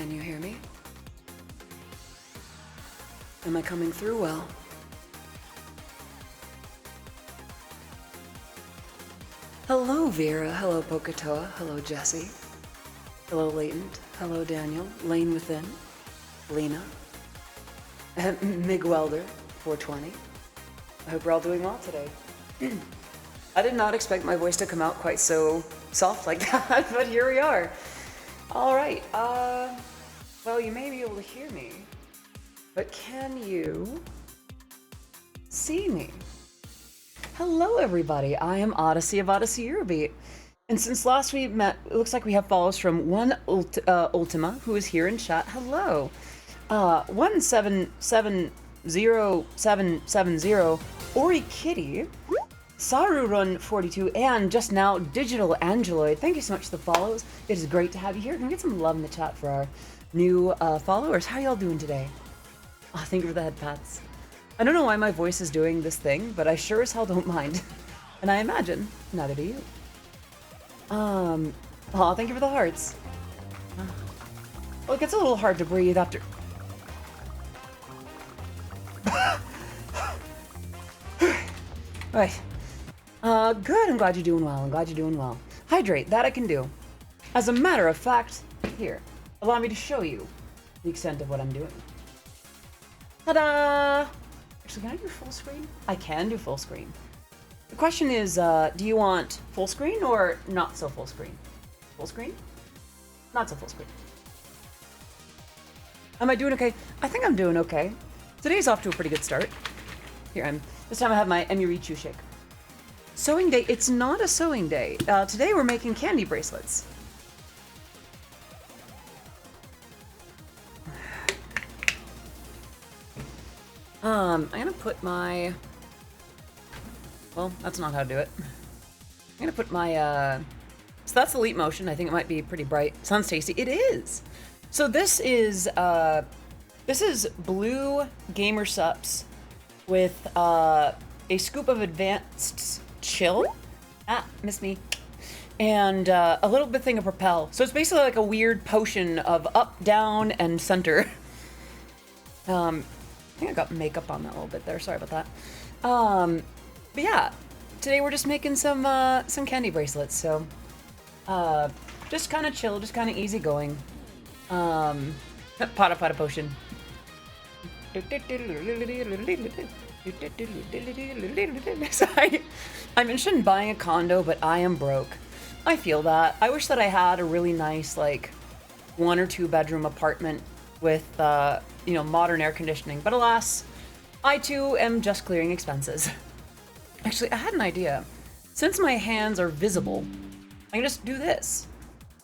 Can you hear me? Am I coming through well? Hello, Vera. Hello, Pokatoa. Hello, Jesse. Hello, Latent. Hello, Daniel. Lane Within. Lena. Mig Welder, 420. I hope we're all doing well today. I did not expect my voice to come out quite so soft like that, but here we are. All right. Well, you may be able to hear me, but can you see me? Hello, everybody. I am Odyssey of Odyssey Eurobeat. And since last we met, it looks like we have follows from Ultima, who is here in chat. Hello. 177070, Ori Kitty, Sarurun42, and just now, Digital Angeloid. Thank you so much for the follows. It is great to have you here. Can we get some love in the chat for our new followers? How y'all doing today? Oh, thank you for the head pats. I don't know why my voice is doing this thing, but I sure as hell don't mind. And I imagine neither do you. Oh, thank you for the hearts. Well, it gets a little hard to breathe after... Right. Good. I'm glad you're doing well. I'm glad you're doing well. Hydrate. That I can do. As a matter of fact, here, allow me to show you the extent of what I'm doing. Ta-da! Actually, can I do full screen? I can do full screen. The question is, do you want full screen or not so full screen? Full screen? Not so full screen. Am I doing okay? I think I'm doing okay. Today's off to a pretty good start. Here, this time I have my Emirichu shake. Sewing day. It's not a sewing day. Today we're making candy bracelets. I'm gonna put my... Well, that's not how to do it. I'm gonna put my, So that's the leap motion. I think it might be pretty bright. Sounds tasty. It is! So this is blue gamer sups with, a scoop of advanced chill. Ah, missed me. And, a little bit thing of propel. So it's basically like a weird potion of up, down, and center. I think I got makeup on that a little bit there. Sorry about that. But yeah, today we're just making some candy bracelets. So, just kind of chill, just kind of easy going. Pada potion. So I mentioned buying a condo, but I am broke. I feel that. I wish that I had a really nice, like, 1 or 2 bedroom apartment with, you know, modern air conditioning. But alas, I too am just clearing expenses. Actually, I had an idea. Since my hands are visible, I can just do this.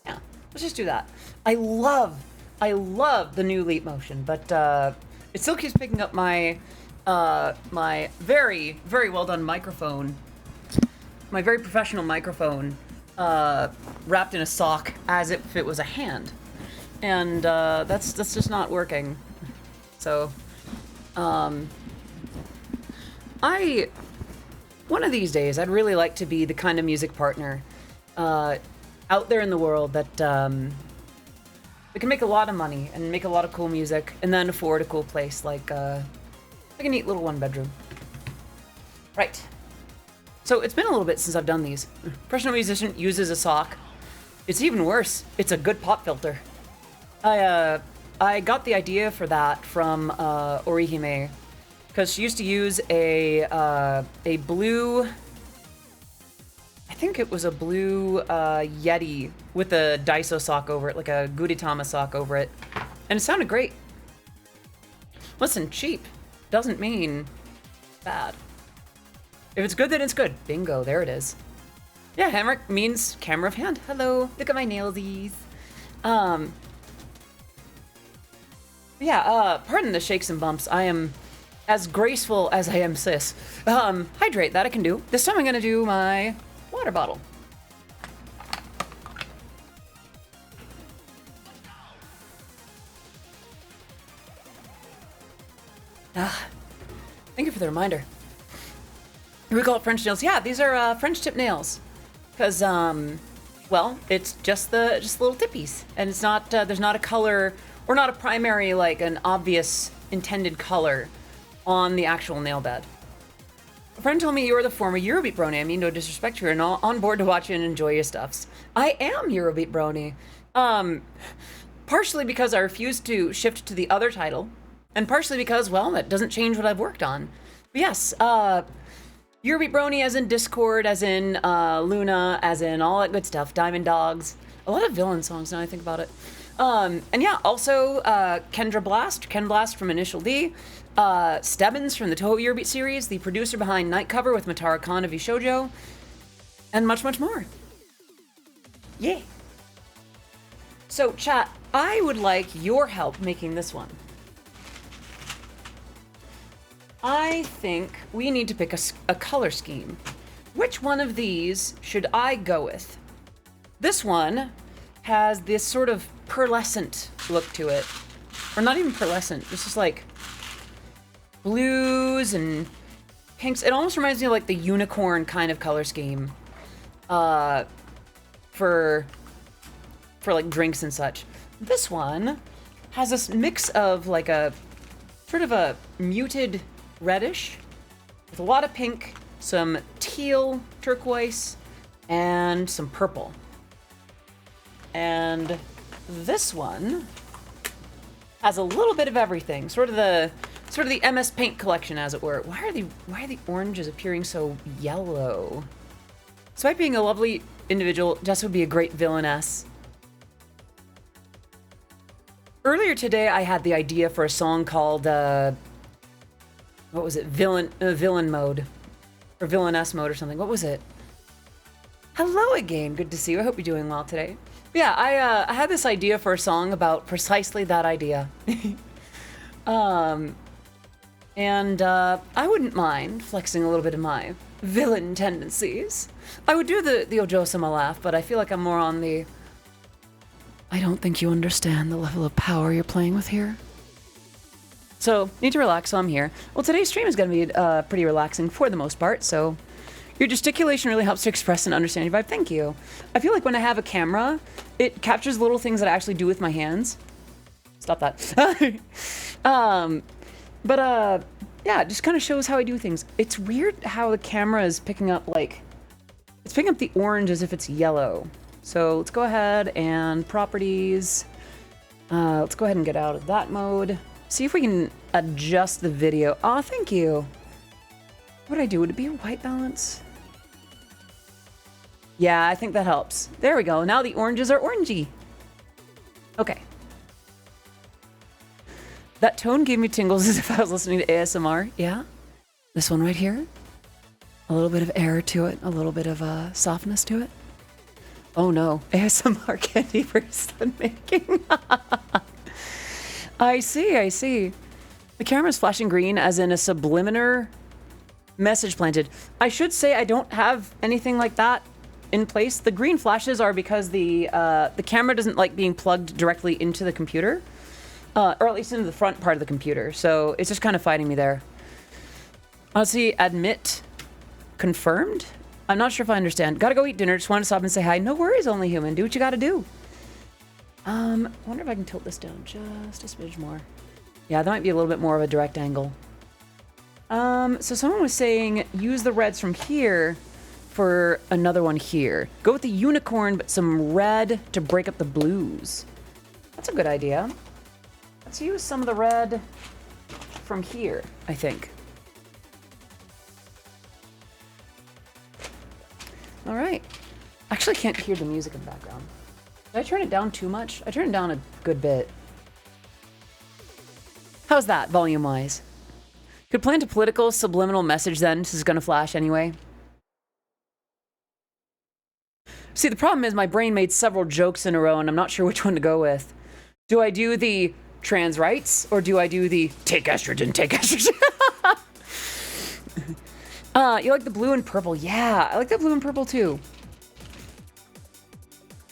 Yeah, let's just do that. I love the new leap motion, but it still keeps picking up my my very, very well done microphone, my very professional microphone, wrapped in a sock as if it was a hand, and that's just not working. So, one of these days, I'd really like to be the kind of music partner out there in the world that can make a lot of money and make a lot of cool music and then afford a cool place like a neat little 1-bedroom. Right. So it's been a little bit since I've done these. Professional musician uses a sock. It's even worse. It's a good pop filter. I got the idea for that from Orihime, because she used to use a blue, I think it was a blue Yeti with a Daiso sock over it, like a Gudetama sock over it, and it sounded great. Listen, cheap doesn't mean bad. If it's good, then it's good. Bingo, there it is. Yeah, hammer means camera of hand. Hello, look at my nailsies. Yeah, pardon the shakes and bumps. I am as graceful as I am cis. Hydrate, that I can do. This time I'm gonna do my water bottle. Thank you for the reminder. We call it French nails. Yeah, these are French tip nails. Because, well, it's just the little tippies. And it's not, there's not a color or not a primary, like an obvious intended color on the actual nail bed. A friend told me you were the former Eurobeat Brony. I mean, no disrespect to you, and on board to watch you and enjoy your stuffs. I am Eurobeat Brony. Partially because I refused to shift to the other title, and partially because, well, that doesn't change what I've worked on. But yes, Eurobeat Brony as in Discord, as in Luna, as in all that good stuff. Diamond Dogs. A lot of villain songs now I think about it. And yeah, also Ken Blast from Initial D. Stebbins from the Toho Eurobeat series, the producer behind Night Cover with Matara Khan of Shoujo, and much, much more. Yeah. So, chat, I would like your help making this one. I think we need to pick a color scheme. Which one of these should I go with? This one has this sort of pearlescent look to it. Or not even pearlescent, it's just like blues and pinks. It almost reminds me of like the unicorn kind of color scheme for like drinks and such. This one has this mix of like a sort of a muted reddish with a lot of pink, some teal turquoise, and some purple. And this one has a little bit of everything, sort of the MS Paint collection, as it were. Why are the oranges appearing so yellow? Despite being a lovely individual, Jess would be a great villainess. Earlier today, I had the idea for a song called what was it? Villain mode, or villainess mode, or something. What was it? Hello again. Good to see you. I hope you're doing well today. But yeah, I had this idea for a song about precisely that idea. And I wouldn't mind flexing a little bit of my villain tendencies. I would do the Ojo-sama laugh, but I feel like I'm more on the I don't think you understand the level of power you're playing with here. So, need to relax, so I'm here. Well, today's stream is going to be pretty relaxing for the most part, so your gesticulation really helps to express and understand your vibe. Thank you. I feel like when I have a camera, it captures little things that I actually do with my hands. Stop that. Yeah, it just kind of shows how I do things. It's weird how the camera is picking up, like, it's picking up the orange as if it's yellow. So let's go ahead and properties. Let's go ahead and get out of that mode. See if we can adjust the video. Oh, thank you. What would I do? Would it be a white balance? Yeah, I think that helps. There we go. Now the oranges are orangey. Okay. That tone gave me tingles as if I was listening to ASMR. Yeah. This one right here. A little bit of air to it. A little bit of softness to it. Oh no. ASMR Kandi Bracelet-Making. I see. The camera's flashing green as in a subliminal message planted. I should say I don't have anything like that in place. The green flashes are because the camera doesn't like being plugged directly into the computer. Or at least into the front part of the computer. So it's just kind of fighting me there. Let's see, admit confirmed? I'm not sure if I understand. Gotta go eat dinner. Just wanted to stop and say hi. No worries, only human. Do what you gotta do. I wonder if I can tilt this down just a smidge more. Yeah, that might be a little bit more of a direct angle. So someone was saying use the reds from here for another one here. Go with the unicorn, but some red to break up the blues. That's a good idea. Let's use some of the red from here, I think. All right. I actually can't hear the music in the background. Did I turn it down too much? I turned it down a good bit. How's that, volume-wise? Could plant a political subliminal message then. This is going to flash anyway. See, the problem is my brain made several jokes in a row, and I'm not sure which one to go with. Do I do the trans rights, or do I do the take estrogen, take estrogen? You like the blue and purple? Yeah, I like the blue and purple too.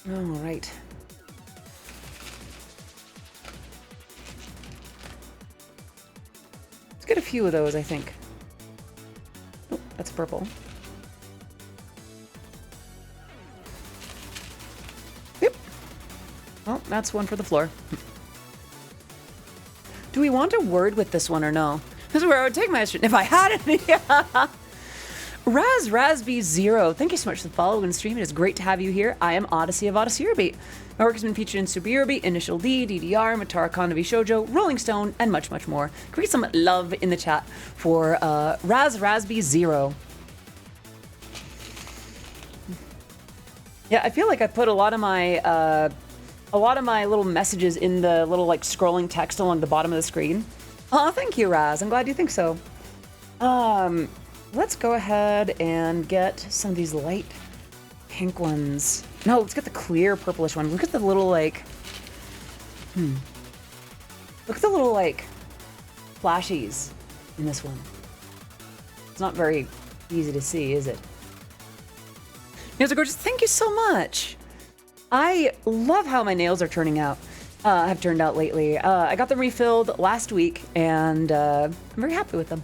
All right. Let's get a few of those, I think. Oh, that's purple. Yep. Well, that's one for the floor. Do we want a word with this one or no? This is where I would take my if I had any. Rasby0, thank you so much for the follow and stream. It is great to have you here. I am Odyssey of Odyssey Eurobeat. My work has been featured in Super Eurobeat, Initial D, DDR, Matara Kandi Shoujo, Rolling Stone, and much, much more. Can we get some love in the chat for Rasby0? Yeah, I feel like I put a lot of my little messages in the little like scrolling text along the bottom of the screen. Oh, thank you, Raz. I'm glad you think so. Let's go ahead and get some of these light pink ones. No, let's get the clear purplish one. Look at the little like, look at the little like flashies in this one. It's not very easy to see, is it? Nails are gorgeous. Thank you so much. I love how my nails are turning out. Have turned out lately. I got them refilled last week, and I'm very happy with them.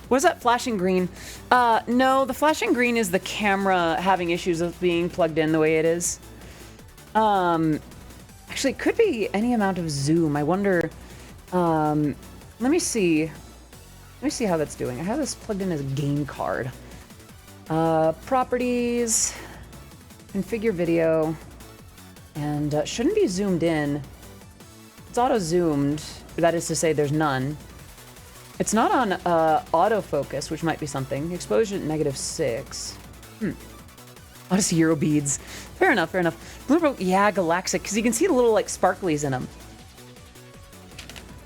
What is that flashing green? No, the flashing green is the camera having issues with being plugged in the way it is. Actually, it could be any amount of zoom. I wonder. Let me see. Let me see how that's doing. I have this plugged in as a game card. Properties, configure video, and shouldn't be zoomed in. It's auto zoomed. That is to say, there's none. It's not on autofocus, which might be something. Exposure at -6. Odyssey Euro beads. Fair enough, fair enough. Blue, yeah, Galaxic, because you can see the little like sparklies in them.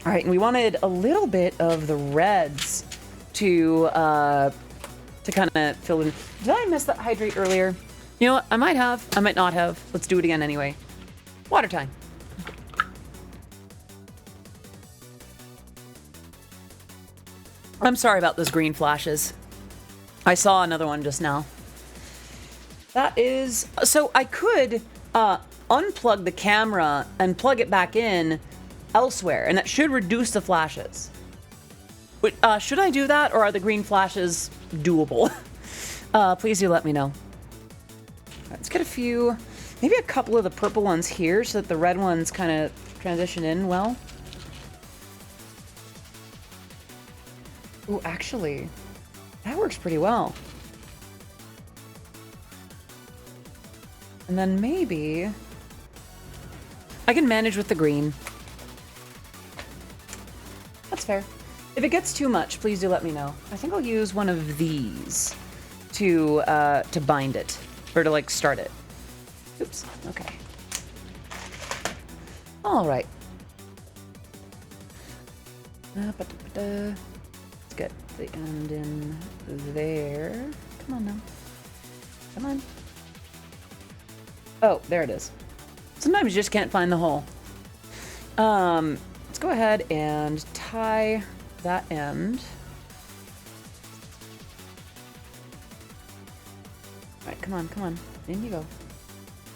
All right, and we wanted a little bit of the reds to kind of fill in. Did I miss that hydrate earlier? You know what? I might have. I might not have. Let's do it again anyway. Water time. I'm sorry about those green flashes. I saw another one just now. That is... So I could unplug the camera and plug it back in elsewhere, and that should reduce the flashes. But, should I do that, or are the green flashes doable? Please do let me know. Let's get a few, maybe a couple of the purple ones here so that the red ones kind of transition in well. Ooh, actually, that works pretty well. And then maybe I can manage with the green. That's fair. If it gets too much, please do let me know. I think I'll use one of these to bind it, or to like start it. Oops. Okay. All right. Let's get the end in there. Come on now. Come on. Oh, there it is. Sometimes you just can't find the hole. Let's go ahead and tie that end. All right, come on, come on. In you go.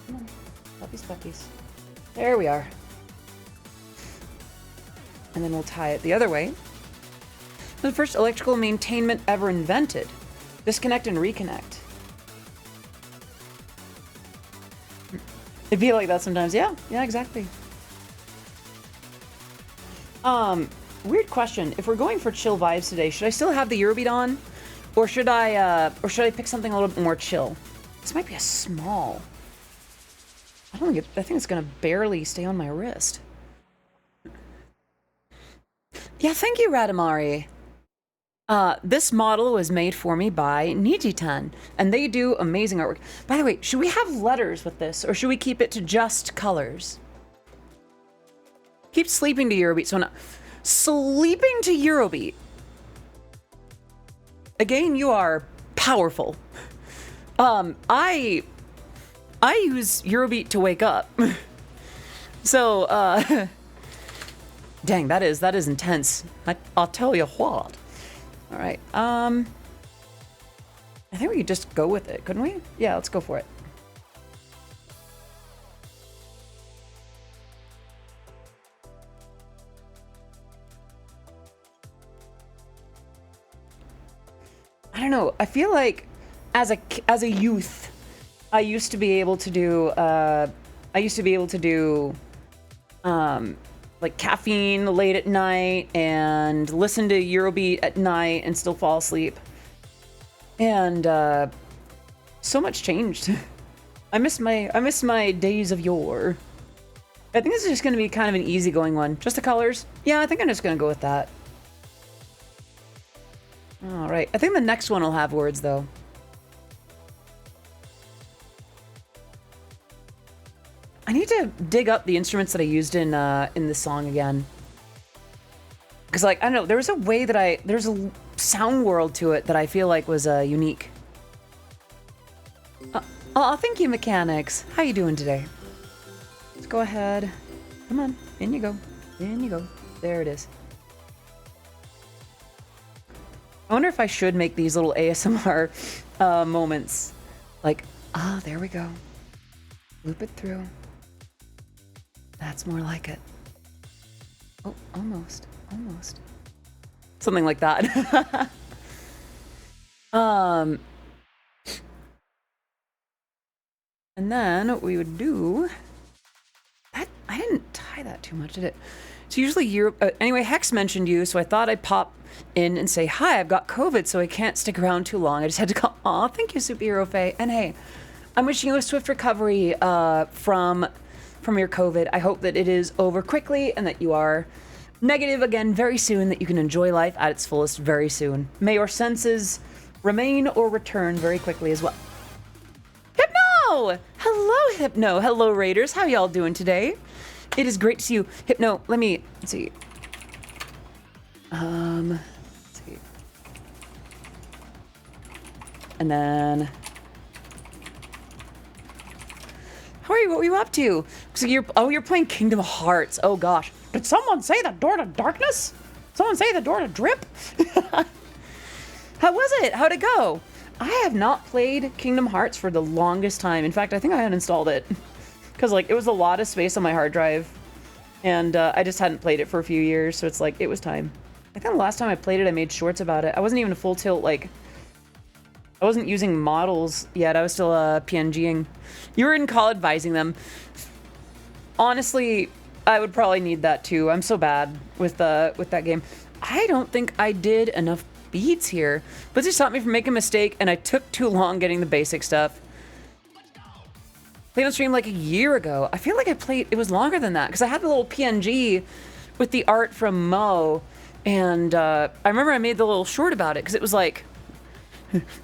Come on. Puppies, puppies. There we are. And then we'll tie it the other way. The first electrical maintainment ever invented. Disconnect and reconnect. It'd be like that sometimes. Yeah, exactly. Weird question. If we're going for chill vibes today, should I still have the Eurobeat on? Or should I pick something a little bit more chill? This might be a small. I think it's gonna barely stay on my wrist. Yeah, thank you, Radamari. This model was made for me by Nijitan, and they do amazing artwork. By the way, should we have letters with this, or should we keep it to just colors? Keep sleeping to Eurobeat, so not... Sleeping to Eurobeat. Again, you are powerful. I use Eurobeat to wake up. So, dang, that is intense. I'll tell you what. All right. I think we could just go with it, couldn't we? Yeah, let's go for it. I don't know. I feel like as a youth, I used to be able to do like caffeine late at night and listen to Eurobeat at night and still fall asleep. And so much changed. I miss my days of yore. I think this is just going to be kind of an easygoing one. Just the colors? Yeah, I think I'm just going to go with that. All right. I think the next one will have words, though. I need to dig up the instruments that I used in this song again. Because, like, I don't know, there was a way that there's a sound world to it that I feel like was unique. Oh, thank you, Mechanics. How you doing today? Let's go ahead. Come on, in you go. In you go. There it is. I wonder if I should make these little ASMR moments. Like, there we go. Loop it through. That's more like it. Oh, almost. Almost. Something like that. And then what we would do... I didn't tie that too much, did it? So usually Europe... anyway, Hex mentioned you, so I thought I'd pop in and say, hi, I've got COVID, so I can't stick around too long. I just had to call... Aw, thank you, Superhero Faye. And hey, I'm wishing you a swift recovery from your COVID. I hope that it is over quickly and that you are negative again very soon, that you can enjoy life at its fullest very soon. May your senses remain or return very quickly as well. Hypno! Hello, Hypno. Hello, Raiders. How y'all doing today? It is great to see you. Hypno, let's see. Let's see. And then... How are you? What were you up to? So you're playing Kingdom Hearts. Oh gosh. Did someone say the door to darkness? Someone say the door to drip? How was it? How'd it go? I have not played Kingdom Hearts for the longest time. In fact, I think I uninstalled it. Because, like, it was a lot of space on my hard drive. And I just hadn't played it for a few years, so it's like, it was time. I think the last time I played it, I made shorts about it. I wasn't even a full tilt, like... I wasn't using models yet. I was still PNGing. You were in call advising them. Honestly, I would probably need that too. I'm so bad with that game. I don't think I did enough beats here. But this stopped me from making a mistake, and I took too long getting the basic stuff. Played on stream like a year ago. I feel like I played... It was longer than that, because I had the little PNG with the art from Mo, and I remember I made the little short about it, because it was like...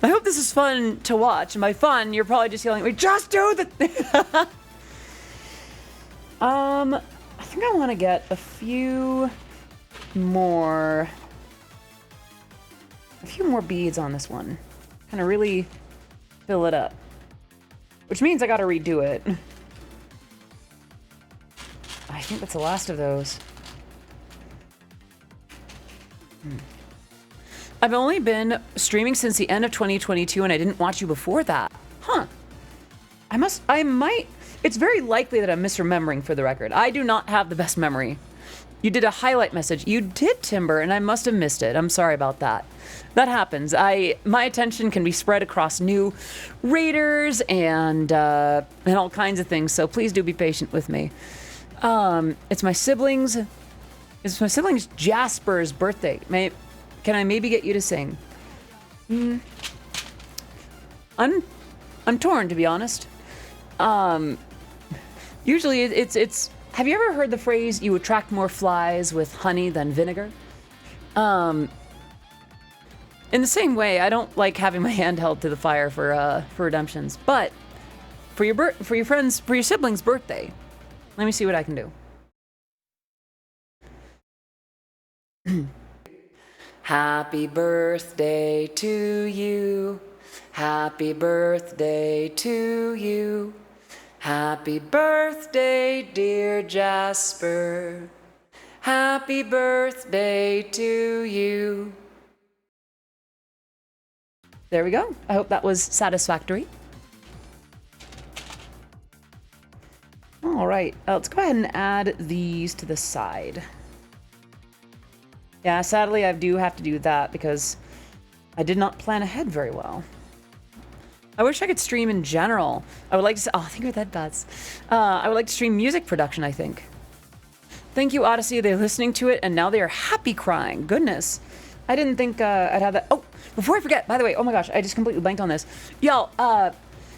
I hope this is fun to watch. And by fun, you're probably just yelling, "Wait, just do the thing." I think I want to get a few more beads on this one. Kind of really fill it up. Which means I got to redo it. I think that's the last of those. I've only been streaming since the end of 2022, and I didn't watch you before that. Huh. I might... It's very likely that I'm misremembering, for the record. I do not have the best memory. You did a highlight message. You did, Timber, and I must have missed it. I'm sorry about that. That happens. My attention can be spread across new raiders and all kinds of things, so please do be patient with me. It's my siblings' Jasper's birthday. Can I maybe get you to sing? I'm torn, to be honest. Usually it's... Have you ever heard the phrase, you attract more flies with honey than vinegar? In the same way, I don't like having my hand held to the fire for redemptions. But for your sibling's birthday, let me see what I can do. Happy birthday to you. Happy birthday to you. Happy birthday, dear Jasper. Happy birthday to you. There we go. I hope that was satisfactory. All right, let's go ahead and add these to the side. Yeah, sadly, I do have to do that because I did not plan ahead very well. I wish I could stream in general. I would like to... Oh, thank you for that, Bats. I would like to stream music production, I think. Thank you, Odyssey. They're listening to it, and now they are happy crying. Goodness. I didn't think I'd have that. Oh, before I forget, by the way, oh my gosh, I just completely blanked on this. Y'all,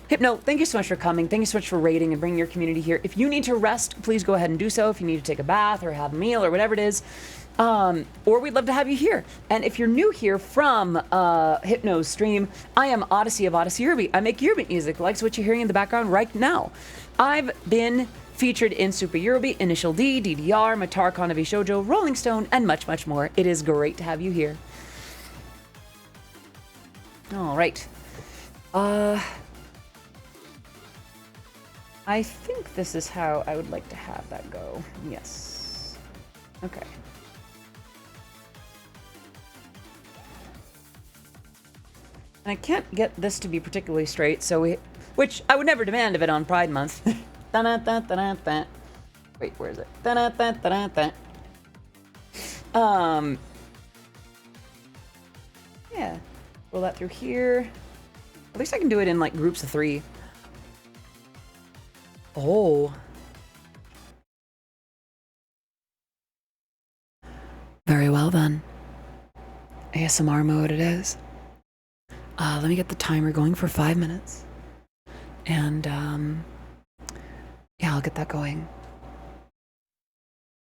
Hypno, thank you so much for coming. Thank you so much for raiding and bringing your community here. If you need to rest, please go ahead and do so. If you need to take a bath or have a meal or whatever it is. Or we'd love to have you here. And if you're new here from Hypno's stream, I am Odyssey of Odyssey Yerby. I make Yerby music, like what you're hearing in the background right now. I've been featured in Super Yerby, Initial D, DDR, Matar Kanavi Shoujo, Rolling Stone, and much, much more. It is great to have you here. All right. I think this is how I would like to have that go. Yes. Okay. And I can't get this to be particularly straight, so which I would never demand of it on Pride Month. Wait, where is it? Yeah. Roll that through here. At least I can do it in like groups of 3. Oh. Very well then. ASMR mode it is. Let me get the timer going for 5 minutes. And, yeah, I'll get that going.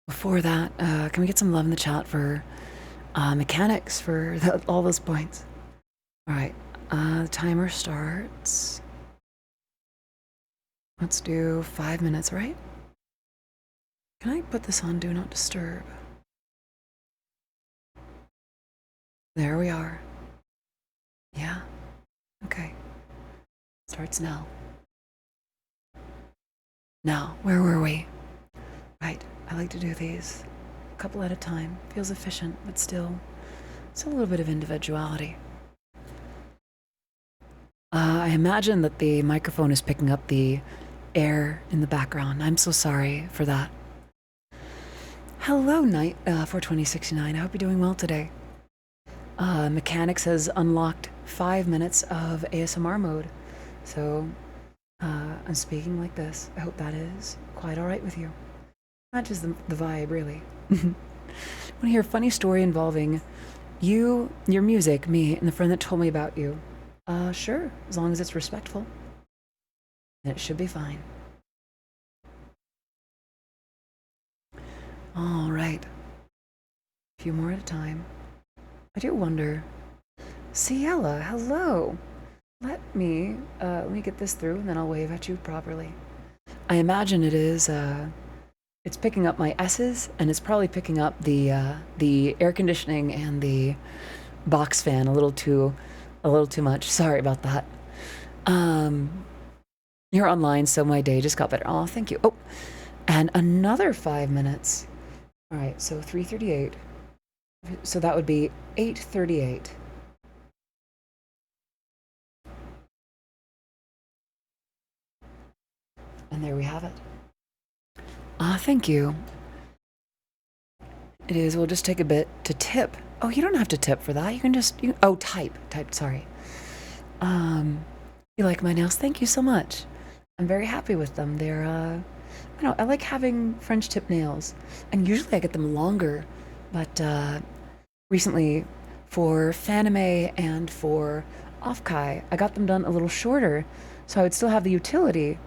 Before that, can we get some love in the chat for mechanics for all those points? All right, the timer starts. Let's do 5 minutes, right? Can I put this on Do Not Disturb? There we are. Yeah. Okay. Starts now. Now, where were we? Right. I like to do these a couple at a time. Feels efficient, but still a little bit of individuality. I imagine that the microphone is picking up the air in the background. I'm so sorry for that. Hello, Night 42069. I hope you're doing well today. Mechanics has unlocked 5 minutes of ASMR mode. So, I'm speaking like this. I hope that is quite alright with you. Matches the vibe, really. Want to hear a funny story involving you, your music, me, and the friend that told me about you? Sure, as long as it's respectful. Then it should be fine. Alright. A few more at a time. I do wonder... Ciela, hello! Let me get this through, and then I'll wave at you properly. I imagine it is, it's picking up my S's, and it's probably picking up the air conditioning and the box fan a little too much. Sorry about that. You're online, so my day just got better. Oh, thank you. Oh, and another 5 minutes. All right, so 3:38. So that would be 8:38. And there we have it. Thank you. It is. We'll just take a bit to tip. Oh, you don't have to tip for that. You can just... type, sorry. You like my nails? Thank you so much. I'm very happy with them. They're, I don't know, I like having French tip nails. And usually I get them longer. But, recently, for Fanime and for Offkai, I got them done a little shorter. So I would still have the utility.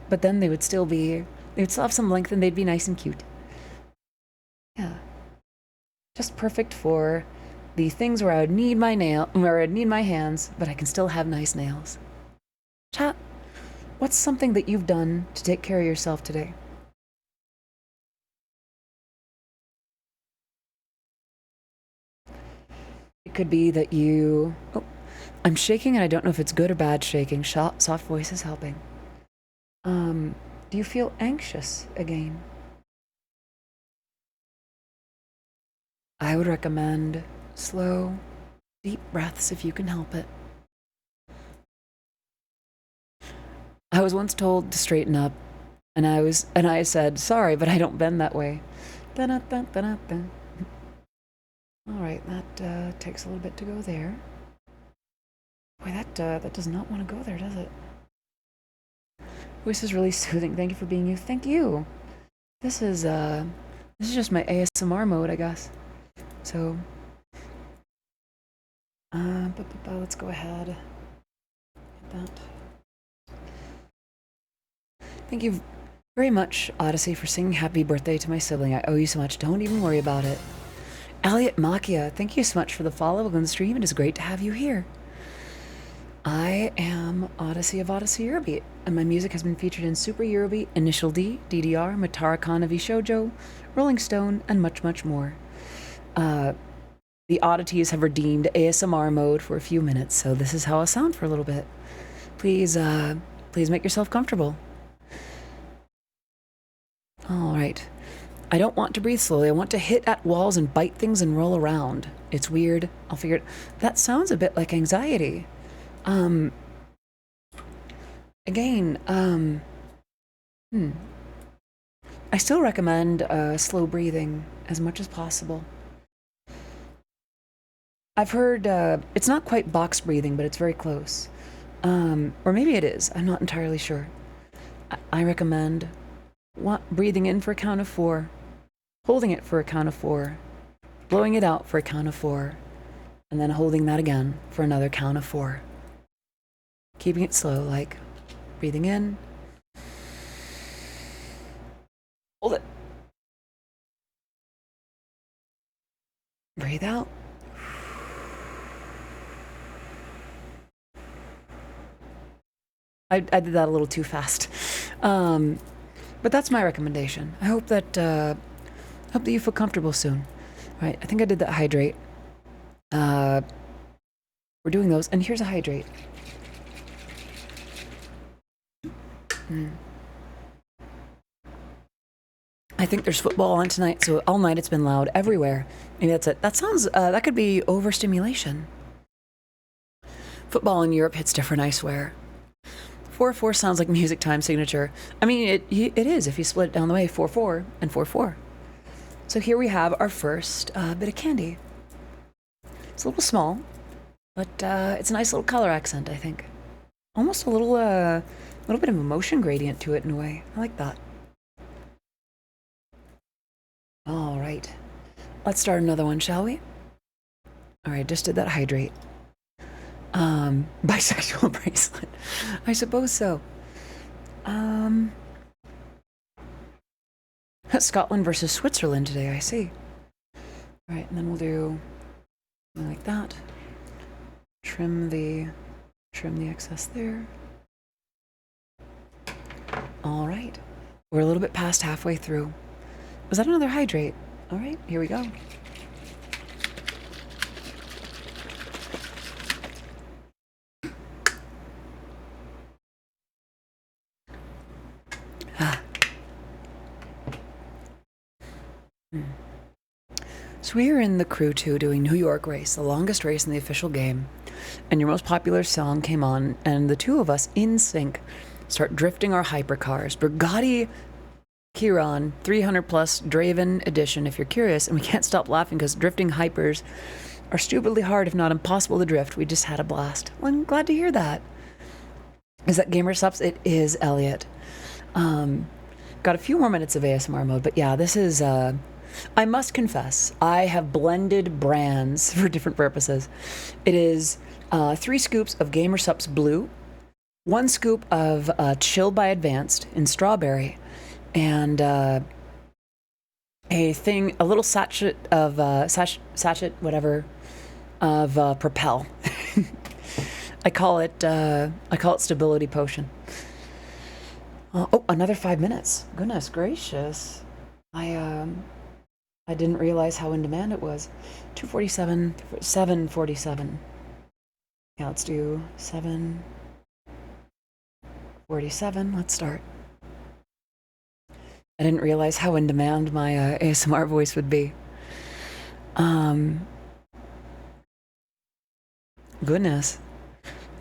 But then they would still have some length and they'd be nice and cute. Yeah. Just perfect for the things where I would need where I'd need my hands, but I can still have nice nails. Chat, what's something that you've done to take care of yourself today? It could be that you... Oh, I'm shaking and I don't know if it's good or bad shaking. Soft voice is helping. Do you feel anxious again? I would recommend slow, deep breaths if you can help it. I was once told to straighten up, and I said, sorry, but I don't bend that way. All right, that takes a little bit to go there. Boy, that does not want to go there, does it? Voice is really soothing. Thank you for being you. Thank you. This is This is just my ASMR mode, I guess. So, let's go ahead. Hit that. Thank you very much, Odyssey, for singing happy birthday to my sibling. I owe you so much. Don't even worry about it. Elliot Makia, thank you so much for the follow on the stream. It is great to have you here. I am Odyssey of Odyssey Eurobeat, and my music has been featured in Super Eurobeat, Initial D, DDR, Matara Kanavi Shoujo, Rolling Stone, and much, much more. The oddities have redeemed ASMR mode for a few minutes, so this is how I sound for a little bit. Please make yourself comfortable. All right. I don't want to breathe slowly. I want to hit at walls and bite things and roll around. It's weird. I'll figure it. That sounds a bit like anxiety. Again, I still recommend slow breathing as much as possible. I've heard it's not quite box breathing, but it's very close. Or maybe it is. I'm not entirely sure. I recommend breathing in for a count of 4, holding it for a count of 4, blowing it out for a count of 4, and then holding that again for another count of 4. Keeping it slow, like breathing in, hold it, breathe out, I did that a little too fast, but that's my recommendation. I hope that you feel comfortable soon. All right, I think I did that hydrate. We're doing those, and here's a hydrate. I think there's football on tonight, so all night it's been loud everywhere. Maybe that's it. That sounds, that could be overstimulation. Football in Europe hits different, I swear. 4/4 sounds like music time signature. I mean, it is if you split it down the way, 4/4 and 4/4. So here we have our first bit of Kandi. It's a little small, but it's a nice little color accent, I think. Almost a little bit of emotion gradient to it in a way. I like that. All right. Let's start another one, shall we? All right, just did that hydrate. Bisexual bracelet. I suppose so. Scotland versus Switzerland today, I see. All right, and then we'll do something like that. Trim the excess there. All right. We're a little bit past halfway through. Was that another hydrate? All right, here we go. So we are in the Crew 2 doing New York Race, the longest race in the official game. And your most popular song came on, and the two of us, in sync, start drifting our hypercars. Bugatti Chiron 300 plus Draven edition, if you're curious. And we can't stop laughing because drifting hypers are stupidly hard, if not impossible to drift. We just had a blast. Well, I'm glad to hear that. Is that Gamer Subs? It is, Elliot. Got a few more minutes of ASMR mode, but yeah, this is... I must confess, I have blended brands for different purposes. It is 3 scoops of Gamer Supps Blue, 1 scoop of Chill by Advanced in strawberry, and a little sachet of Propel. I call it Stability Potion. Oh, another 5 minutes. Goodness gracious. I didn't realize how in demand it was. 247, 747. Yeah, let's do 747. Let's start. I didn't realize how in demand my ASMR voice would be. Goodness.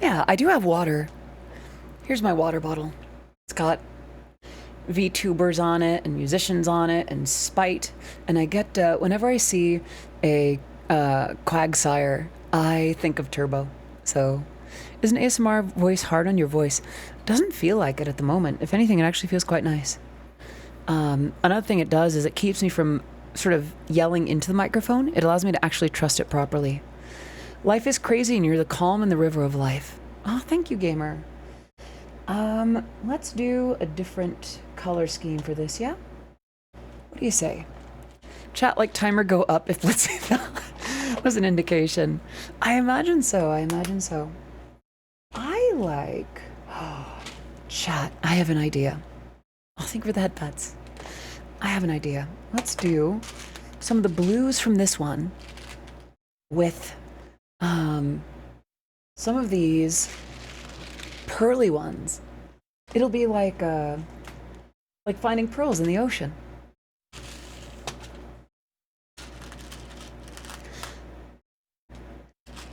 Yeah, I do have water. Here's my water bottle. It's got VTubers on it and musicians on it and Spite, and I get whenever I see a Quagsire, I think of Turbo. So is an ASMR voice hard on your voice? Doesn't feel like it at the moment. If anything, it actually feels quite nice. Another thing it does is it keeps me from sort of yelling into the microphone, it allows me to actually trust it properly. Life is crazy and you're the calm in the river of life. Oh, thank you, gamer. Let's do a different color scheme for this, yeah? What do you say? Chat like timer go up if let's say that was an indication. I imagine so. I like... Oh, chat, I have an idea. I'll think for the headpads. I have an idea. Let's do some of the blues from this one with some of these pearly ones. It'll be like finding pearls in the ocean.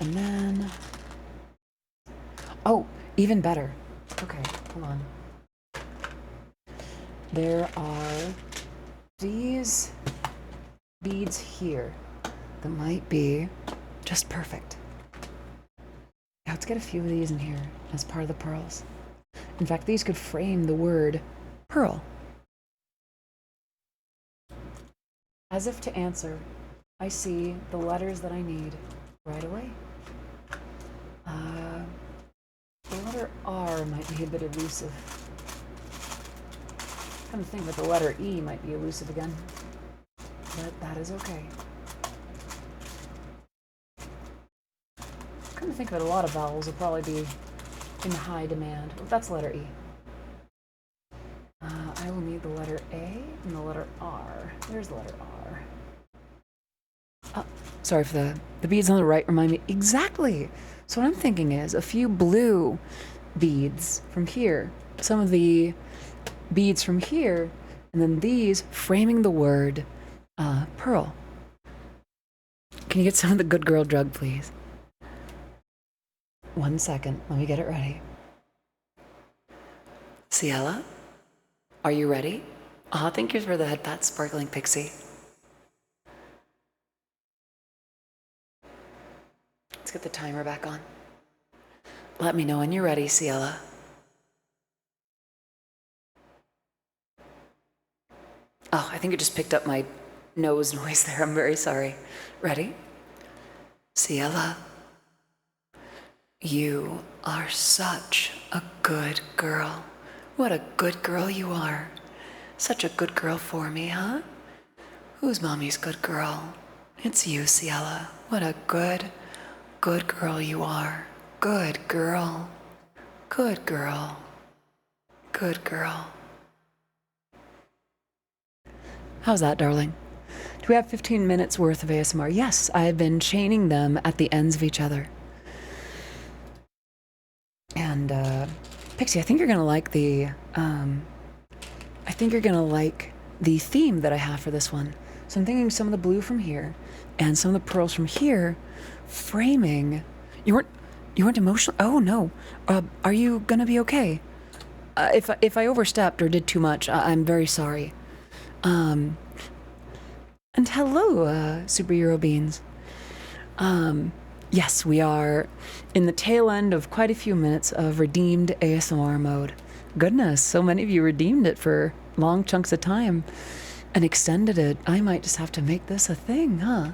And then, oh, even better. Okay, hold on. There are these beads here that might be just perfect. Yeah, let's get a few of these in here as part of the pearls. In fact, these could frame the word pearl. As if to answer, I see the letters that I need right away. The letter R might be a bit elusive. I'm kind of thinking that the letter E might be elusive again, but that is okay. I'm kind of thinking that a lot of vowels will probably be in high demand. Well, that's letter E. I will need the letter A and the letter R. There's the letter R. Oh, sorry for the beads on the right remind me exactly. So what I'm thinking is a few blue beads from here, some of the beads from here, and then these framing the word pearl. Can you get some of the good girl drug, please? 1 second, let me get it ready. Ciela, are you ready? Thank you for the headpat, Sparkling Pixie. Let's get the timer back on. Let me know when you're ready, Ciela. Oh, I think it just picked up my nose noise there. I'm very sorry. Ready? Ciela, you are such a good girl. What a good girl you are. Such a good girl for me, huh? Who's mommy's good girl? It's you, Ciela. What a good girl you are. Good girl. Good girl. Good girl. How's that, darling? Do we have 15 minutes worth of ASMR? Yes, I've been chaining them at the ends of each other. And, Pixie, I think you're gonna like the theme that I have for this one. So I'm thinking some of the blue from here and some of the pearls from here framing. You weren't emotional? Oh no. Are you gonna be okay? If I overstepped or did too much, I'm very sorry. And hello, Superhero Beans. Yes, we are in the tail end of quite a few minutes of redeemed ASMR mode. Goodness, so many of you redeemed it for long chunks of time and extended it. I might just have to make this a thing, huh?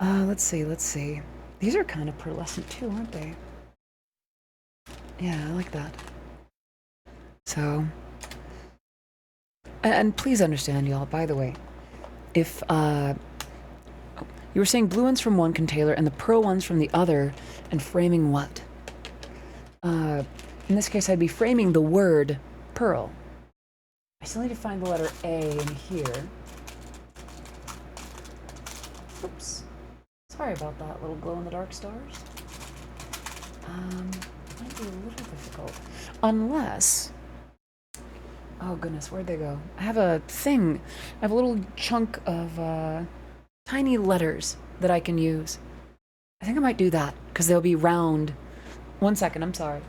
Let's see. These are kind of pearlescent too, aren't they? Yeah, I like that. So, and please understand, y'all, by the way, if, you were saying blue ones from one container and the pearl ones from the other, and framing what? In this case, I'd be framing the word pearl. I still need to find the letter A in here. Oops. Sorry about that, little glow-in-the-dark stars. Might be a little difficult. Unless... Oh goodness, where'd they go? I have a thing. I have a little chunk of, tiny letters that I can use. I think I might do that, because they'll be round. 1 second, I'm sorry.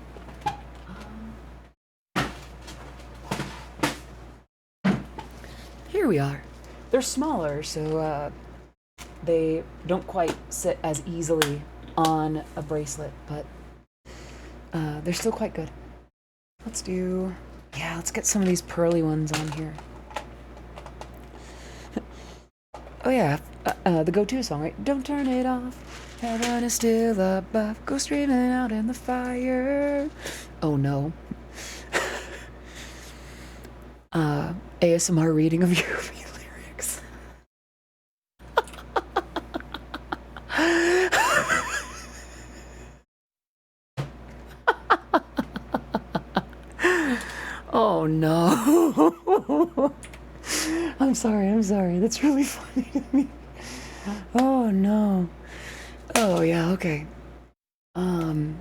Here we are. They're smaller, so they don't quite sit as easily on a bracelet, but they're still quite good. Let's get some of these pearly ones on here. Oh yeah, the go-to song, right? Don't turn it off. Heaven is still above. Go streaming out in the fire. Oh no. ASMR reading of your lyrics. Oh no. I'm sorry. That's really funny to me. Oh no. Oh yeah, okay. Oh,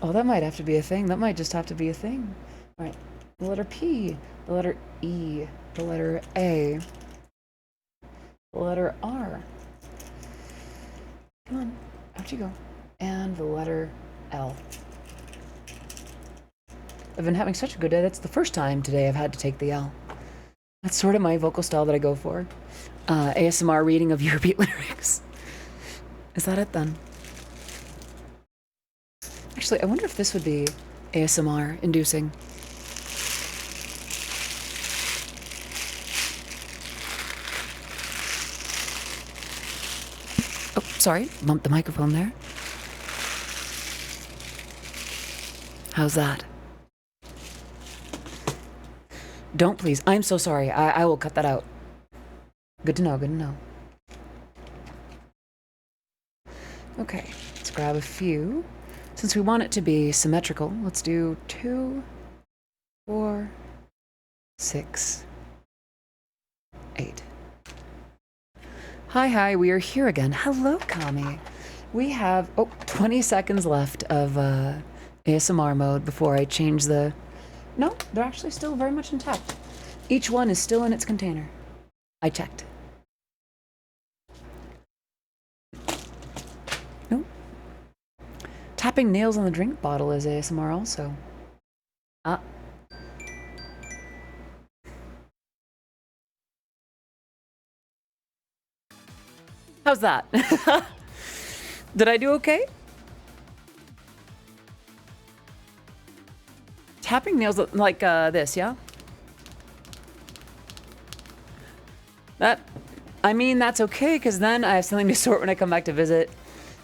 that might have to be a thing. That might just have to be a thing. All right. The letter P, the letter E, the letter A, the letter R. Come on, out you go. And the letter L. I've been having such a good day. That's the first time today I've had to take the L. That's sort of my vocal style that I go for. ASMR reading of Eurobeat lyrics. Is that it then? Actually, I wonder if this would be ASMR inducing. Oh, sorry, bumped the microphone there. How's that? Don't please. I'm so sorry. I will cut that out. Good to know, good to know. Okay, let's grab a few. Since we want it to be symmetrical, let's do 2, 4, 6, 8. Hi, we are here again. Hello, Kami. We have, 20 seconds left of ASMR mode before I change the... No, they're actually still very much intact. Each one is still in its container. I checked. Nope. Tapping nails on the drink bottle is ASMR also. Ah. How's that? Did I do okay? Tapping nails like this, yeah? That's okay, because then I have something to sort when I come back to visit.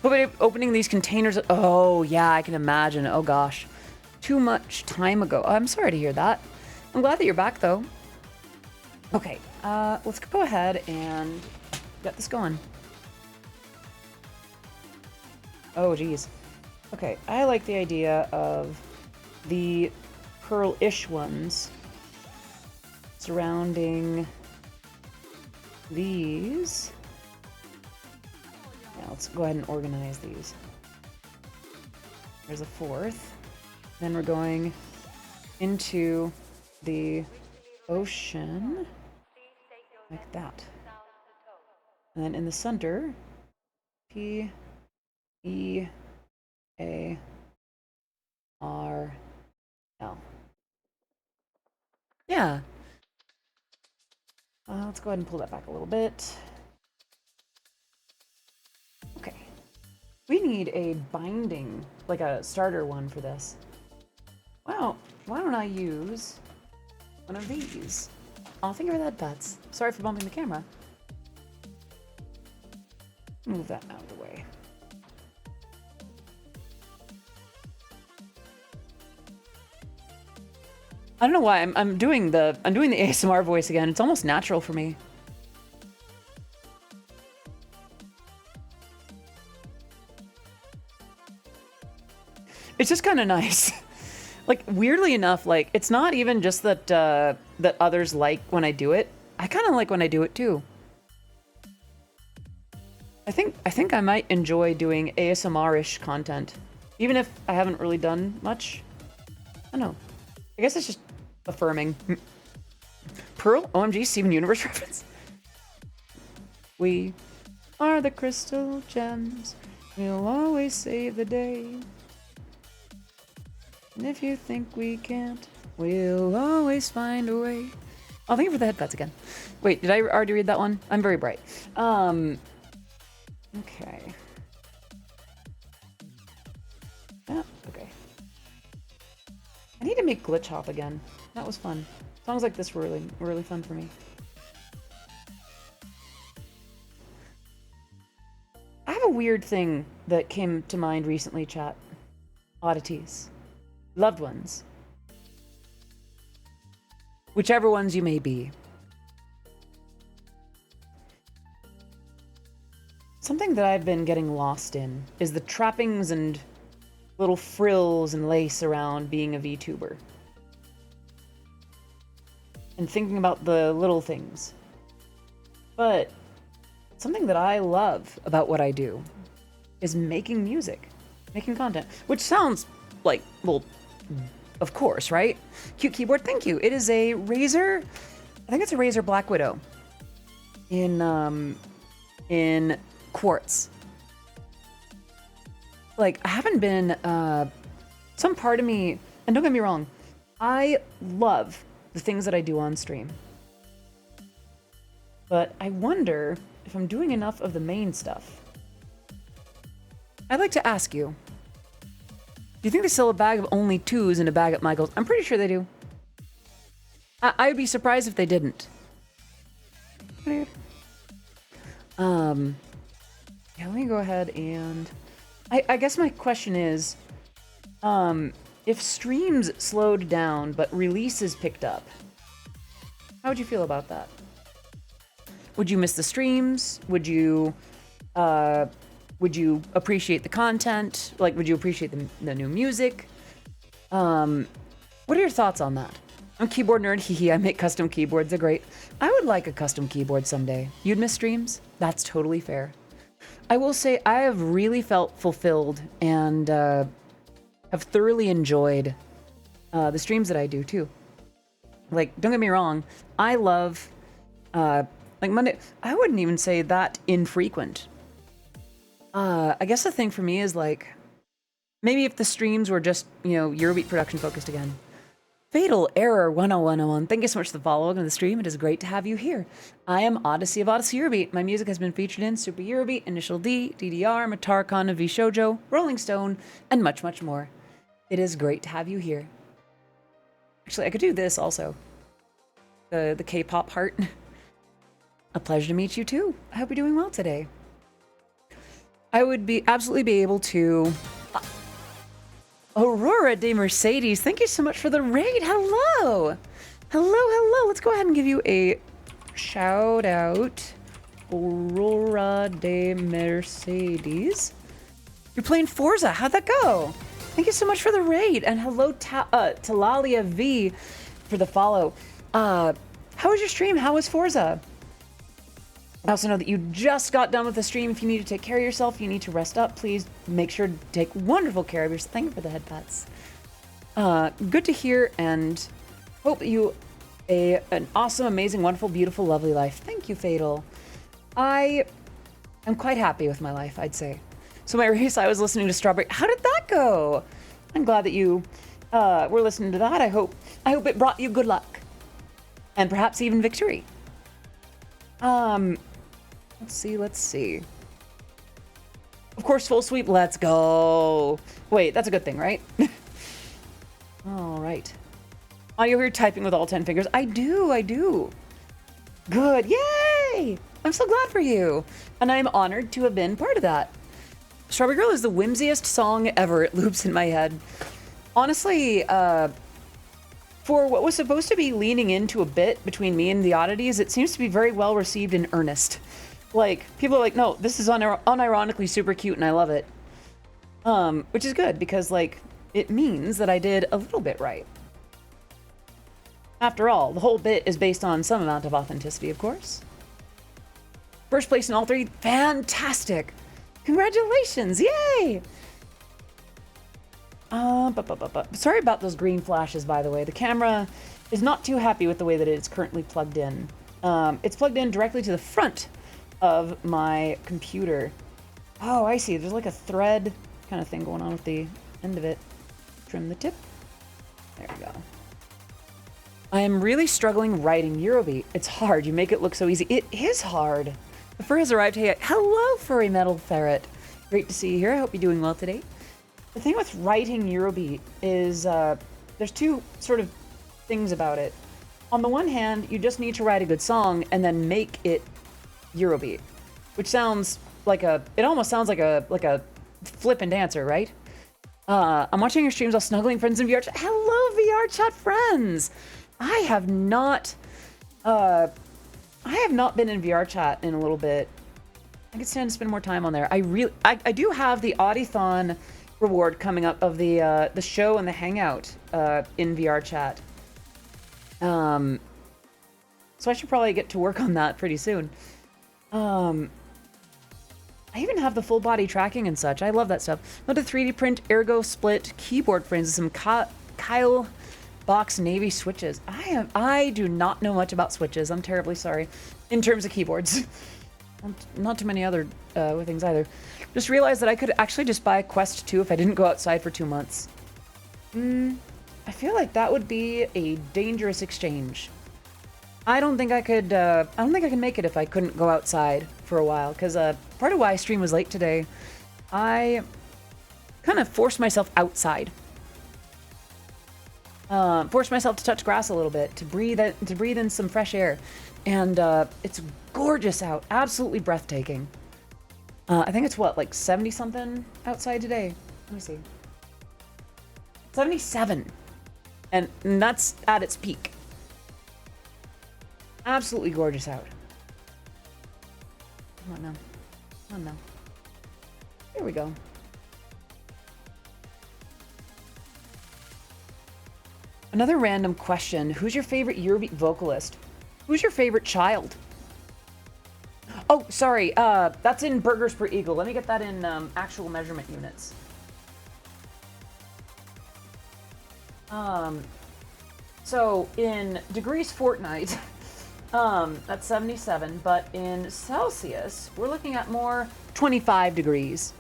But opening these containers, oh yeah, I can imagine. Oh gosh. Too much time ago. Oh, I'm sorry to hear that. I'm glad that you're back though. Okay, let's go ahead and get this going. Oh geez. Okay, I like the idea of the pearl-ish ones surrounding these. Yeah, let's go ahead and organize these. There's a fourth. Then we're going into the ocean like that. And then in the center, P, E, A, R, L. Yeah. Let's go ahead and pull that back a little bit. Okay. We need a binding, like a starter one for this. Wow, why don't I use one of these? Oh, thank you for that, Butts. Sorry for bumping the camera. Move that out of the way. I don't know why I'm doing the ASMR voice again. It's almost natural for me. It's just kind of nice. Like weirdly enough, like it's not even just that that others like when I do it. I kind of like when I do it too. I think I might enjoy doing ASMR-ish content, even if I haven't really done much. I don't know. I guess it's just affirming. Pearl? OMG, Steven Universe reference? We are the crystal gems. We'll always save the day. And if you think we can't, we'll always find a way. Oh, thank you for the headphones again. Wait, did I already read that one? I'm very bright. Okay. Ah, okay. I need to make Glitch Hop again. That was fun. Songs like this were really fun for me. a weird thing that came to mind recently, chat. Oddities. Loved ones. Whichever ones you may be. Something that I've been getting lost in is the trappings and little frills and lace around being a VTuber. And thinking about the little things. But something that I love about what I do is making music, making content, which sounds like, well, of course, right? Cute keyboard, thank you. It is a Razer, I think it's a Razer Black Widow in quartz. Like, I haven't been, some part of me, and don't get me wrong, I love the things that I do on stream. But I wonder if I'm doing enough of the main stuff. I'd like to ask you, do you think they sell a bag of only twos in a bag at Michael's? I'm pretty sure they do. I'd be surprised if they didn't. Yeah, let me go ahead and... I guess my question is, if streams slowed down but releases picked up, how would you feel about that? Would you miss the streams? Would you appreciate the content? Like, would you appreciate the new music? What are your thoughts on that? I'm a keyboard nerd, hee. I make custom keyboards, they're great. I would like a custom keyboard someday. You'd miss streams? That's totally fair. I will say I have really felt fulfilled and have thoroughly enjoyed the streams that I do too. Like, don't get me wrong, I love like Monday. I wouldn't even say that infrequent. I guess the thing for me is like, maybe if the streams were just, you know, Eurobeat production focused again. Fatal Error 10101. Thank you so much for the follow. Welcome to the stream. It is great to have you here. I am Odyssey of Odyssey Eurobeat. My music has been featured in Super Eurobeat, Initial D, DDR, Matarkon, V Shoujo, Rolling Stone, and much, much more. It is great to have you here. Actually, I could do this also. The K-pop heart. A pleasure to meet you too. I hope you're doing well today. I would absolutely be able to... Aurora de Mercedes, thank you so much for the raid. Hello. Hello. Let's go ahead and give you a shout out. Aurora de Mercedes. You're playing Forza. How'd that go? Thank you so much for the raid. And hello, Talalia V for the follow. How was your stream? How was Forza? I also know that you just got done with the stream. If you need to take care of yourself, you need to rest up, please make sure to take wonderful care of yourself. Thank you for the head pats. Good to hear, and hope that you an awesome, amazing, wonderful, beautiful, lovely life. Thank you, Fatal. I am quite happy with my life, I'd say. So my race, I was listening to Strawberry. How did that go? I'm glad that you were listening to that. I hope it brought you good luck, and perhaps even victory. Let's see. Of course, full sweep, let's go. Wait, that's a good thing, right? All right. Audio here typing with all 10 fingers. I do. Good, yay! I'm so glad for you. And I'm honored to have been part of that. Strawberry Girl is the whimsiest song ever. It loops in my head. Honestly, for what was supposed to be leaning into a bit between me and the oddities, it seems to be very well received in earnest. Like, people are like, no, this is unironically super cute and I love it. Which is good because, like, it means that I did a little bit right. After all, the whole bit is based on some amount of authenticity, of course. First place in all three, fantastic. Congratulations, yay! Sorry about those green flashes, by the way. The camera is not too happy with the way that it's currently plugged in. It's plugged in directly to the front of my computer. Oh, I see. There's like a thread kind of thing going on with the end of it. Trim the tip. There we go. I am really struggling writing Eurobeat. It's hard. You make it look so easy. It is hard. The fur has arrived. Hey, hello, furry metal ferret. Great to see you here. I hope you're doing well today. The thing with writing Eurobeat is there's two sort of things about it. On the one hand, you just need to write a good song and then make it Eurobeat, which sounds like a, it almost sounds like a flippin' dancer, right? I'm watching your streams while snuggling friends in VR chat. Hello, VR chat friends. I have not been in VR chat in a little bit. I could stand to spend more time on there. I do have the Audithon reward coming up of the show and the hangout in VR chat. So I should probably get to work on that pretty soon. I even have the full body tracking and such. I love that stuff. Love to 3D print ergo split keyboard frames and some Kyle Box Navy switches. I do not know much about switches. I'm terribly sorry. In terms of keyboards. Not too many other things either. Just realized that I could actually just buy a Quest 2 if I didn't go outside for 2 months. I feel like that would be a dangerous exchange. I don't think I could make it if I couldn't go outside for a while, because part of why I stream was late today, I kind of forced myself outside. Forced myself to touch grass a little bit, to breathe in some fresh air. And it's gorgeous out, absolutely breathtaking. I think it's what, like 70 something outside today? Let me see. 77. And that's at its peak. Absolutely gorgeous out. Come on now. Come on now. Here we go. Another random question. Who's your favorite Eurobeat vocalist? Who's your favorite child? Oh, sorry. That's in burgers per eagle. Let me get that in actual measurement units. So in degrees Fortnite, that's 77, but in Celsius, we're looking at more 25 degrees.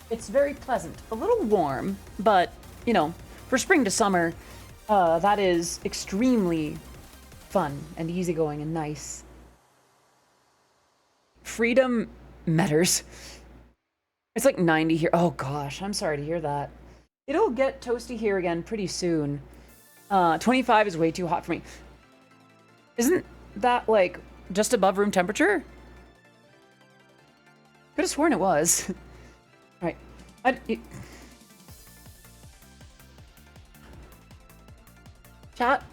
It's very pleasant. A little warm, but, you know, for spring to summer, that is extremely fun and easygoing and nice. Freedom matters. It's like 90 here. Oh gosh, I'm sorry to hear that. It'll get toasty here again pretty soon. 25 is way too hot for me. Isn't that like just above room temperature? Could have sworn it was. All right. Chat.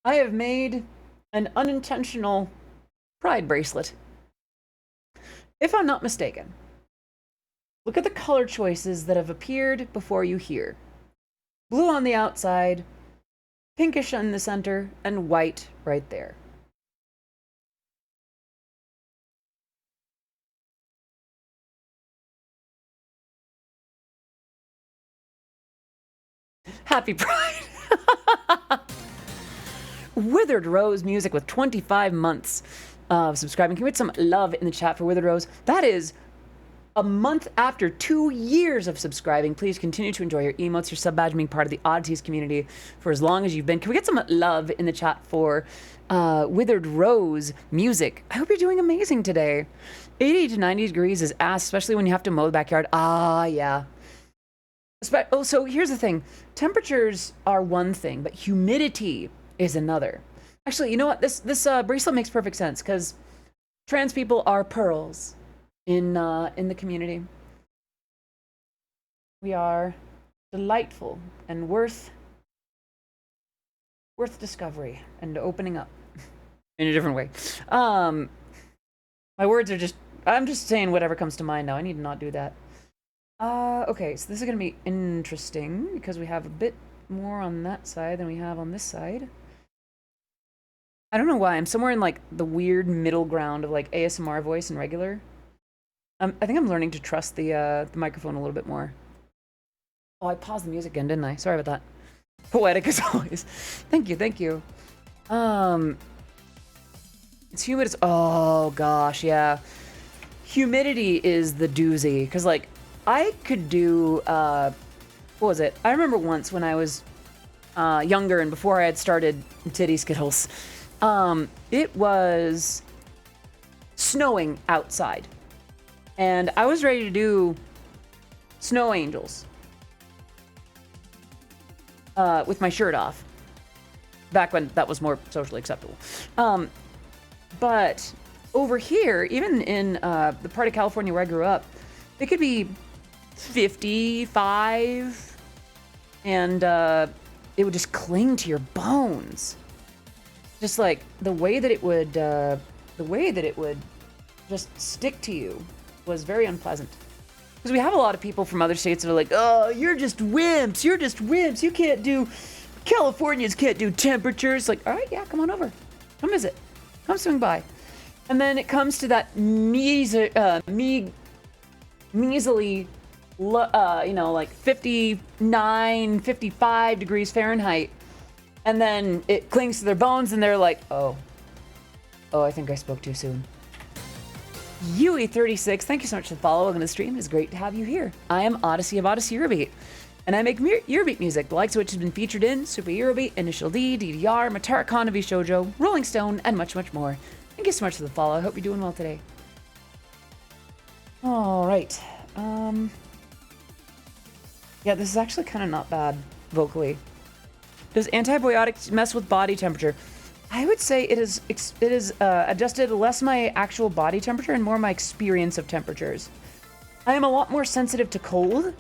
I have made an unintentional pride bracelet. If I'm not mistaken. Look at the color choices that have appeared before you here. Blue on the outside, pinkish in the center, and white right there. Happy Pride! Withered Rose Music with 25 months of subscribing. Can we get some love in the chat for Withered Rose? That is a month after 2 years of subscribing. Please continue to enjoy your emotes, your sub badge, being part of the Oddities community for as long as you've been. Can we get some love in the chat for Withered Rose Music? I hope you're doing amazing today. 80 to 90 degrees is ass, especially when you have to mow the backyard. Ah, yeah. Oh, so here's the thing. Temperatures are one thing, but humidity is another. Actually, you know what? This bracelet makes perfect sense, because trans people are pearls in the community. We are delightful and worth discovery and opening up in a different way. My words are just, I'm just saying whatever comes to mind now. I need to not do that. Okay, so this is gonna be interesting because we have a bit more on that side than we have on this side. I don't know why. I'm somewhere in like the weird middle ground of like ASMR voice and regular. I think I'm learning to trust the microphone a little bit more. Oh, I paused the music again, didn't I? Sorry about that. Poetic as always. Thank you, thank you. It's humid. Oh gosh, yeah. Humidity is the doozy, because like I could do what was it? I remember once when I was younger and before I had started Titty Skittles, it was snowing outside. And I was ready to do snow angels with my shirt off. Back when that was more socially acceptable. But over here, even in the part of California where I grew up, it could be 55, and it would just cling to your bones. Just like the way that it would just stick to you was very unpleasant. Because we have a lot of people from other states that are like, oh, you're just wimps. You're just wimps. You can't do, Californians can't do temperatures. Like, all right, yeah, come on over. Come visit. Come swing by. And then it comes to that measly, like 59, 55 degrees Fahrenheit. And then it clings to their bones and they're like, oh, I think I spoke too soon. Yui36, thank you so much for the follow on the stream. It's great to have you here. I am Odyssey of Odyssey Eurobeat, and I make Eurobeat music, the likes of which has been featured in Super Eurobeat, Initial D, DDR, Matara Konovi Shoujo, Rolling Stone, and much, much more. Thank you so much for the follow. I hope you're doing well today. All right. Yeah, this is actually kind of not bad vocally. Does antibiotics mess with body temperature? I would say it is adjusted less my actual body temperature and more my experience of temperatures. I am a lot more sensitive to cold,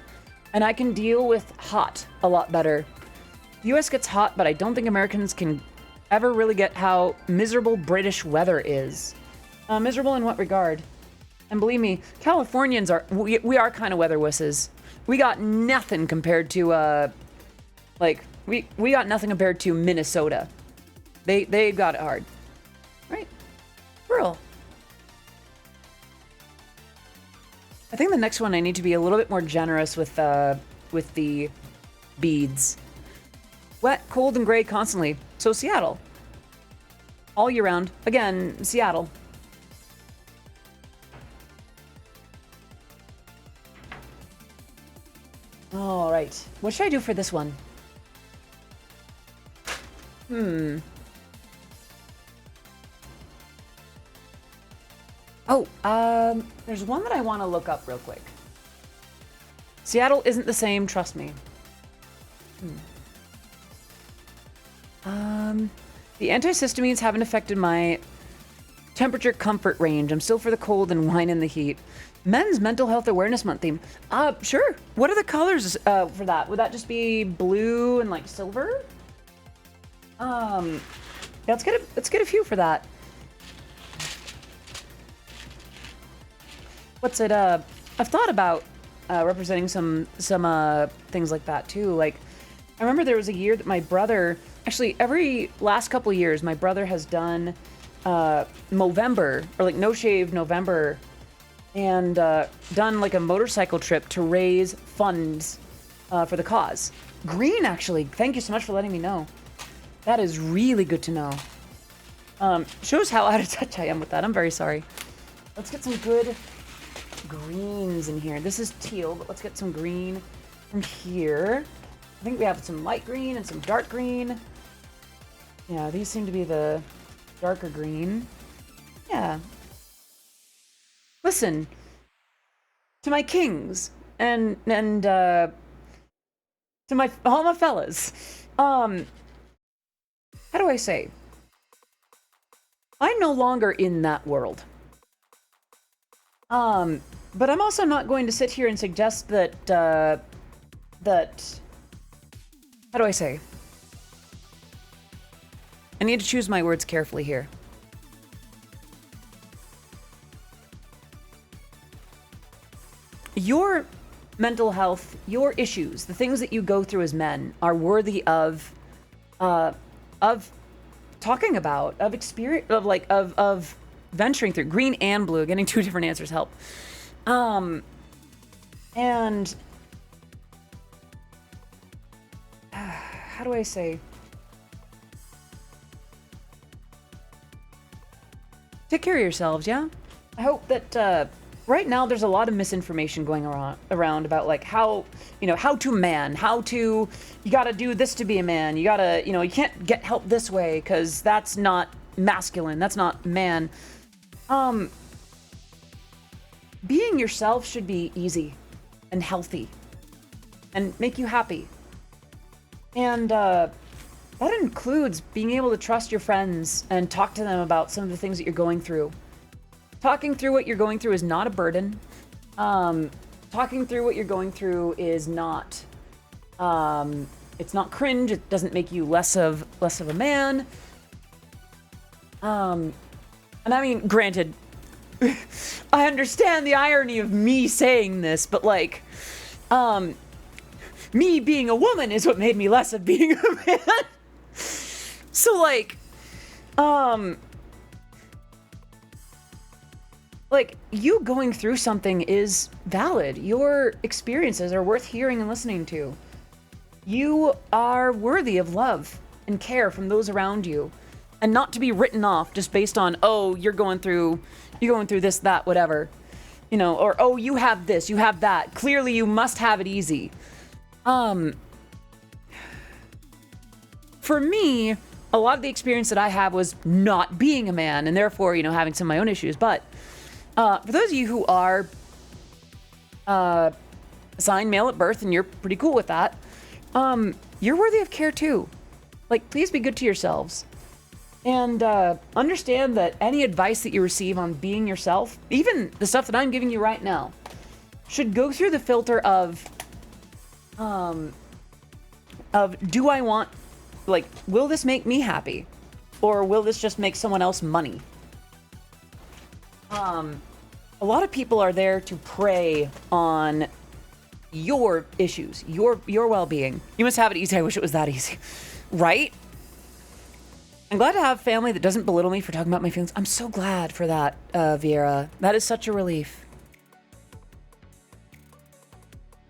and I can deal with hot a lot better. The US gets hot, but I don't think Americans can ever really get how miserable British weather is. Miserable in what regard? And believe me, Californians we are kind of weather wusses. We got nothing compared to we got nothing compared to Minnesota. They got it hard. Right? Girl. I think the next one I need to be a little bit more generous with the beads. Wet, cold, and gray constantly. So Seattle. All year round. Again, Seattle. All right. What should I do for this one? Oh, there's one that I want to look up real quick. Seattle isn't the same, trust me. The antihistamines haven't affected my temperature comfort range. I'm still for the cold and wine in the heat. Men's Mental Health Awareness Month theme. Sure. What are the colors for that? Would that just be blue and like silver? Yeah, let's get a few for that. What's it? I've thought about representing some things like that too. Like, I remember there was a year that my brother, actually every last couple of years, my brother has done Movember, or like No Shave November, and done like a motorcycle trip to raise funds for the cause. Green, actually. Thank you so much for letting me know. That is really good to know. Shows how out of touch I am with that. I'm very sorry. Let's get some good greens in here. This is teal, but let's get some green from here. I think we have some light green and some dark green. Yeah, these seem to be the darker green. Yeah. Listen, to my kings and to all my fellas. How do I say? I'm no longer in that world. But I'm also not going to sit here and suggest that, how do I say? I need to choose my words carefully here. Your mental health, your issues, the things that you go through as men are worthy of talking about, of experience, of venturing through. Green and blue, getting two different answers help. And how do I say? Take care of yourselves, yeah? I hope that right now there's a lot of misinformation going around about like how, how to man, you gotta do this to be a man, you gotta, you can't get help this way because that's not masculine, that's not man. Being yourself should be easy and healthy and make you happy. And that includes being able to trust your friends and talk to them about some of the things that you're going through. Talking through what you're going through is not a burden. Talking through what you're going through is not, it's not cringe. It doesn't make you less of a man. And I mean, granted, I understand the irony of me saying this, but like, me being a woman is what made me less of being a man. So like, you going through something is valid. Your experiences are worth hearing and listening to. You are worthy of love and care from those around you, and not to be written off just based on, oh, you're going through this, that, whatever, you know, or, oh, you have this, you have that. Clearly you must have it easy. For me, a lot of the experience that I have was not being a man, and therefore, you know, having some of my own issues. But for those of you who are assigned male at birth and you're pretty cool with that, you're worthy of care too. Like, please be good to yourselves. And understand that any advice that you receive on being yourself, even the stuff that I'm giving you right now, should go through the filter of do I want, like, will this make me happy? Or will this just make someone else money? A lot of people are there to prey on your issues, your well-being. You must have it easy. I wish it was that easy. Right? I'm glad to have family that doesn't belittle me for talking about my feelings. I'm so glad for that, Vieira. That is such a relief.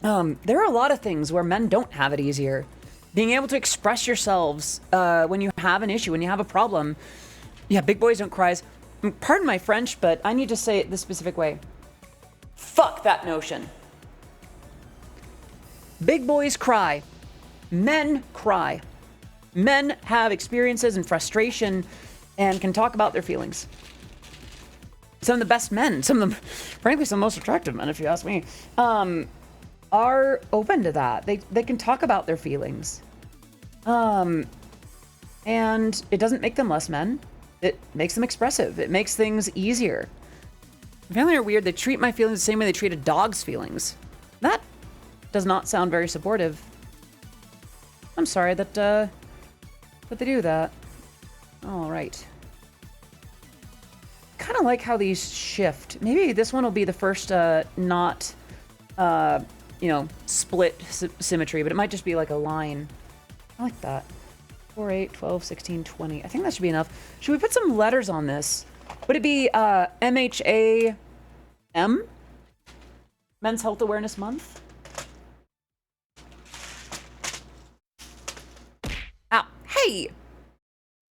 There are a lot of things where men don't have it easier. Being able to express yourselves when you have an issue, when you have a problem. Yeah, big boys don't cry. Pardon my French, but I need to say it this specific way. Fuck that notion. Big boys cry. Men cry. Men have experiences and frustration and can talk about their feelings. Some of the best men, some of them, frankly, some of the most attractive men, if you ask me, are open to that. They can talk about their feelings. And it doesn't make them less men. It makes them expressive. It makes things easier. My family are weird. They treat my feelings the same way they treat a dog's feelings. That does not sound very supportive. I'm sorry that they do that. All right. Kind of like how these shift. Maybe this one will be the first not, you know, split symmetry, but it might just be like a line. I like that. 4, 8, 12, 16, 20. I think that should be enough. Should we put some letters on this? Would it be MHAM? Men's Health Awareness Month? Ow. Hey!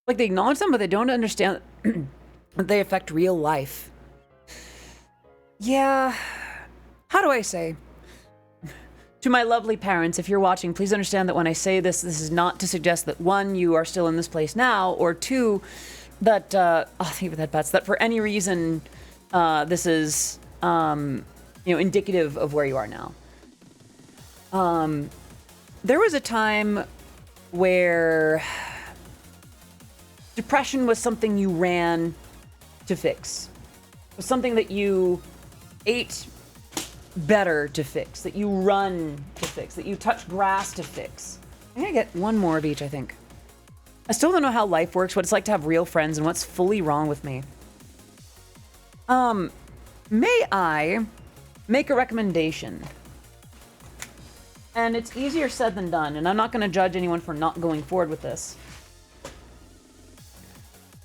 Like, they acknowledge them, but they don't understand that they affect real life. Yeah. How do I say? To my lovely parents, if you're watching, please understand that when I say this, this is not to suggest that, one, you are still in this place now, or two, that, I'll think of that, Bets, that for any reason, this is, you know, indicative of where you are now. There was a time where depression was something you ran to fix. It was something that you ate better to fix, that you run to fix, that you touch grass to fix. I'm gonna get one more of each, I think. I still don't know how life works, what it's like to have real friends, and what's fully wrong with me. May I make a recommendation? And it's easier said than done, and I'm not gonna judge anyone for not going forward with this.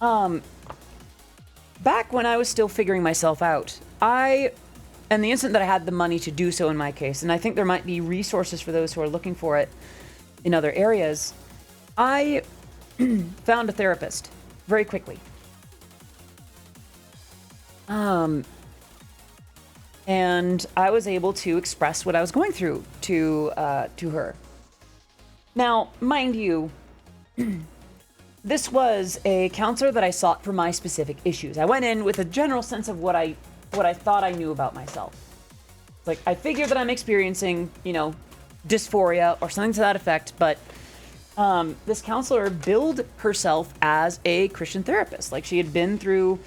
Back when I was still figuring myself out, and the instant that I had the money to do so in my case, and I think there might be resources for those who are looking for it in other areas, I found a therapist very quickly. And I was able to express what I was going through to her. Now, mind you, this was a counselor that I sought for my specific issues. I went in with a general sense of what I thought I knew about myself. It's like, I figure that I'm experiencing, you know, dysphoria or something to that effect, but this counselor billed herself as a Christian therapist. Like, she had been through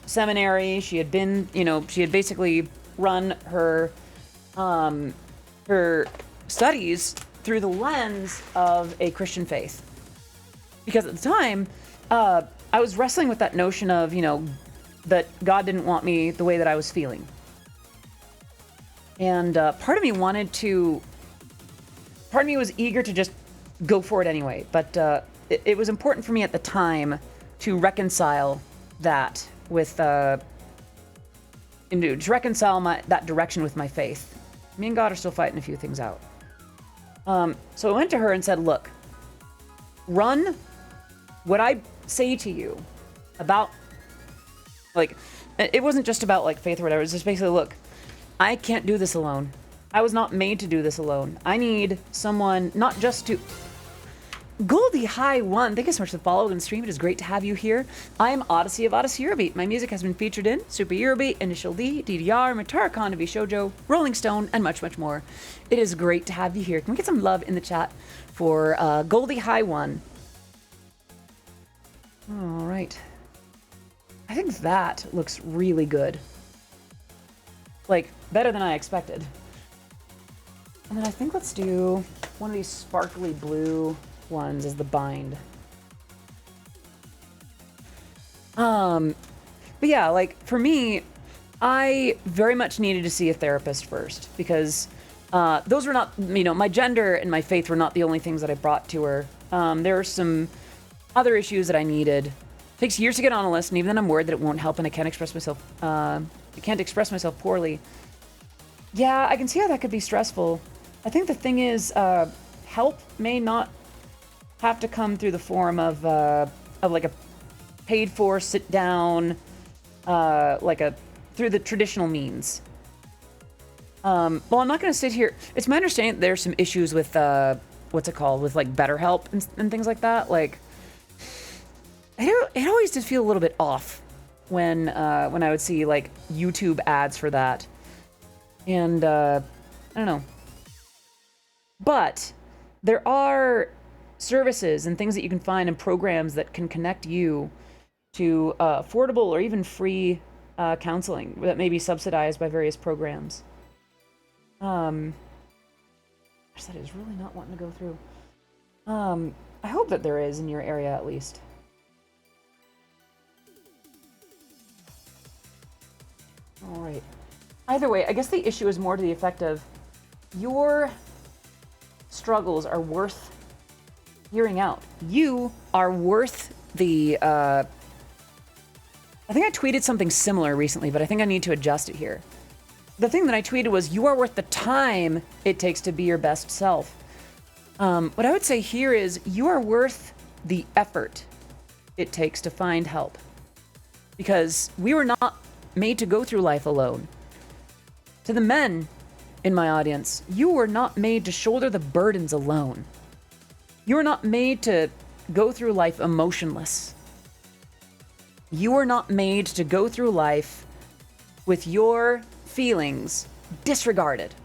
seminary. She had been, she had basically run her studies through the lens of a Christian faith. Because at the time, I was wrestling with that notion of, that God didn't want me the way that I was feeling. And part of me was eager to just go for it anyway. But it was important for me at the time to reconcile that with, to reconcile that direction with my faith. Me and God are still fighting a few things out. So I went to her and said, look, run what I say to you about, like, it wasn't just about, like, faith or whatever. It was just basically, look, I can't do this alone. I was not made to do this alone. I need someone not just to... Goldie High One, thank you so much for the follow and stream. It is great to have you here. I am Odyssey of Odyssey Eurobeat. My music has been featured in Super Eurobeat, Initial D, DDR, Matara Kandi Shoujo, Rolling Stone, and much, much more. It is great to have you here. Can we get some love in the chat for Goldie High One? All right. I think that looks really good. Like, better than I expected. And then I think let's do one of these sparkly blue ones as the bind. But yeah, like, for me, I very much needed to see a therapist first, because those were not, my gender and my faith were not the only things that I brought to her. There were some other issues that I needed. It takes years to get on a list, and even then I'm worried that it won't help, and I can't express myself poorly. Yeah, I can see how that could be stressful. I think the thing is, help may not have to come through the form of like a paid for sit down, through the traditional means. Well, I'm not going to sit here. It's my understanding that there's some issues with with like BetterHelp and things like that. Like, it always did feel a little bit off when I would see like YouTube ads for that, and I don't know. But there are services and things that you can find and programs that can connect you to affordable or even free counseling that may be subsidized by various programs. That is really not wanting to go through. I hope that there is in your area at least. All right. Either way, I guess the issue is more to the effect of your struggles are worth hearing out. You are worth the... I think I tweeted something similar recently, but I think I need to adjust it here. The thing that I tweeted was, you are worth the time it takes to be your best self. What I would say here is, you are worth the effort it takes to find help. Because we were not made to go through life alone. To the men in my audience, you were not made to shoulder the burdens alone. You were not made to go through life emotionless. You were not made to go through life with your feelings disregarded.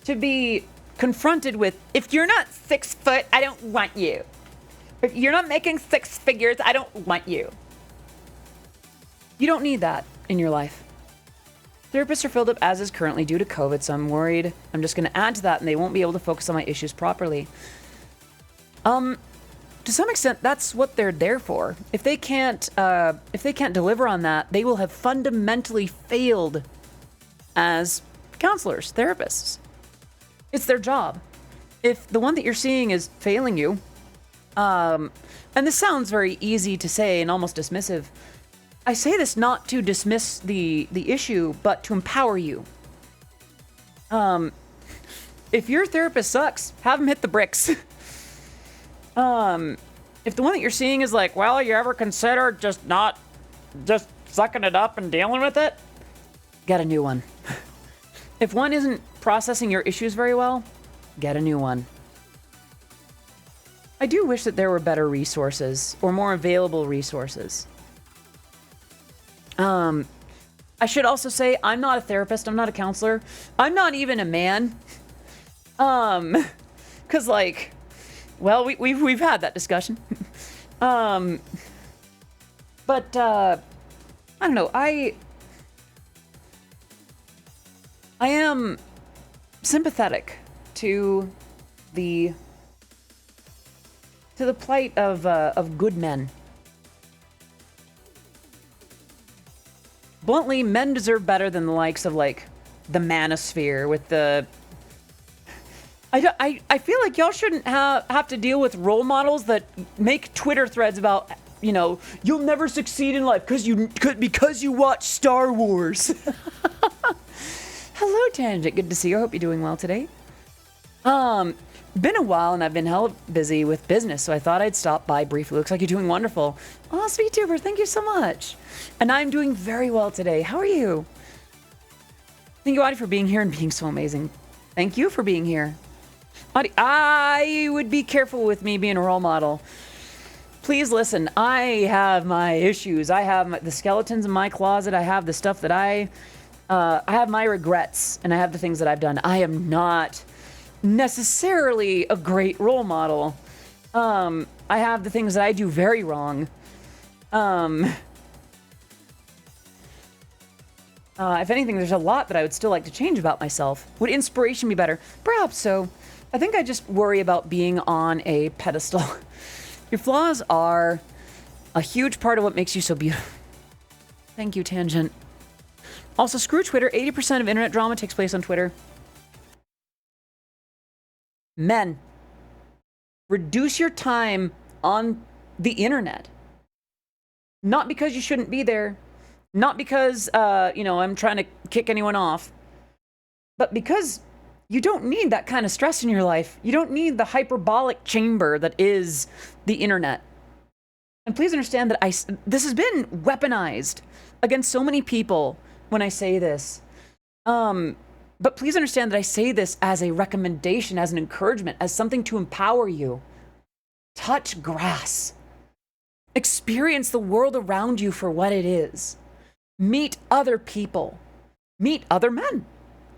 To be confronted with, if you're not 6 foot, I don't want you. If you're not making 6 figures, I don't want you. You don't need that in your life. Therapists are filled up as is currently due to COVID, so I'm worried I'm just going to add to that and they won't be able to focus on my issues properly. To some extent, that's what they're there for. If they can't deliver on that, they will have fundamentally failed as counselors, therapists. It's their job. If the one that you're seeing is failing you, and this sounds very easy to say and almost dismissive, I say this not to dismiss the issue, but to empower you. If your therapist sucks, have them hit the bricks. If the one that you're seeing is like, well, you ever consider just sucking it up and dealing with it? Get a new one. If one isn't processing your issues very well, get a new one. I do wish that there were better resources or more available resources. I should also say, I'm not a therapist. I'm not a counselor. I'm not even a man. Because, like, well, we've had that discussion. But, I don't know, I am sympathetic to the plight of good men. Bluntly, men deserve better than the likes of, like, the manosphere with the... I feel like y'all shouldn't have to deal with role models that make Twitter threads about, you know, you'll never succeed in life because you watch Star Wars. Hello, Tangent. Good to see you. I hope you're doing well today. Been a while and I've been hella busy with business, so I thought I'd stop by briefly. Looks like you're doing wonderful. Oh, SpeedTuber, thank you so much. And I'm doing very well today. How are you? Thank you, Audie, for being here and being so amazing. Thank you for being here. Audie, I would be careful with me being a role model. Please listen, I have my issues. I have the skeletons in my closet. I have the stuff that I have my regrets, and I have the things that I've done. I am not necessarily a great role model. I have the things that I do very wrong. If anything, there's a lot that I would still like to change about myself. Would inspiration be better? Perhaps so. I think I just worry about being on a pedestal. Your flaws are a huge part of what makes you so beautiful. Thank you, Tangent. Also, screw Twitter. 80% of internet drama takes place on Twitter. Men, reduce your time on the internet. Not because you shouldn't be there. Not because, you know, I'm trying to kick anyone off. But because you don't need that kind of stress in your life. You don't need the hyperbolic chamber that is the internet. And please understand that this has been weaponized against so many people when I say this. But please understand that I say this as a recommendation, as an encouragement, as something to empower you. Touch grass. Experience the world around you for what it is. Meet other people. Meet other men.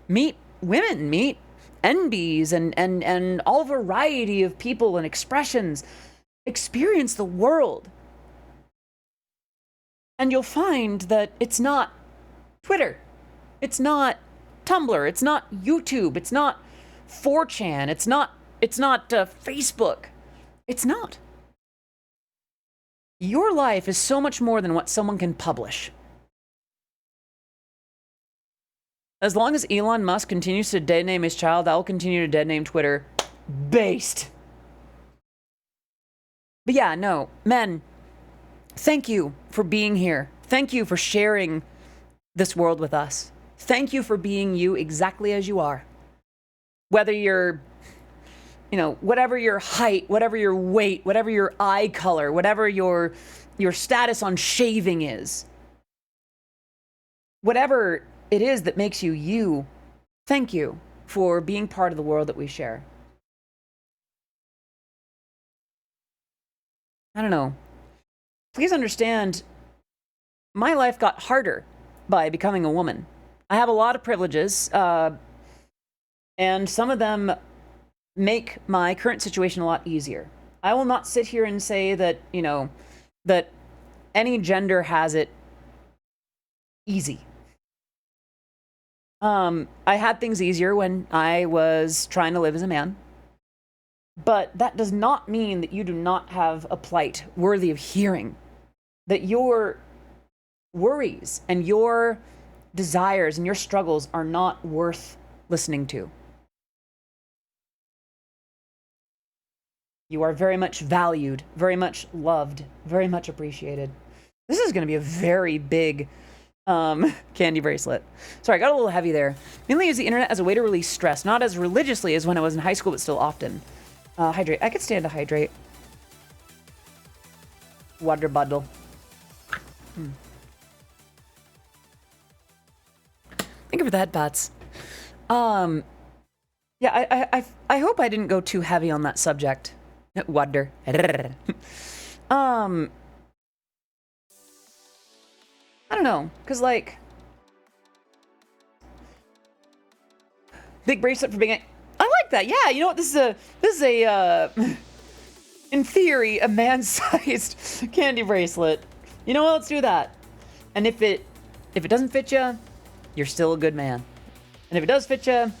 Meet women. Meet NBs and all variety of people and expressions. Experience the world. And you'll find that it's not Twitter. It's not Tumblr. It's not YouTube. It's not 4chan. It's not Facebook. It's not. Your life is so much more than what someone can publish. As long as Elon Musk continues to dead name his child, I'll continue to dead name Twitter. Based. But yeah, no, men, thank you for being here. Thank you for sharing this world with us. Thank you for being you exactly as you are. Whether you're, you know, whatever your height, whatever your weight, whatever your eye color, whatever your status on shaving is. Whatever it is that makes you you, thank you for being part of the world that we share. I don't know. Please understand, my life got harder by becoming a woman. I have a lot of privileges, and some of them make my current situation a lot easier. I will not sit here and say that, you know, that any gender has it easy. I had things easier when I was trying to live as a man. But that does not mean that you do not have a plight worthy of hearing. That your worries and your desires and your struggles are not worth listening to. You are very much valued, very much loved, very much appreciated. This is going to be a very big candy bracelet. Sorry, I got a little heavy there. Mainly use the internet as a way to release stress, not as religiously as when I was in high school, but still often. Hydrate. I could stand to hydrate. Water bottle. Thank you for that, Bats. Yeah, I hope I didn't go too heavy on that subject. Water. I don't know, because, like, big bracelet for being I like like that. Yeah, you know what? This is a in theory, a man-sized candy bracelet. You know what? Let's do that. And if it doesn't fit you, you're still a good man. And if it does fit you,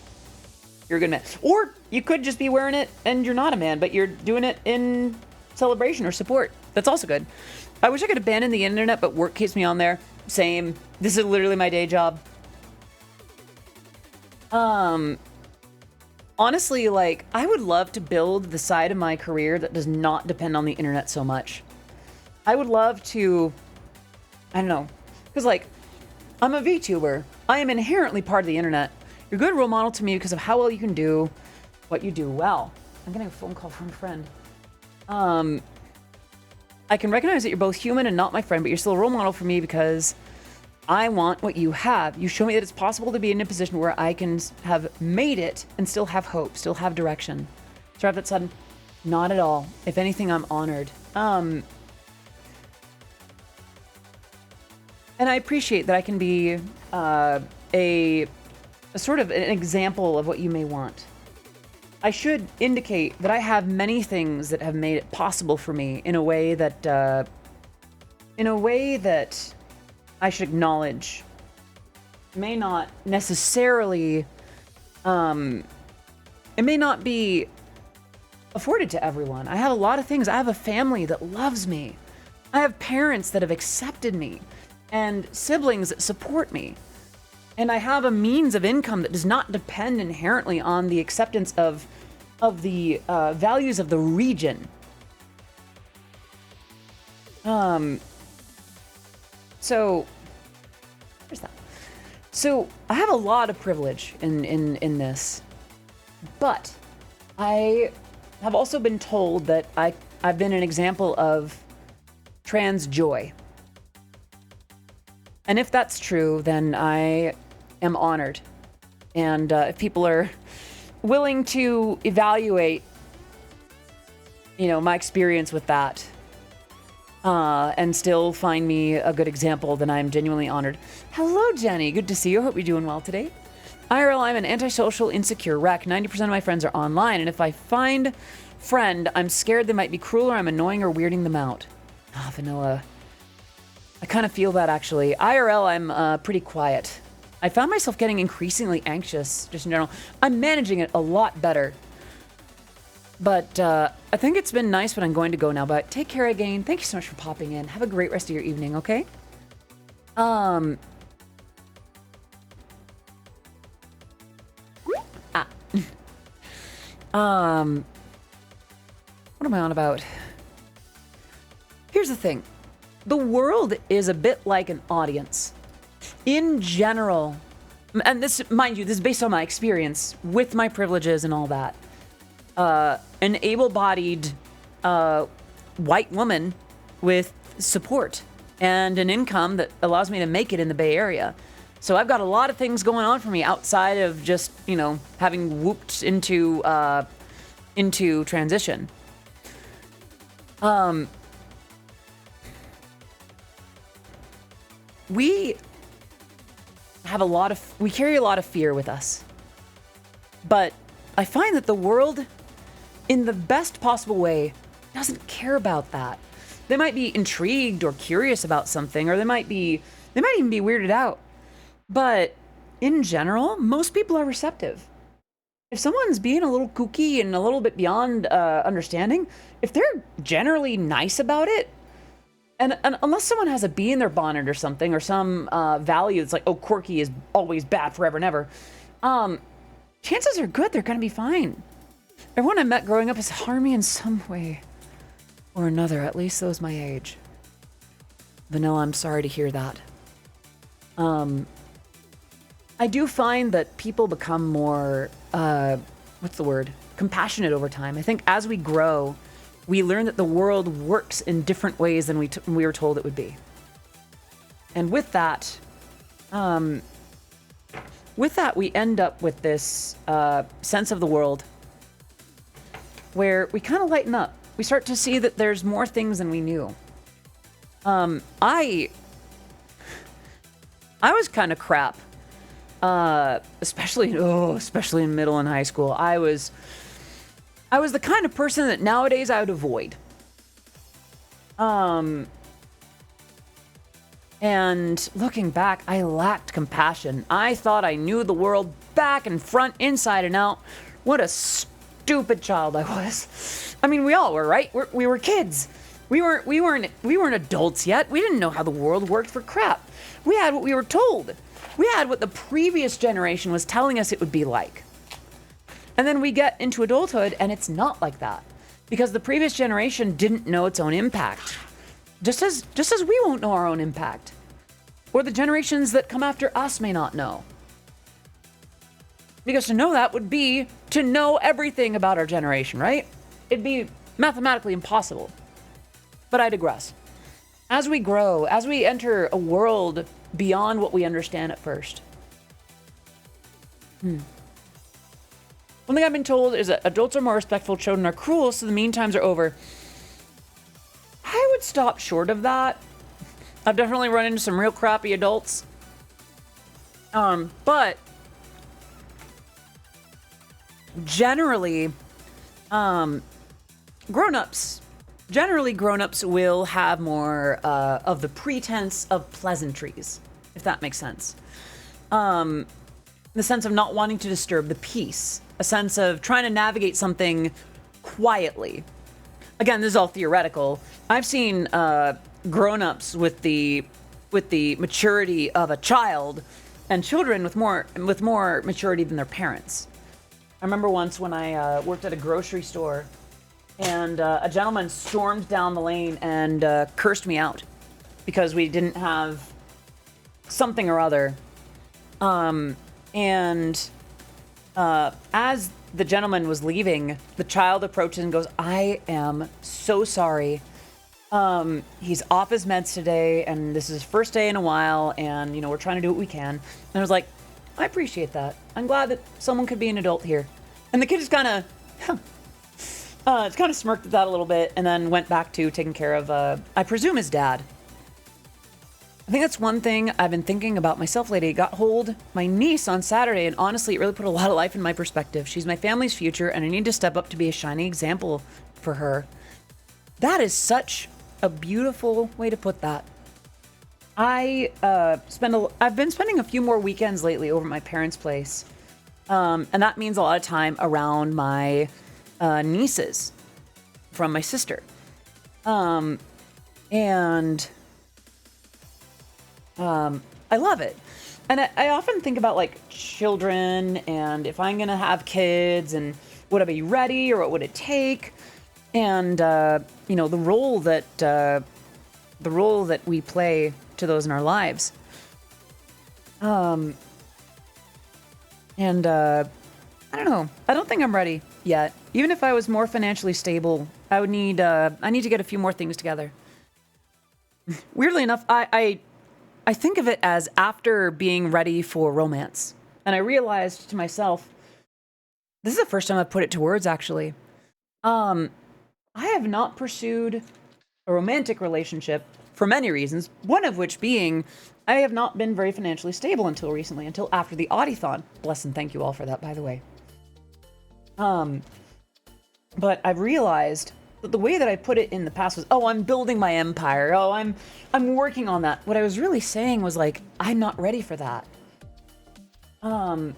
you're a good man. Or you could just be wearing it and you're not a man, but you're doing it in celebration or support. That's also good. I wish I could abandon the internet, but work keeps me on there. Same. This is literally my day job. Honestly, like, I would love to build the side of my career that does not depend on the internet so much. I would love to, I don't know, because, like, I'm a VTuber. I am inherently part of the internet. You're a good role model to me because of how well you can do what you do well. I'm getting a phone call from a friend. I can recognize that you're both human and not my friend, but you're still a role model for me because I want what you have. You show me that it's possible to be in a position where I can have made it and still have hope, still have direction. So that sudden, not at all. If anything, I'm honored. And I appreciate that I can be a sort of an example of what you may want. I should indicate that I have many things that have made it possible for me in a way that I should acknowledge may not necessarily, it may not be afforded to everyone. I have a lot of things. I have a family that loves me. I have parents that have accepted me and siblings that support me. And I have a means of income that does not depend inherently on the acceptance of the values of the region. So, where's that? So, I have a lot of privilege in this, but I have also been told that I've been an example of trans joy. And if that's true, then I am honored. And if people are willing to evaluate, you know, my experience with that, and still find me a good example, then I'm genuinely honored. Hello, Jenny. Good to see you. Hope you're doing well today. IRL, I'm an antisocial, insecure wreck. 90% of my friends are online, and if I find friend, I'm scared they might be cruel or I'm annoying or weirding them out. Ah, vanilla. I kind of feel that, actually. IRL, I'm pretty quiet. I found myself getting increasingly anxious, just in general. I'm managing it a lot better. But I think it's been nice, but I'm going to go now. But take care again. Thank you so much for popping in. Have a great rest of your evening, okay? What am I on about? Here's the thing. The world is a bit like an audience. In general, and this, mind you, this is based on my experience with my privileges and all that. An able-bodied white woman with support and an income that allows me to make it in the Bay Area. So I've got a lot of things going on for me outside of just, you know, having whooped into transition. We carry a lot of fear with us. But I find that the world, in the best possible way, doesn't care about that. They might be intrigued or curious about something, or they might even be weirded out. But in general, most people are receptive. If someone's being a little kooky and a little bit beyond understanding, if they're generally nice about it, and unless someone has a bee in their bonnet or something, or some value that's like, oh, quirky is always bad forever and ever, chances are good they're gonna be fine. Everyone I met growing up has harmed me in some way or another, at least those my age. Vanilla, I'm sorry to hear that. I do find that people become more, compassionate over time. I think as we grow, we learn that the world works in different ways than we were told it would be. And with that, we end up with this sense of the world where we kind of lighten up. We start to see that there's more things than we knew. I was kind of crap especially in middle and high school, I was the kind of person that nowadays I would avoid. And looking back, I lacked compassion. I thought I knew the world back and front, inside and out. What a stupid child I was. I mean, we all were, right? We were kids. We weren't adults yet. We didn't know how the world worked for crap. We had what we were told. We had what the previous generation was telling us it would be like. And then we get into adulthood and it's not like that. Because the previous generation didn't know its own impact. Just as we won't know our own impact. Or the generations that come after us may not know. Because to know that would be to know everything about our generation, right? It'd be mathematically impossible. But I digress. As we grow, as we enter a world beyond what we understand at first. One thing I've been told is that adults are more respectful, children are cruel, so the mean times are over. I would stop short of that. I've definitely run into some real crappy adults. But generally, grown-ups will have more of the pretense of pleasantries, if that makes sense. The sense of not wanting to disturb the peace, a sense of trying to navigate something quietly. Again, this is all theoretical. I've seen grown-ups with the maturity of a child, and children with more maturity than their parents. I remember once when I worked at a grocery store, and a gentleman stormed down the lane and cursed me out because we didn't have something or other. As the gentleman was leaving, the child approaches and goes, "I am so sorry. He's off his meds today, and this is his first day in a while, and, we're trying to do what we can." And I was like, I appreciate that. I'm glad that someone could be an adult here. And the kid just kind of smirked at that a little bit, and then went back to taking care of, I presume, his dad. I think that's one thing I've been thinking about myself lately. Got hold my niece on Saturday, and honestly, it really put a lot of life in my perspective. She's my family's future, and I need to step up to be a shining example for her. That is such a beautiful way to put that. I've been spending a few more weekends lately over at my parents' place, and that means a lot of time around my nieces from my sister, I love it. And I often think about children, and if I'm gonna have kids, and would I be ready, or what would it take, and the role that we play to those in our lives. I don't know. I don't think I'm ready yet. Even if I was more financially stable, I need to get a few more things together. Weirdly enough, I think of it as after being ready for romance. And I realized to myself, this is the first time I've put it to words, actually. I have not pursued a romantic relationship for many reasons, one of which being I have not been very financially stable until recently, until after the Audithon. Bless and thank you all for that, by the way. But I've realized that the way that I put it in the past was, I'm building my empire. I'm working on that. What I was really saying was I'm not ready for that. And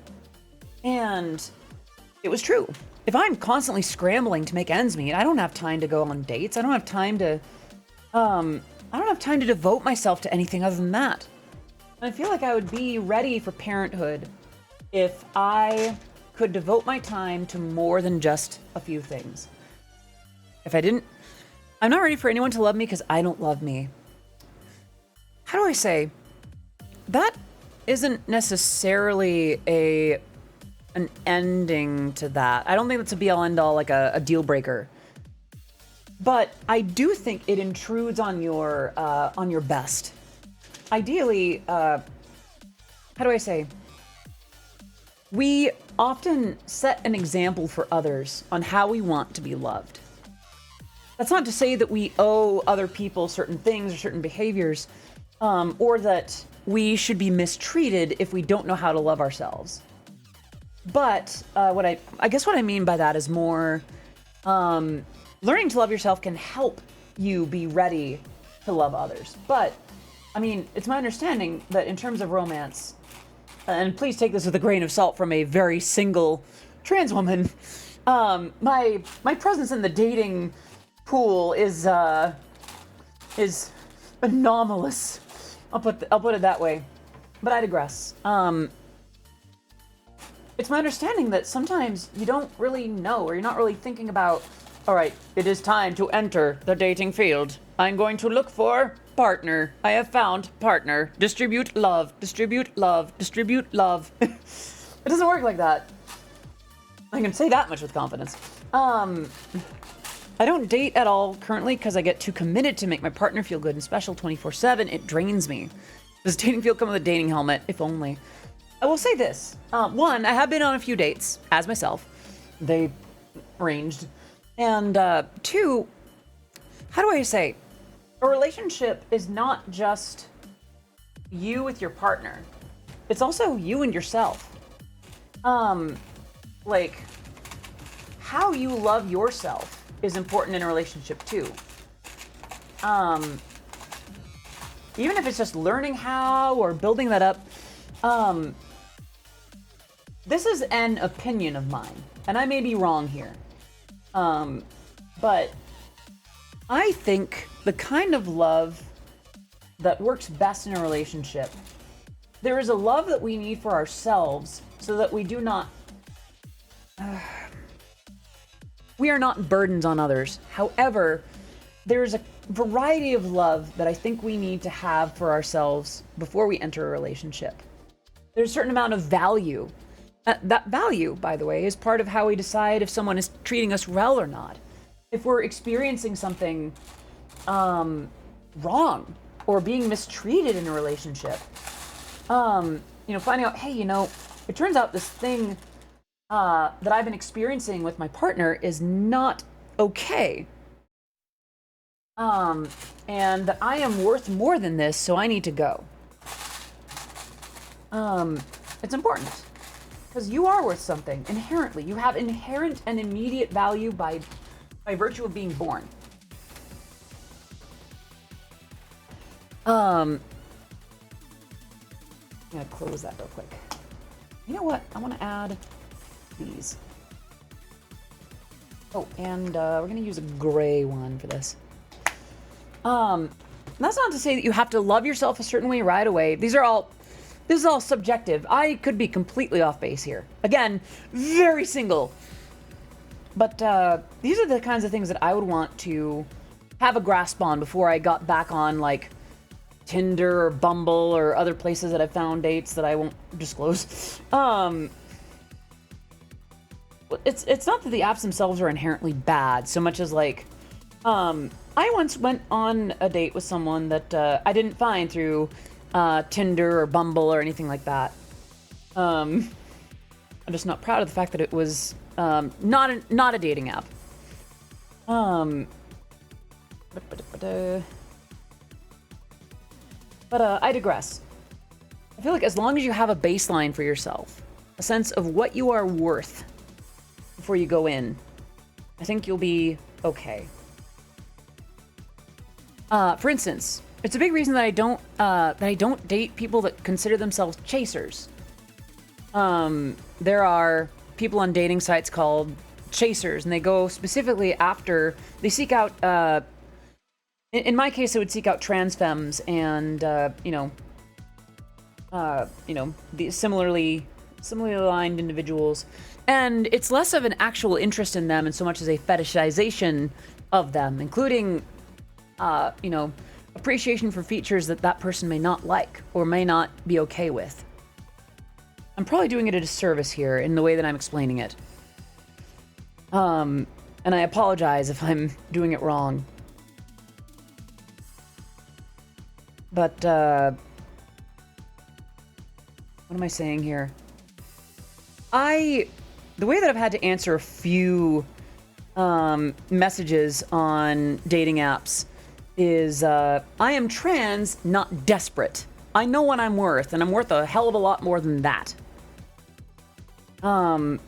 it was true. If I'm constantly scrambling to make ends meet, I don't have time to go on dates. I don't have time to devote myself to anything other than that. And I feel like I would be ready for parenthood if I could devote my time to more than just a few things. If I didn't, I'm not ready for anyone to love me because I don't love me. How do I say? That isn't necessarily an ending to that. I don't think that's a be-all end-all, like a deal breaker. But I do think it intrudes on your best. Ideally, how do I say? We often set an example for others on how we want to be loved. That's not to say that we owe other people certain things or certain behaviors, or that we should be mistreated if we don't know how to love ourselves. But what I guess what I mean by that is more learning to love yourself can help you be ready to love others. But I mean, it's my understanding that in terms of romance, and please take this with a grain of salt from a very single trans woman, my presence in the dating pool is anomalous. I'll put it that way. But I digress. It's my understanding that sometimes you don't really know, or you're not really thinking about, all right, it is time to enter the dating field. I'm going to look for partner. I have found partner. Distribute love, distribute love, distribute love. It doesn't work like that. I can say that much with confidence. I don't date at all currently because I get too committed to make my partner feel good and special 24/7. It drains me. Does dating field come with a dating helmet? If only. I will say this. One, I have been on a few dates as myself. They arranged. And two, how do I say? A relationship is not just you with your partner. It's also you and yourself. Like, how you love yourself is important in a relationship too. Even if it's just learning how or building that up. This is an opinion of mine, and I may be wrong here. But I think the kind of love that works best in a relationship, there is a love that we need for ourselves so that we do not, we are not burdens on others. However, there's a variety of love that I think we need to have for ourselves before we enter a relationship. There's a certain amount of value. That value, by the way, is part of how we decide if someone is treating us well or not. If we're experiencing something wrong or being mistreated in a relationship, finding out, hey, it turns out this thing that I've been experiencing with my partner is not okay. And that I am worth more than this, so I need to go. It's important. Because you are worth something, inherently. You have inherent and immediate value by virtue of being born. I'm gonna close that real quick. You know what? I want to add these. Oh, and we're gonna use a gray one for this. That's not to say that you have to love yourself a certain way right away. This is all subjective. I could be completely off base here. Again, very single. But these are the kinds of things that I would want to have a grasp on before I got back on, like, Tinder or Bumble or other places that I've found dates that I won't disclose. It's not that the apps themselves are inherently bad, so much as, like, I once went on a date with someone that I didn't find through Tinder or Bumble or anything like that. I'm just not proud of the fact that it was not a dating app. But I digress. I feel like as long as you have a baseline for yourself, a sense of what you are worth before you go in, I think you'll be okay. For instance, it's a big reason that I don't date people that consider themselves chasers. There are people on dating sites called chasers, and they go specifically after, they seek out, in my case, I would seek out trans femmes and, the similarly aligned individuals. And it's less of an actual interest in them and so much as a fetishization of them, including, appreciation for features that person may not like or may not be okay with. I'm probably doing it a disservice here in the way that I'm explaining it. And I apologize if I'm doing it wrong. But, what am I saying here? The way that I've had to answer a few messages on dating apps is, I am trans, not desperate. I know what I'm worth, and I'm worth a hell of a lot more than that. And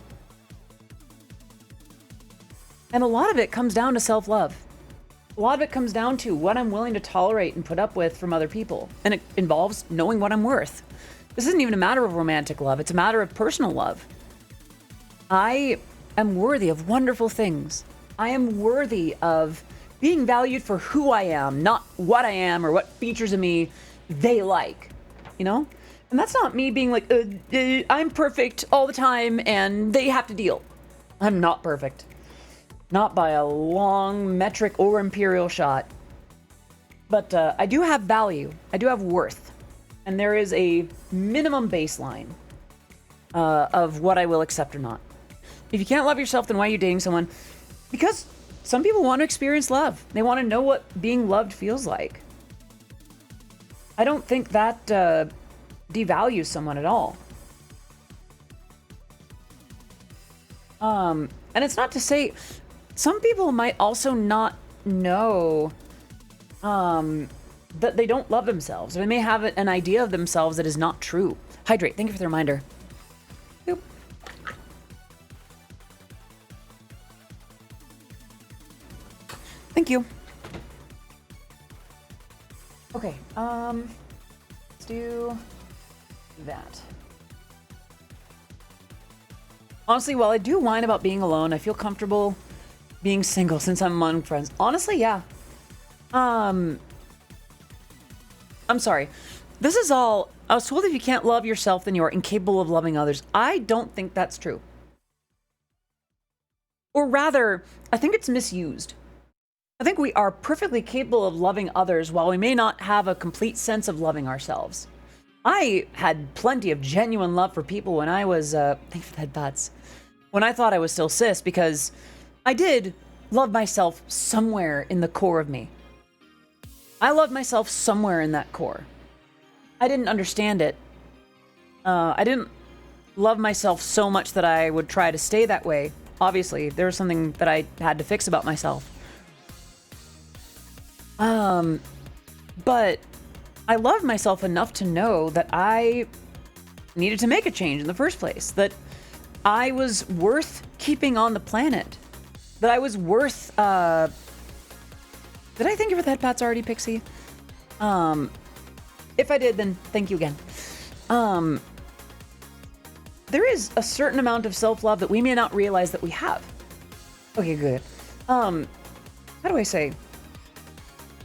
a lot of it comes down to self-love. A lot of it comes down to what I'm willing to tolerate and put up with from other people. And it involves knowing what I'm worth. This isn't even a matter of romantic love. It's a matter of personal love. I am worthy of wonderful things. I am worthy of being valued for who I am, not what I am or what features of me they like, you know? And that's not me being like, I'm perfect all the time and they have to deal. I'm not perfect. Not by a long metric or imperial shot. But I do have value. I do have worth. And there is a minimum baseline of what I will accept or not. If you can't love yourself, then why are you dating someone? Because some people want to experience love. They want to know what being loved feels like. I don't think that devalues someone at all. And it's not to say... Some people might also not know that they don't love themselves. They may have an idea of themselves that is not true. Hydrate. Thank you for the reminder. Boop. Thank you. Okay. Let's do that. Honestly, while I do whine about being alone, I feel comfortable being single since I'm among friends. Honestly, yeah. I'm sorry. This is all... I was told if you can't love yourself, then you are incapable of loving others. I don't think that's true. Or rather, I think it's misused. I think we are perfectly capable of loving others while we may not have a complete sense of loving ourselves. I had plenty of genuine love for people when I was... thanks for the head pats. When I thought I was still cis, because... I did love myself somewhere in the core of me. I loved myself somewhere in that core. I didn't understand it. I didn't love myself so much that I would try to stay that way. Obviously, there was something that I had to fix about myself. But I loved myself enough to know that I needed to make a change in the first place. That I was worth keeping on the planet. That I was worth, did I thank you for the head pats already, Pixie? If I did, then thank you again. There is a certain amount of self-love that we may not realize that we have. Okay, good. How do I say?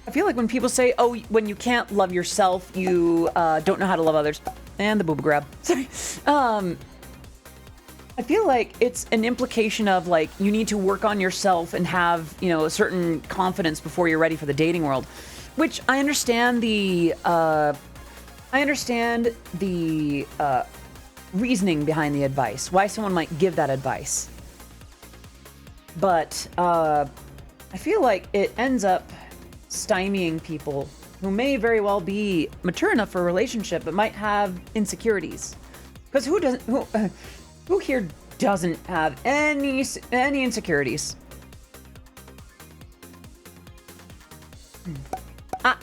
I feel like when people say, oh, when you can't love yourself, you don't know how to love others. And the boob grab. Sorry. I feel like it's an implication of, like, you need to work on yourself and have, you know, a certain confidence before you're ready for the dating world. Which I understand the reasoning behind the advice. Why someone might give that advice. But I feel like it ends up stymieing people who may very well be mature enough for a relationship but might have insecurities. Because who here doesn't have any insecurities? Ah,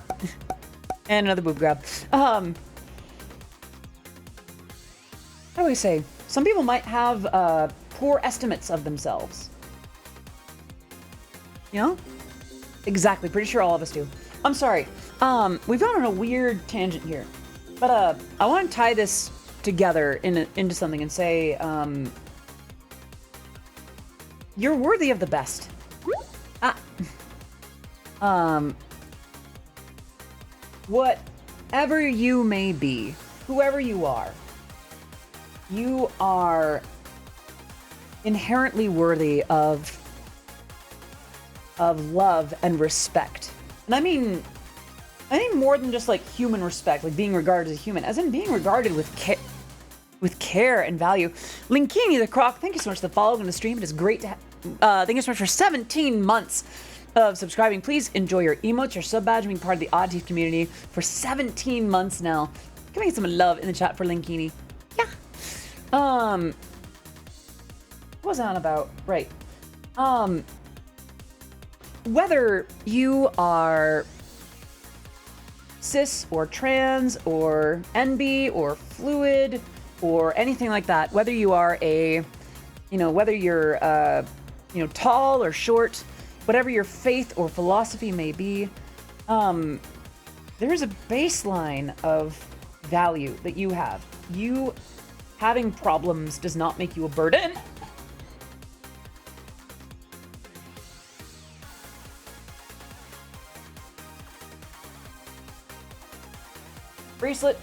and another boob grab. How do I say? Some people might have poor estimates of themselves. You know? Exactly. Pretty sure all of us do. I'm sorry. We've gone on a weird tangent here, but I want to tie this together into something and say, you're worthy of the best. Whatever you may be, whoever you are inherently worthy of love and respect. And I mean more than just like human respect, like being regarded as a human, as in being regarded with care and value. Linkini the Croc, thank you so much for the follow and the stream. It is great to thank you so much for 17 months of subscribing. Please enjoy your emotes, your sub badge, being part of the Odd Teeth community for 17 months now. Can we get some love in the chat for Linkini? Yeah. What was I on about? Right. Whether you are cis or trans or NB or fluid or anything like that, whether you are whether you're, tall or short, whatever your faith or philosophy may be, there's a baseline of value that you have. You having problems does not make you a burden. Bracelet,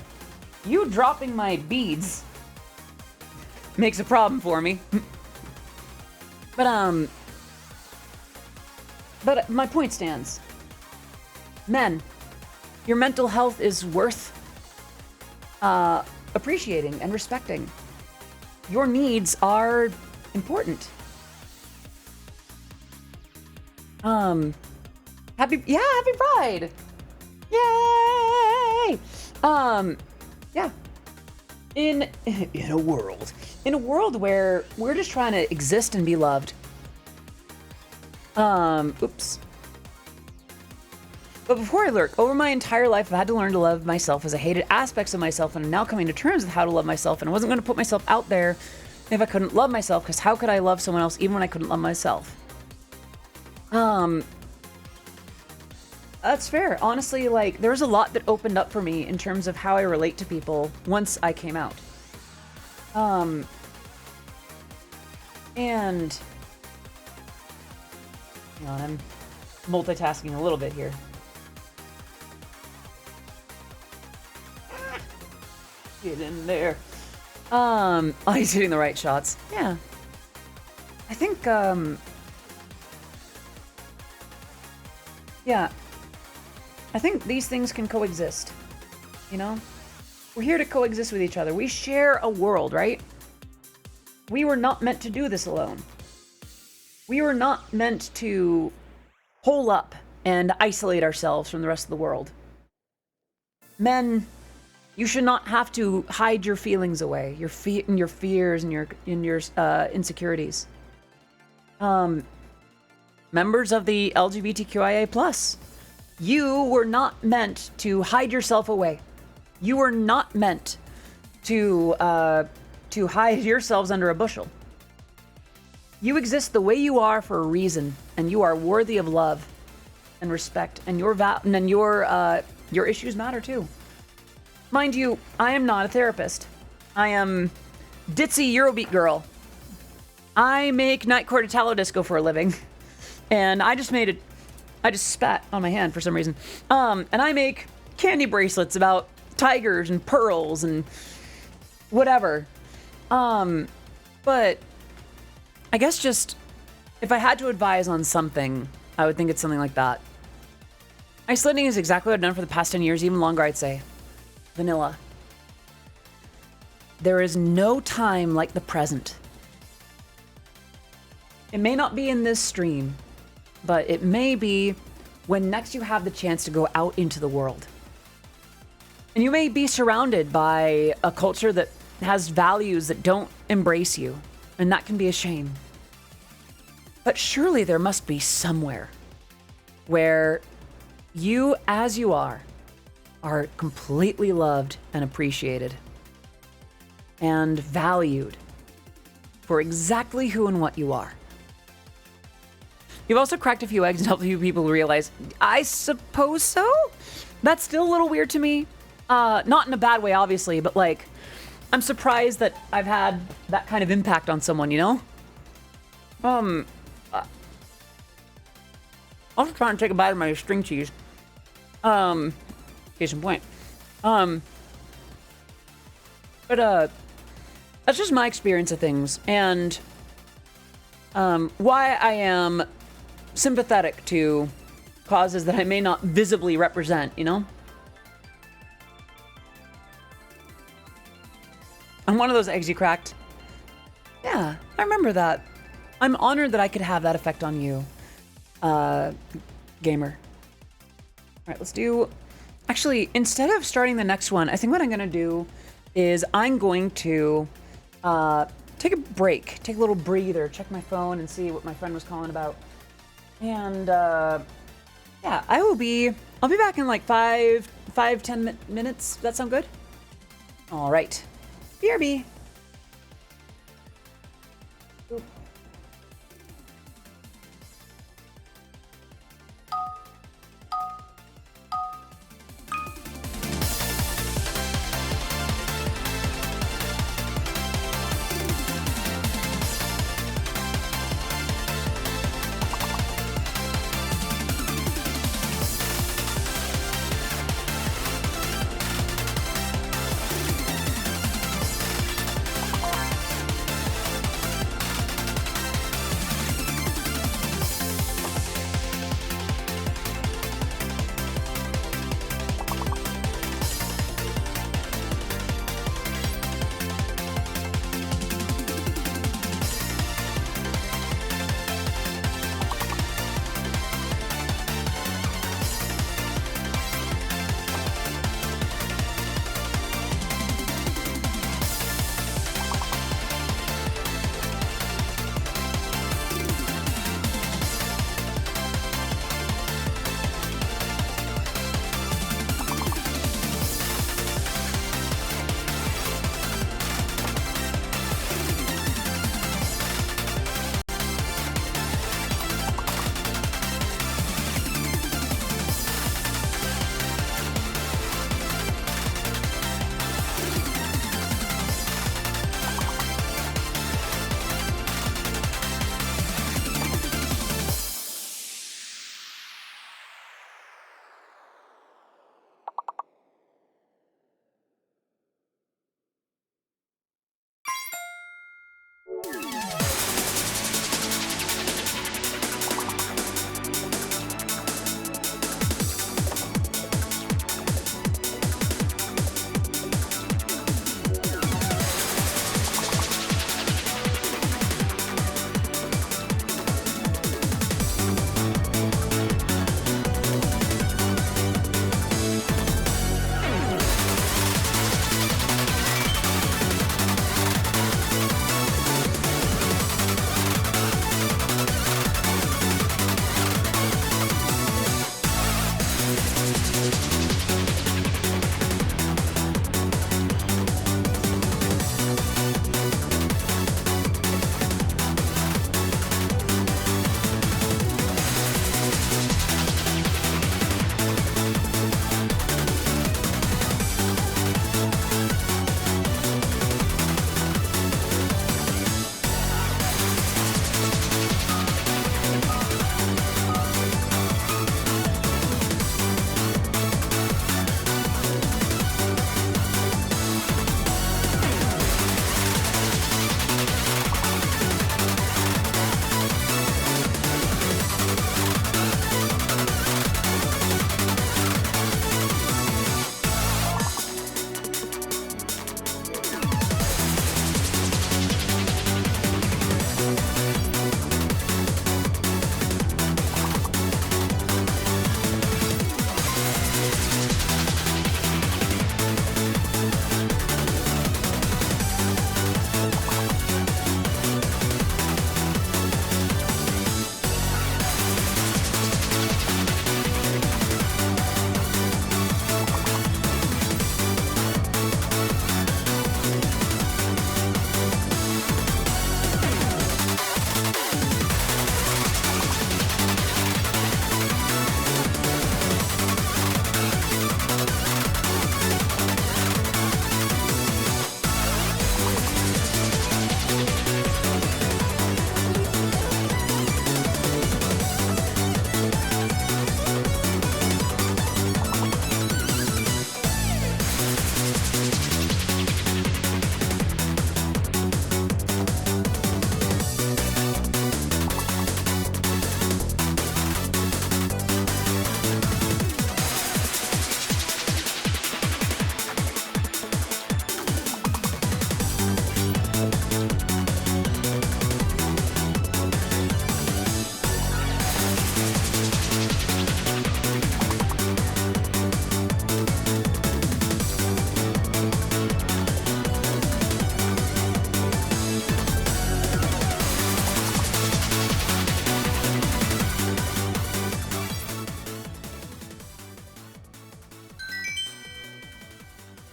you dropping my beads makes a problem for me. But my point stands. Men, your mental health is worth appreciating and respecting. Your needs are important. Happy Pride! Yay! Yeah. In a world where we're just trying to exist and be loved. Oops. But before I lurk, over my entire life, I've had to learn to love myself as I hated aspects of myself, and I'm now coming to terms with how to love myself, and I wasn't going to put myself out there if I couldn't love myself, because how could I love someone else even when I couldn't love myself? That's fair. Honestly, like, there was a lot that opened up for me in terms of how I relate to people once I came out. And hang on, I'm multitasking a little bit here. Get in there. Oh, he's hitting the right shots. Yeah. I think, yeah. I think these things can coexist, you know? We're here to coexist with each other. We share a world, right? We were not meant to do this alone. We were not meant to hole up and isolate ourselves from the rest of the world. Men, you should not have to hide your feelings away, your fears and your insecurities. Members of the LGBTQIA+, you were not meant to hide yourself away. You were not meant to hide yourselves under a bushel. You exist the way you are for a reason, and you are worthy of love and respect, and your issues matter too. Mind you, I am not a therapist. I am ditzy Eurobeat girl. I make Nightcore Italo Disco for a living, and I just spat on my hand for some reason. And I make Kandi bracelets about tigers and pearls and whatever. But I guess just if I had to advise on something, I would think it's something like that. Isolating is exactly what I've done for the past 10 years, even longer, I'd say. Vanilla. There is no time like the present. It may not be in this stream, but it may be when next you have the chance to go out into the world. And you may be surrounded by a culture that has values that don't embrace you, and that can be a shame. But surely there must be somewhere where you, as you are completely loved and appreciated and valued for exactly who and what you are. You've also cracked a few eggs and helped a few people realize, I suppose so? That's still a little weird to me. Not in a bad way, obviously, but like, I'm surprised that I've had that kind of impact on someone, you know? I'll just try and take a bite of my string cheese. Case in point. But that's just my experience of things, and why I am sympathetic to causes that I may not visibly represent, you know? I'm one of those eggs you cracked. Yeah, I remember that. I'm honored that I could have that effect on you, gamer. All right, let's do... Actually, instead of starting the next one, I think what I'm going to do is I'm going to take a break, take a little breather, check my phone and see what my friend was calling about. And yeah, I'll be back in like five 5-10 minutes. Does that sound good? All right. BRB. Oop.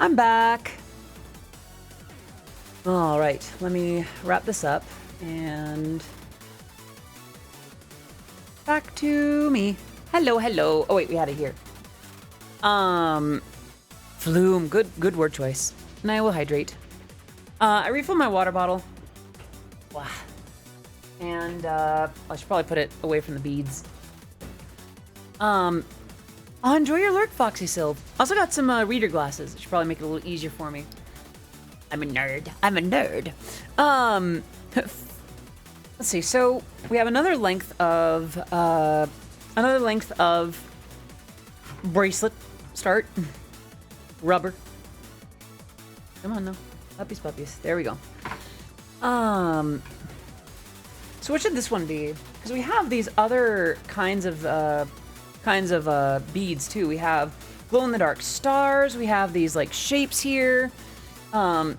I'm back. All right, let me wrap this up and back to me. Hello, hello. Oh wait, we had it here. Flume. Good word choice. And I will hydrate. I refill my water bottle. Wow. And I should probably put it away from the beads. Enjoy your lurk, Foxy Sylve. Also got some reader glasses. It should probably make it a little easier for me. I'm a nerd. Let's see. So we have another length of bracelet start. Rubber. Come on now. Puppies. There we go. So what should this one be? Because we have these other kinds of beads too. We have glow-in-the-dark stars. We have these like shapes here.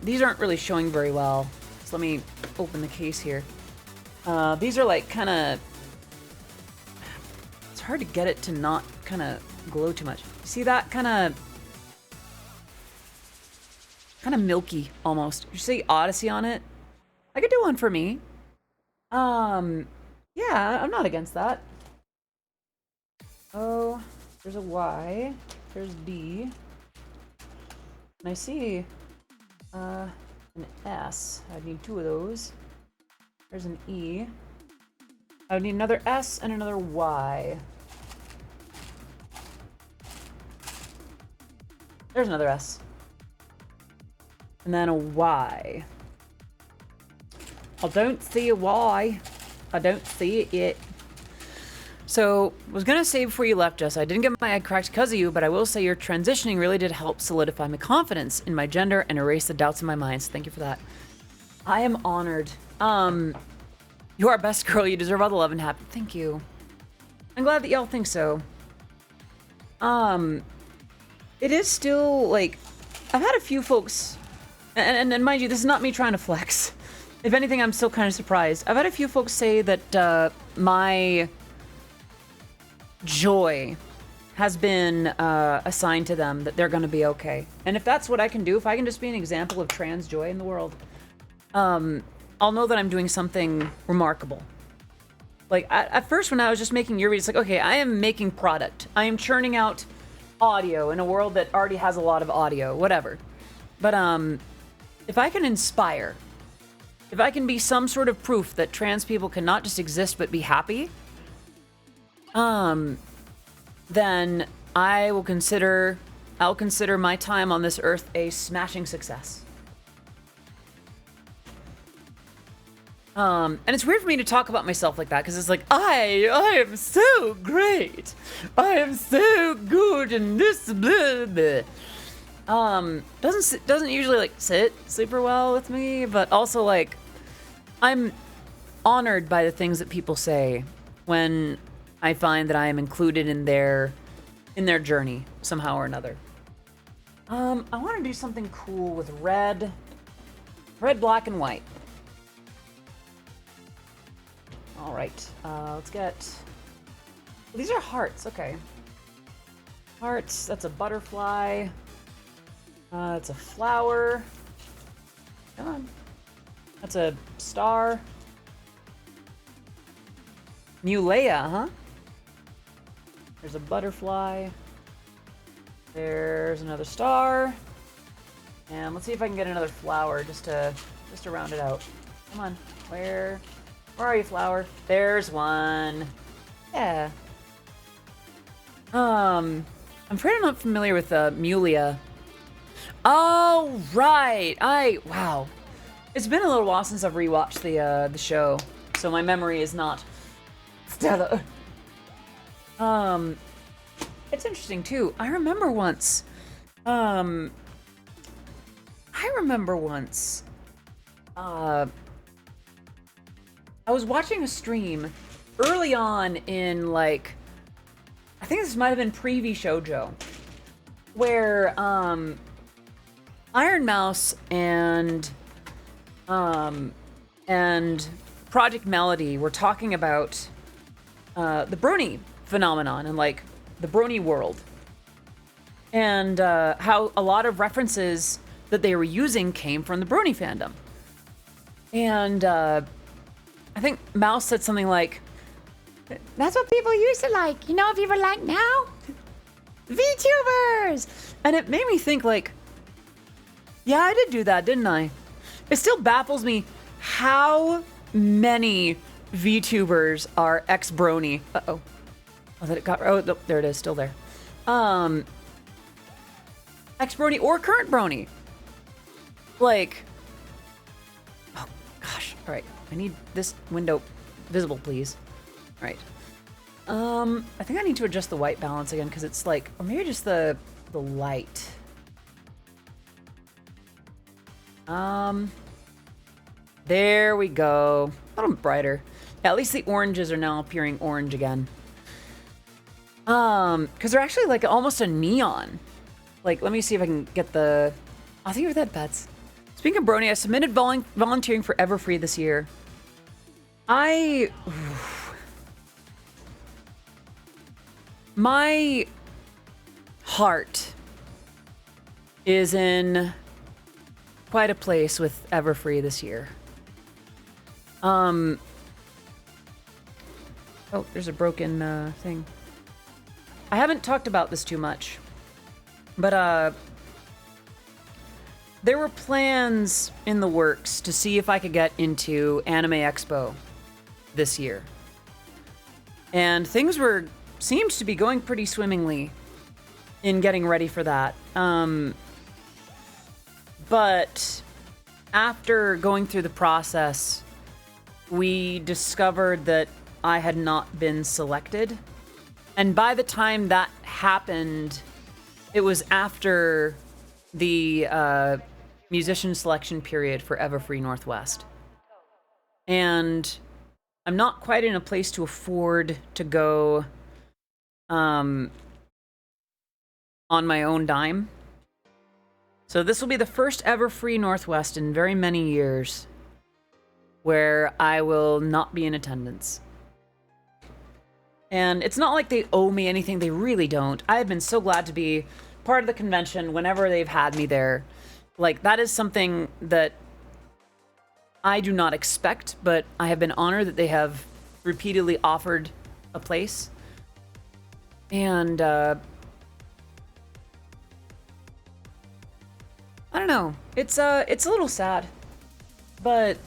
These aren't really showing very well. So let me open the case here. These are like kind of... It's hard to get it to not kind of glow too much. See that kind of milky almost. You see Odyssey on it? I could do one for me. Yeah, I'm not against that. Oh, there's a Y. There's D. And I see an S. I'd need 2 of those. There's an E. I would need another S and another Y. There's another S. And then a Y. I don't see a Y. I don't see it yet. So, was gonna say before you left us, I didn't get my egg cracked because of you, but I will say your transitioning really did help solidify my confidence in my gender and erase the doubts in my mind, so thank you for that. I am honored. You are best girl, you deserve all the love and happiness. Thank you. I'm glad that y'all think so. It is still, like, I've had a few folks, and mind you, this is not me trying to flex. If anything, I'm still kind of surprised. I've had a few folks say that my joy has been assigned to them, that they're going to be okay. And if that's what I can do, if I can just be an example of trans joy in the world, I'll know that I'm doing something remarkable. Like, at first when I was just making your videos, it's like, okay, I am making product. I am churning out audio in a world that already has a lot of audio, whatever. But if I can inspire, if I can be some sort of proof that trans people can not just exist but be happy, then I'll consider my time on this earth a smashing success. And it's weird for me to talk about myself like that, because it's like, I am so great. I am so good and this blah, blah. Doesn't usually like sit super well with me, but also like, I'm honored by the things that people say when I find that I am included in their journey somehow or another. I want to do something cool with red, black, and white. All right, let's get... Well, these are hearts, okay. Hearts, that's a butterfly. It's a flower. Come on. That's a star. Mulea, huh? There's a butterfly. There's another star. And let's see if I can get another flower just to round it out. Come on, where are you, flower? There's one. Yeah. I'm afraid I'm not familiar with Mulea. Oh, right. Wow. It's been a little while since I've rewatched the show, so my memory is not stellar. It's interesting too. I remember once. I was watching a stream early on in, like, I think this might have been pre-V Shoujo, where Iron Mouse and Project Melody were talking about the brony phenomenon and like the brony world. and how a lot of references that they were using came from the Brony fandom. And I think Mouse said something like, "That's what people used to like. You know what people like now? VTubers!" And it made me think, like, yeah, I did do that, didn't I? It still baffles me how many VTubers are ex-Brony. Uh-oh. Oh, that it got... Oh, there it is, still there. Ex-Brony or current Brony. Like... Oh, gosh. All right. I need this window visible, please. All right. I think I need to adjust the white balance again because it's like... Or maybe just the light. There we go. A little brighter. Yeah, at least the oranges are now appearing orange again. Because they're actually like almost a neon. Like, let me see if I can get the... I think with that, Bets. Speaking of Brony, I submitted volunteering for Everfree this year. My heart is in quite a place with Everfree this year. Oh, there's a broken thing. I haven't talked about this too much, but there were plans in the works to see if I could get into Anime Expo this year. And things seemed to be going pretty swimmingly in getting ready for that. But after going through the process, we discovered that I had not been selected. And by the time that happened, it was after the musician selection period for Everfree Northwest. And I'm not quite in a place to afford to go on my own dime. So this will be the first Everfree Northwest in very many years where I will not be in attendance. And it's not like they owe me anything. They really don't. I have been so glad to be part of the convention whenever they've had me there. Like, that is something that I do not expect, but I have been honored that they have repeatedly offered a place. And, I don't know. It's a little sad, but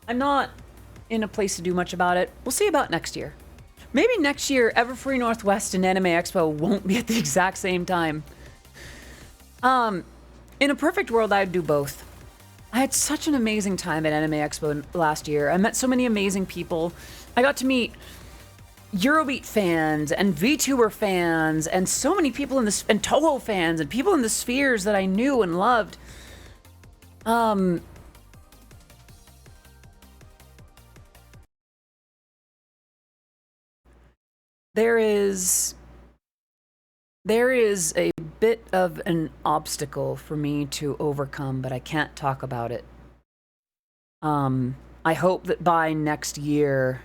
I'm not in a place to do much about it. We'll see about next year. Maybe next year, Everfree Northwest and Anime Expo won't be at the exact same time. In a perfect world, I'd do both. I had such an amazing time at Anime Expo last year. I met so many amazing people. I got to meet Eurobeat fans and VTuber fans and so many people in this, and Toho fans and people in the spheres that I knew and loved. There is a bit of an obstacle for me to overcome, but I can't talk about it. I hope that by next year,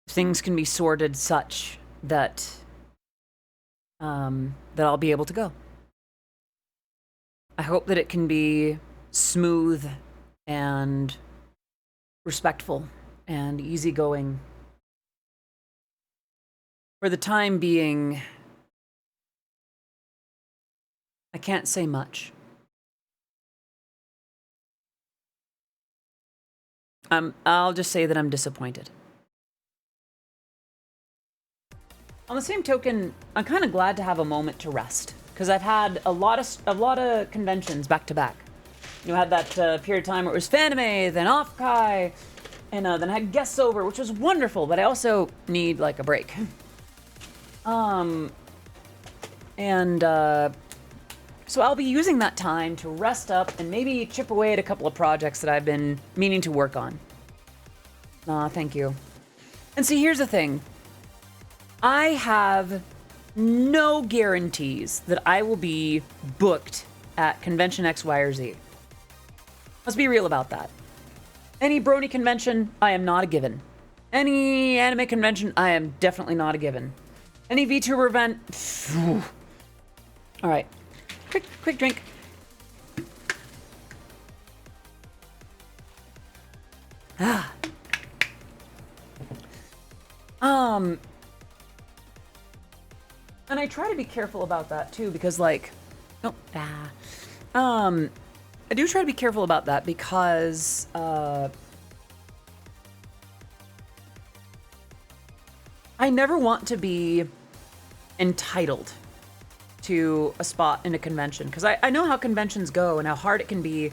things can be sorted such that that I'll be able to go. I hope that it can be smooth and respectful and easygoing. For the time being, I can't say much. I'll just say that I'm disappointed. On the same token, I'm kind of glad to have a moment to rest, because I've had a lot of conventions back to back. You know, I had that period of time where it was Fanime, then Offkai, and then I had guests over, which was wonderful, but I also need like a break. So I'll be using that time to rest up and maybe chip away at a couple of projects that I've been meaning to work on. Thank you. And see, here's the thing. I have no guarantees that I will be booked at Convention X, Y, or Z. Let's be real about that. Any Brony convention, I am not a given. Any anime convention, I am definitely not a given. Any VTuber event, All right. Quick drink. Ah. And I try to be careful about that too, because like, I do try to be careful about that because, I never want to be entitled to a spot in a convention, because I know how conventions go and how hard it can be.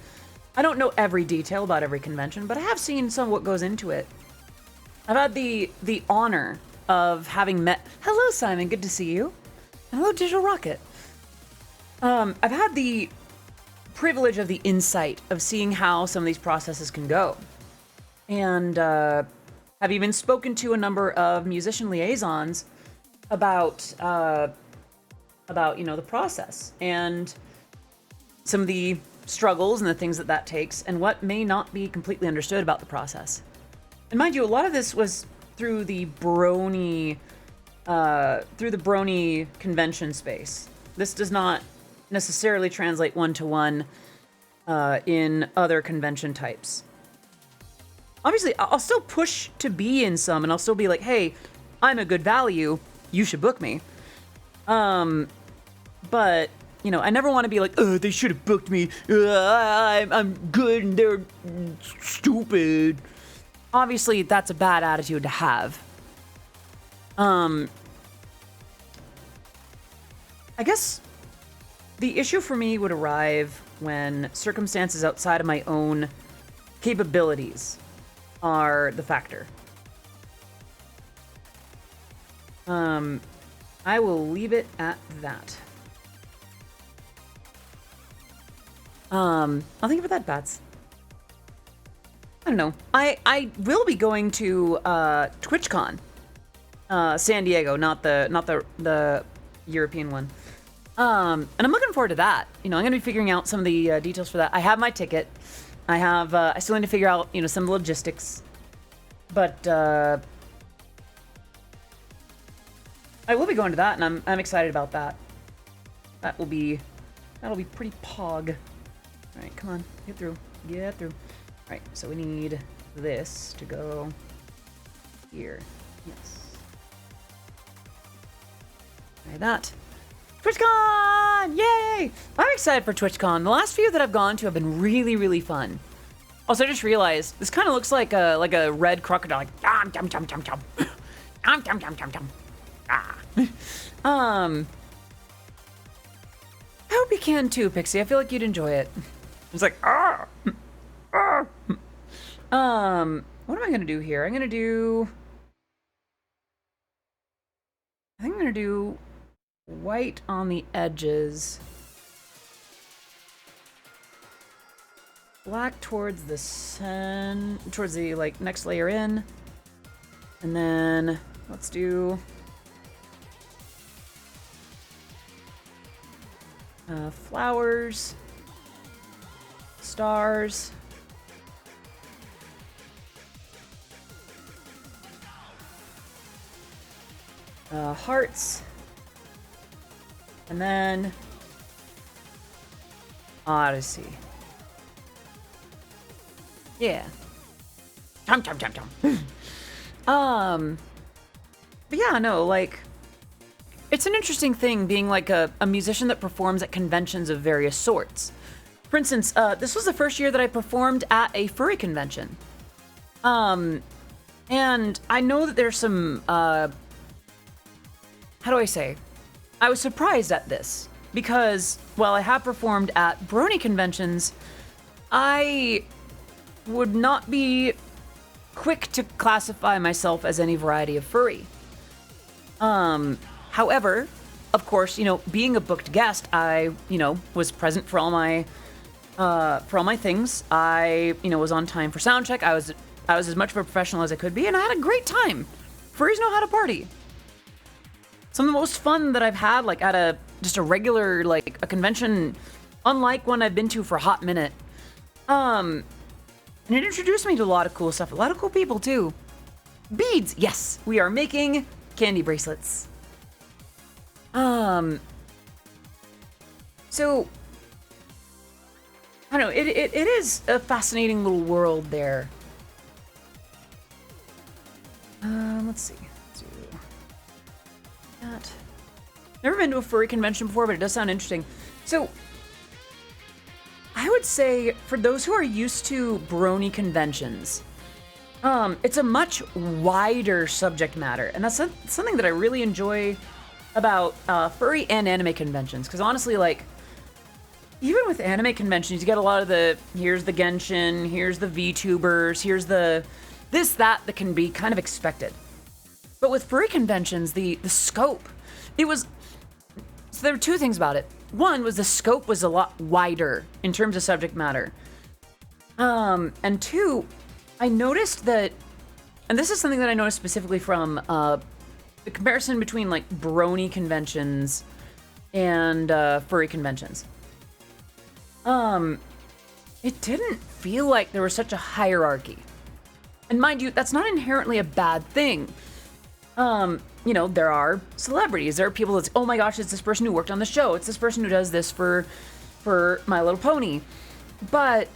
I don't know every detail about every convention, but I have seen some of what goes into it. I've had the honor of having met... Hello, Simon. Good to see you. Hello, Digital Rocket. I've had the privilege of the insight of seeing how some of these processes can go. And have even spoken to a number of musician liaisons about the process and some of the struggles and the things that takes and what may not be completely understood about the process. And mind you, a lot of this was through the brony convention space. This does not necessarily translate one-to-one in other convention types. Obviously, I'll still push to be in some, and I'll still be like, hey, I'm a good value, you should book me. But, you know, I never want to be like, oh, they should have booked me. I'm good and they're stupid. Obviously, that's a bad attitude to have. I guess the issue for me would arrive when circumstances outside of my own capabilities are the factor. I will leave it at that. I'll think about that, Bats. I don't know. I will be going to TwitchCon, San Diego, not the European one. And I'm looking forward to that. You know, I'm gonna be figuring out some of the details for that. I have my ticket. I still need to figure out, you know, some logistics. But I will be going to that, and I'm excited about that. That'll be pretty pog. All right, come on, get through. All right, so we need this to go here. Yes. Try that. TwitchCon! Yay! I'm excited for TwitchCon. The last few that I've gone to have been really, really fun. Also, I just realized this kind of looks like a red crocodile. Like, yum, yum, yum, yum, yum. Yum, yum, yum, yum, yum. Ah. I hope you can too, Pixie. I feel like you'd enjoy it. It's like, ah! Ah! What am I gonna do here? I think I'm gonna do white on the edges. Black towards the towards the like next layer in. And then let's do flowers, stars, hearts, and then Odyssey. Yeah. Chum chum chum chum. But yeah, no, like, it's an interesting thing being like a musician that performs at conventions of various sorts. For instance, this was the first year that I performed at a furry convention. And I know that there's some, how do I say? I was surprised at this because while I have performed at brony conventions, I would not be quick to classify myself as any variety of furry. However, of course, you know, being a booked guest, I, you know, was present for all my things. I, you know, was on time for sound check. I was as much of a professional as I could be, and I had a great time. Furries know how to party. Some of the most fun that I've had, like at just a regular, like a convention, unlike one I've been to for a hot minute. And it introduced me to a lot of cool stuff, a lot of cool people too. Beads, yes, we are making Kandi bracelets. So, I don't know, it is a fascinating little world there. Let's see. Do that. Never been to a furry convention before, but it does sound interesting. So, I would say for those who are used to brony conventions, it's a much wider subject matter, and that's something that I really enjoy about furry and anime conventions. Because honestly, like, even with anime conventions, you get a lot of here's the Genshin, here's the VTubers, here's the that can be kind of expected. But with furry conventions, the scope, so there were two things about it. One was the scope was a lot wider in terms of subject matter. And two, I noticed that, and this is something that I noticed specifically from the comparison between like brony conventions and furry conventions. It didn't feel like there was such a hierarchy. And mind you, that's not inherently a bad thing. There are celebrities. There are people that's, oh my gosh, it's this person who worked on the show. It's this person who does this for My Little Pony. But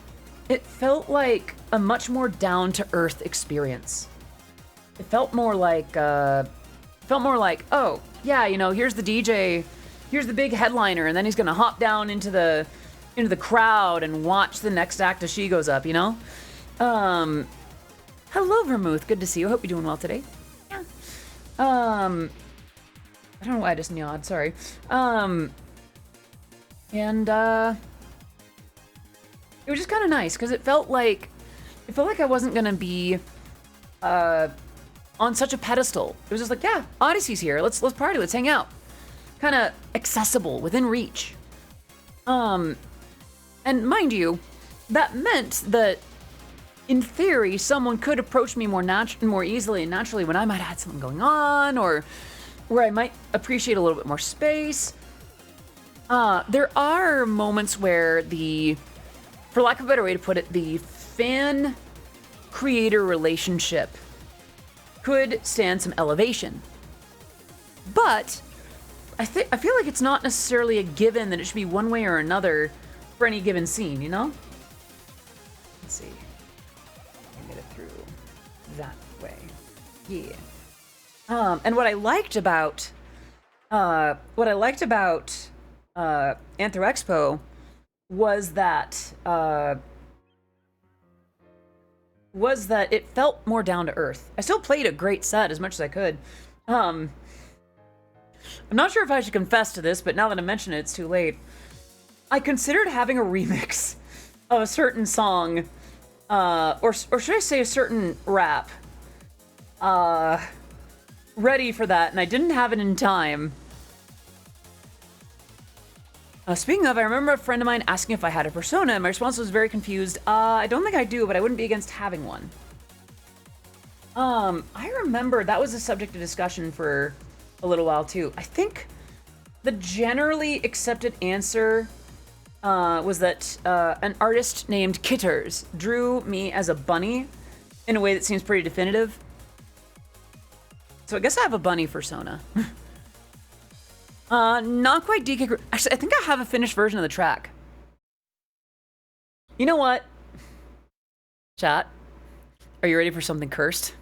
it felt like a much more down-to-earth experience. It felt more like, oh, yeah, here's the DJ, here's the big headliner, and then he's gonna hop down into the crowd and watch the next act as she goes up, Hello, Vermouth. Good to see you. Hope you're doing well today. Yeah. I don't know why I just yawned. Sorry. And it was just kind of nice because it felt like I wasn't gonna be on such a pedestal. It was just like, yeah, Odyssey's here. Let's party. Let's hang out. Kind of accessible, within reach. And mind you, that meant that, in theory, someone could approach me more easily and naturally when I might have had something going on, or where I might appreciate a little bit more space. There are moments where for lack of a better way to put it, the fan-creator relationship could stand some elevation. But I feel like it's not necessarily a given that it should be one way or another for any given scene, Let's see. I made it through that way. Yeah. And what I liked about Anthro Expo was that it felt more down to earth. I still played a great set as much as I could. I'm not sure if I should confess to this, but now that I mention it, it's too late. I considered having a remix of a certain song, or should I say a certain rap, ready for that, and I didn't have it in time. Speaking of, I remember a friend of mine asking if I had a persona, and my response was very confused. I don't think I do, but I wouldn't be against having one. I remember that was a subject of discussion for a little while too. I think the generally accepted answer was that an artist named Kitters drew me as a bunny in a way that seems pretty definitive. So I guess I have a bunny persona. Not quite DK. Actually, I think I have a finished version of the track. You know what? Chat, are you ready for something cursed?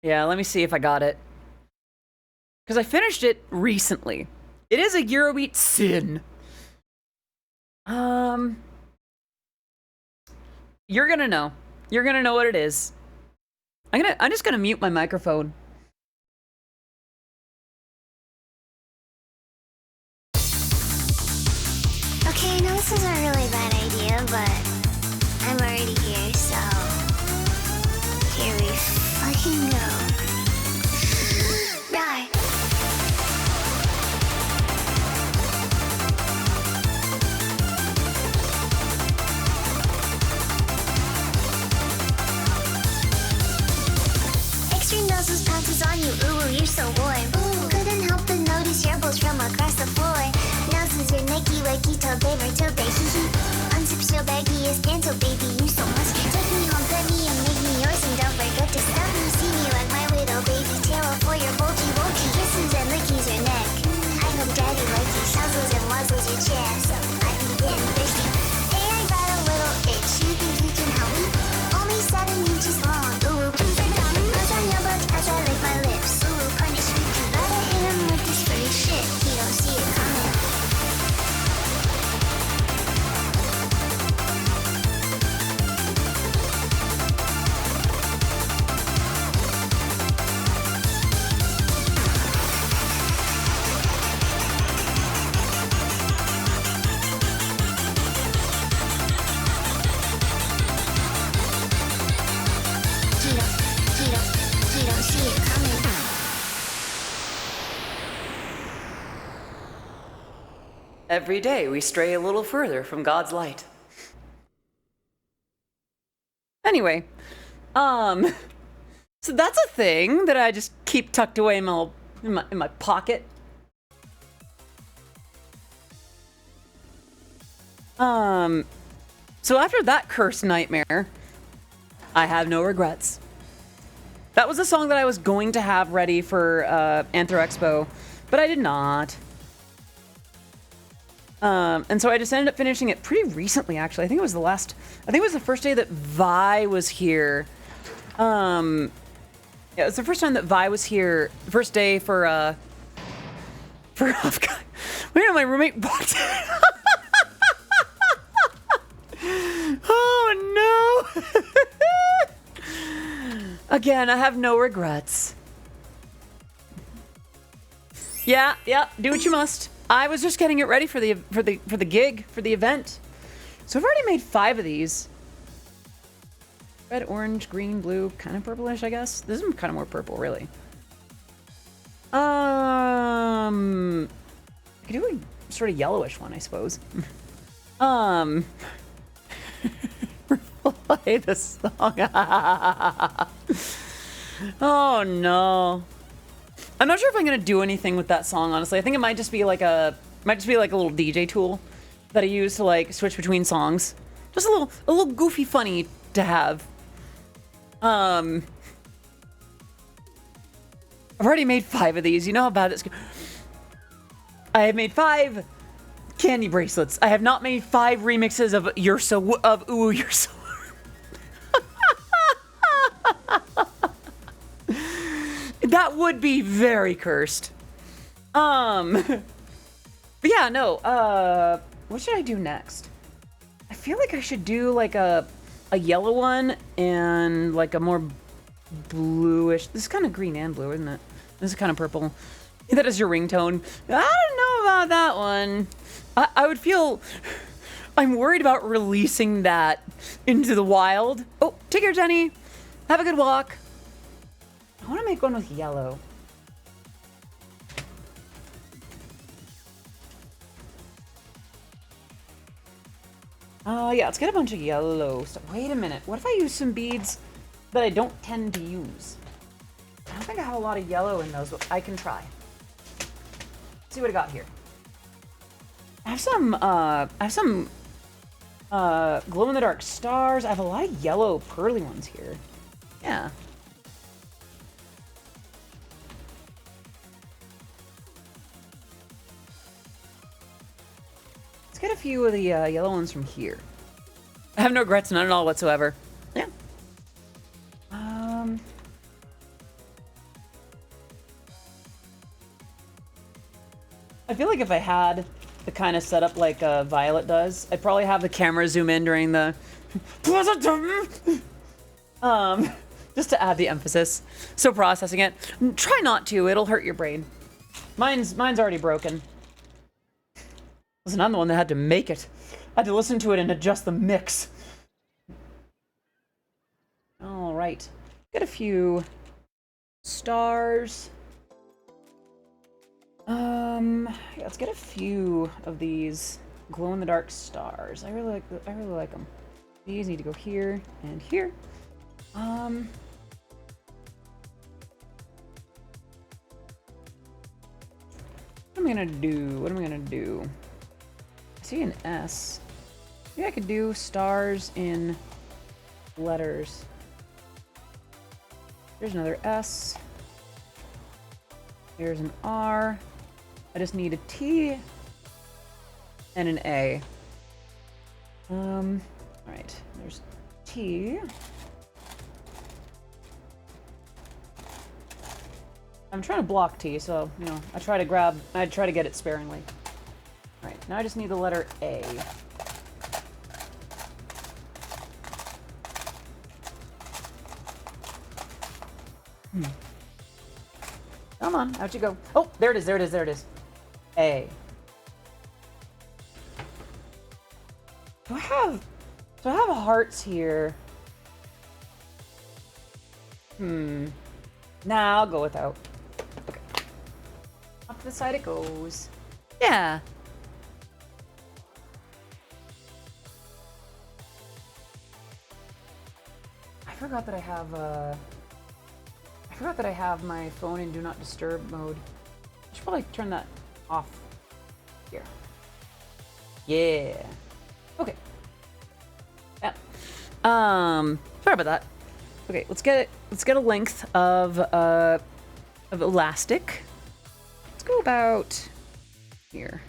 Yeah, let me see if I got it. Because I finished it recently. It is a Eurobeat sin. You're gonna know. You're gonna know what it is. I'm just gonna mute my microphone. Okay, I know this is a really bad idea, but I'm already here, so here we fucking go. Die. Extreme noses pounces on you, ooh, you're so warm. Ooh, couldn't help but notice your balls from across the floor. Noses your necky wakey toe baby toe baby. Unzip so baggy is dental baby, you so much. Take me home, pet me and make me yours, and don't forget to stop me. See me like my little baby tail for your bulgy wokey kisses and lickies your neck. I Every day we stray a little further from God's light. Anyway, so that's a thing that I just keep tucked away in my pocket. So after that cursed nightmare, I have no regrets. That was a song that I was going to have ready for Anthro Expo, but I did not. And so I just ended up finishing it pretty recently, actually. I think it was the first day that Vi was here. Yeah, it was the first time that Vi was here. First day for wait, no, my roommate walked in. Oh no! Again, I have no regrets. Yeah, do what you must. I was just getting it ready for the gig, for the event. So I've already made 5 of these. Red, orange, green, blue, kind of purplish, I guess. This is kind of more purple, really. I could do a sort of yellowish one, I suppose. Play the song. Oh no. I'm not sure if I'm gonna do anything with that song, honestly. I think it might just be like a little DJ tool that I use to like switch between songs. Just a little goofy funny to have. I've already made 5 of these. You know how bad it's. I have made 5 Kandi bracelets. I have not made 5 remixes of Ooh You're So. That would be very cursed. But yeah, no. What should I do next? I feel like I should do like a yellow one and like a more bluish. This is kind of green and blue, isn't it? This is kind of purple. That is your ringtone. I don't know about that one. I would feel. I'm worried about releasing that into the wild. Oh, take care, Jenny. Have a good walk. I want to make one with yellow. Yeah, let's get a bunch of yellow stuff. Wait a minute. What if I use some beads that I don't tend to use? I don't think I have a lot of yellow in those, but I can try. Let's see what I got here. I have some glow-in-the-dark stars. I have a lot of yellow pearly ones here. Yeah. Let's get a few of the yellow ones from here. I have no regrets, none at all whatsoever. Yeah. I feel like if I had the kind of setup like Violet does, I'd probably have the camera zoom in during the just to add the emphasis. So processing it. Try not to, it'll hurt your brain. Mine's already broken. Listen, I'm the one that had to make it. I had to listen to it and adjust the mix. All right. Get a few stars. Yeah, let's get a few of these glow-in-the-dark stars. I really like them. These need to go here and here. What am I gonna do? I see an S. Maybe I could do stars in letters. There's another S. There's an R. I just need a T and an A. Alright, there's T. I'm trying to block T, so, you know, I try to get it sparingly. Alright, now I just need the letter A. Come on, out you go. Oh, there it is. A. Do I have hearts here? Nah, I'll go without. Okay. Up to the side it goes. Yeah. forgot that I have my phone in Do Not Disturb mode. I should probably turn that off here. Yeah. Okay. Yeah. Sorry about that. Okay, let's get a length of elastic. Let's go about here.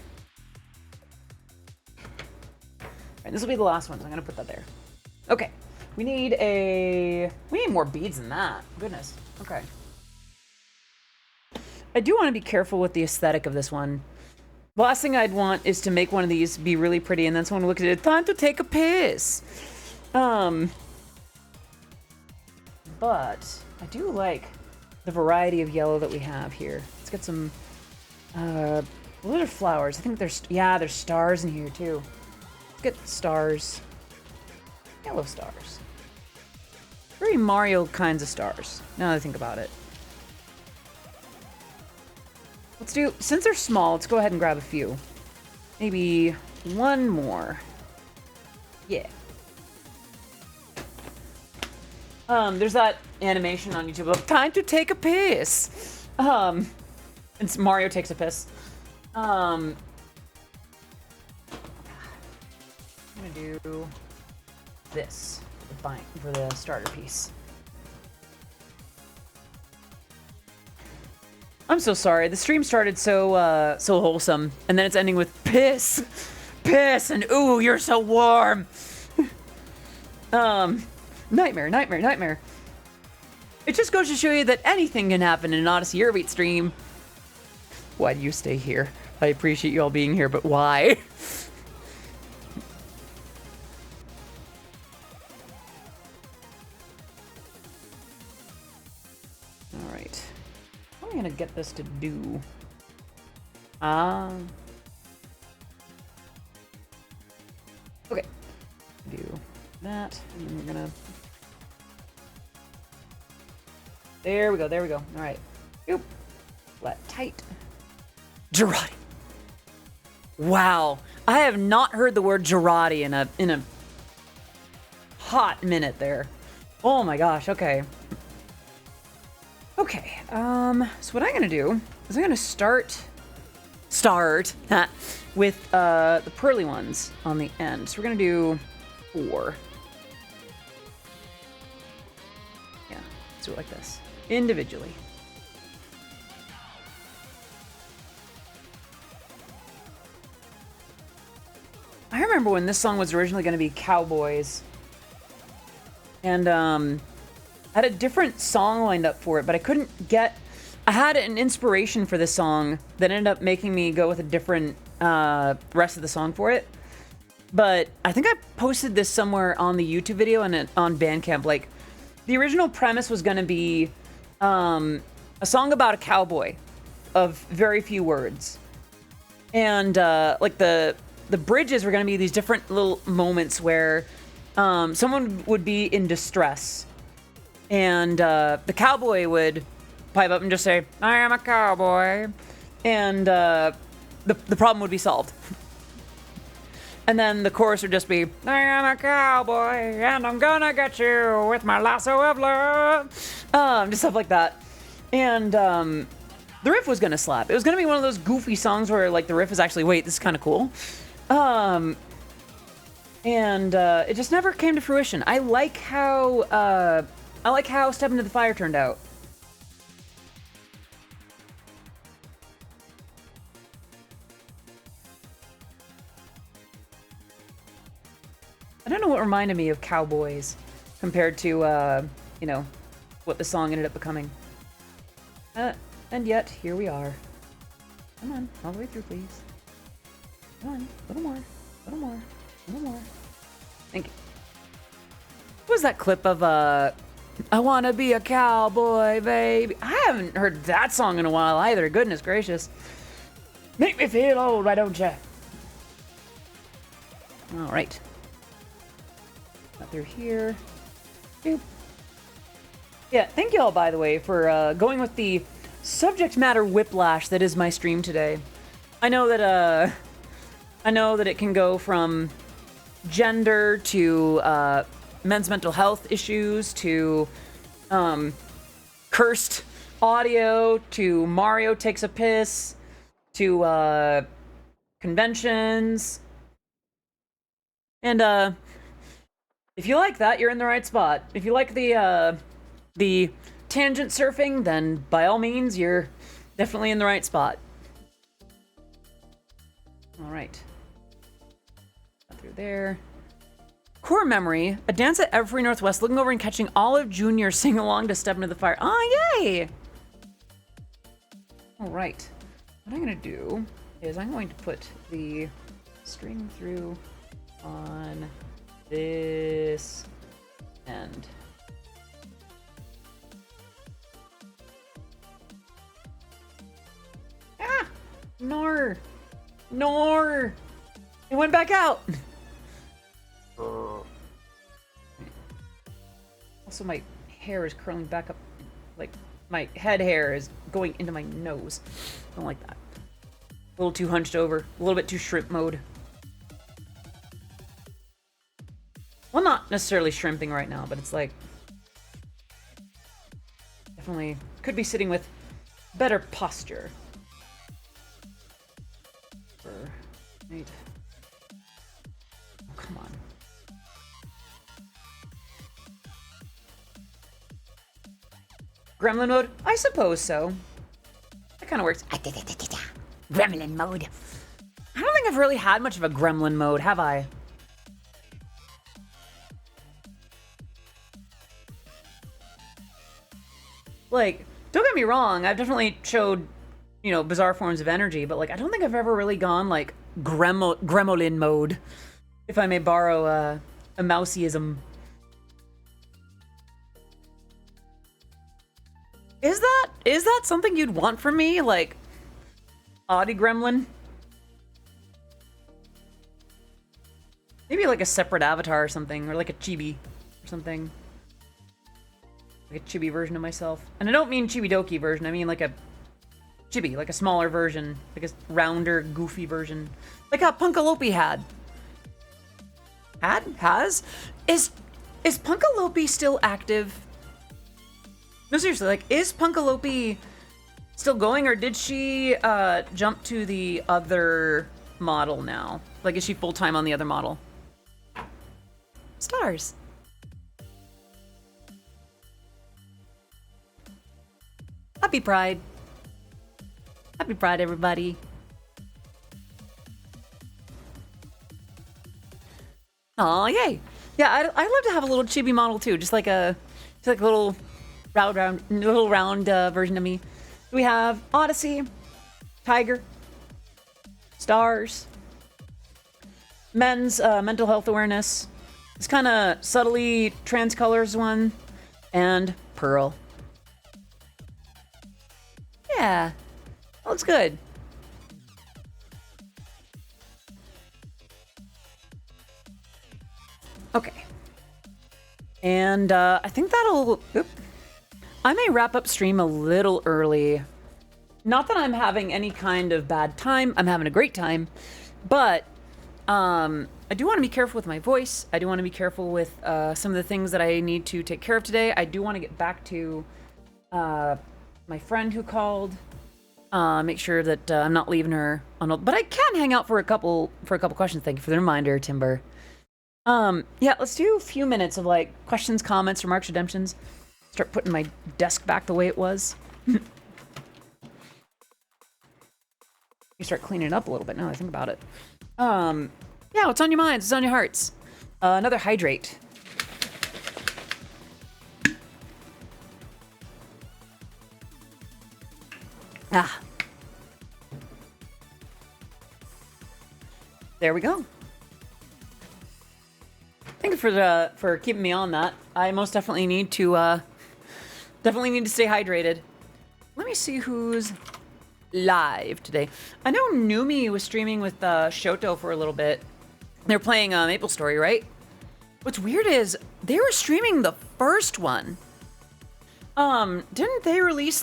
Alright, this will be the last one, so I'm gonna put that there. Okay. We need more beads than that. Goodness. Okay. I do want to be careful with the aesthetic of this one. The last thing I'd want is to make one of these be really pretty and then someone look at it, time to take a piss. But I do like the variety of yellow that we have here. Let's get some, what are flowers? I think there's stars in here too. Let's get stars. Yellow stars. Very Mario kinds of stars, now that I think about it. Since they're small, let's go ahead and grab a few. Maybe one more. Yeah. There's that animation on YouTube of time to take a piss. And Mario takes a piss. I'm gonna do this for the starter piece. I'm so sorry. The stream started so wholesome, and then it's ending with piss, and ooh, you're so warm. Nightmare. It just goes to show you that anything can happen in an Odyssey Airbeat stream. Why do you stay here? I appreciate you all being here, but why? All right. How am I gonna get this to do? Okay. Do that, and then we're gonna. There we go. All right. Oop. Let tight. Girardi. Wow. I have not heard the word Girardi in a hot minute there. Oh my gosh. Okay. Okay. So what I'm gonna do is I'm gonna start with the pearly ones on the end. So we're gonna do 4. Yeah. Let's do it like this. Individually. I remember when this song was originally going to be Cowboys. And I had a different song lined up for it, but I couldn't get... I had an inspiration for this song that ended up making me go with a different rest of the song for it. But I think I posted this somewhere on the YouTube video and on Bandcamp. Like, the original premise was going to be a song about a cowboy of very few words. And like the bridges were going to be these different little moments where someone would be in distress. And the cowboy would pipe up and just say, I am a cowboy. And the problem would be solved. And then the chorus would just be, I am a cowboy, and I'm gonna get you with my lasso of love. Just stuff like that. And the riff was gonna slap. It was gonna be one of those goofy songs where like the riff is actually, wait, this is kind of cool. And it just never came to fruition. I like how Step Into the Fire turned out. I don't know what reminded me of Cowboys compared to, you know, what the song ended up becoming. And yet, here we are. Come on, all the way through, please. Come on, a little more, a little more, a little more. Thank you. What was that clip of, I wanna be a cowboy, baby? I haven't heard that song in a while either, goodness gracious. Make me feel old, why don't ya? All right. Got through here. Boop. Yeah, thank you all, by the way, for going with the subject matter whiplash that is my stream today. I know that it can go from gender to men's mental health issues to cursed audio to Mario takes a piss to conventions. And if you like that, you're in the right spot. If you like the tangent surfing, then by all means, you're definitely in the right spot. All right. Through there. Core memory, a dance at Everfree Northwest, looking over and catching Olive Jr. sing along to Step Into the Fire. Oh, yay! All right. What I'm going to do is I'm going to put the string through on this end. Ah! Nor! Nor! It went back out! Also, my hair is curling back up. Like, my head hair is going into my nose. Don't like that. A little too hunched over. A little bit too shrimp mode. Well, not necessarily shrimping right now, but it's like... definitely could be sitting with better posture. Right. Oh, come on. Gremlin mode? I suppose so. That kind of works. Gremlin mode. I don't think I've really had much of a gremlin mode, have I? Like, don't get me wrong, I've definitely showed, you know, bizarre forms of energy, but like, I don't think I've ever really gone like gremlin mode, if I may borrow a mouseyism. Is that something you'd want from me? Like, Audi Gremlin? Maybe like a separate avatar or something, or like a chibi or something. Like a chibi version of myself. And I don't mean chibi-doki version, I mean like a chibi, like a smaller version, like a rounder, goofy version. Like how Punkalope had. Has? Is Punkalope still active? No, seriously, like, is Punkalope still going, or did she jump to the other model now? Like, is she full-time on the other model? Stars. Happy Pride. Happy Pride, everybody. Aw, yay. Yeah, I'd love to have a little chibi model, too. Just like a little round version of me. We have Odyssey, Tiger, Stars, Men's Mental Health Awareness, this kind of subtly trans colors one, and Pearl. Yeah, that looks good. Okay. And I think that'll... Oop. I may wrap up stream a little early. Not that I'm having any kind of bad time. I'm having a great time. But I do want to be careful with my voice. I do want to be careful with some of the things that I need to take care of today. I do want to get back to my friend who called. Make sure that I'm not leaving her on. But I can hang out for a couple questions. Thank you for the reminder, Timber. Yeah, let's do a few minutes of like questions, comments, remarks, redemptions. Start putting my desk back the way it was. You start cleaning it up a little bit now that I think about it. Yeah, what's on your minds? What's on your hearts? Another hydrate. Ah. There we go. Thank you for keeping me on that. I most definitely need to stay hydrated. Let me see who's live today. I know Numi was streaming with Shoto for a little bit. They're playing Maple Story, right? What's weird is they were streaming the first one. Didn't they release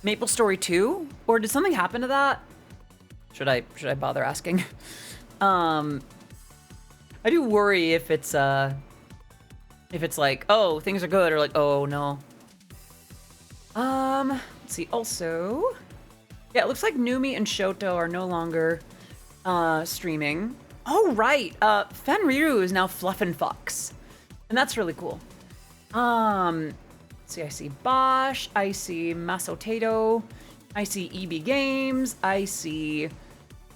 Maple Story 2? Or did something happen to that? Should I bother asking? I do worry if it's like, oh, things are good, or like, oh no. Let's see. Also, yeah, it looks like Numi and Shoto are no longer streaming. Oh right, Fenriru is now Fluffin' Fox, and that's really cool. Let's see, I see Bosch, I see Masotato, I see EB Games, I see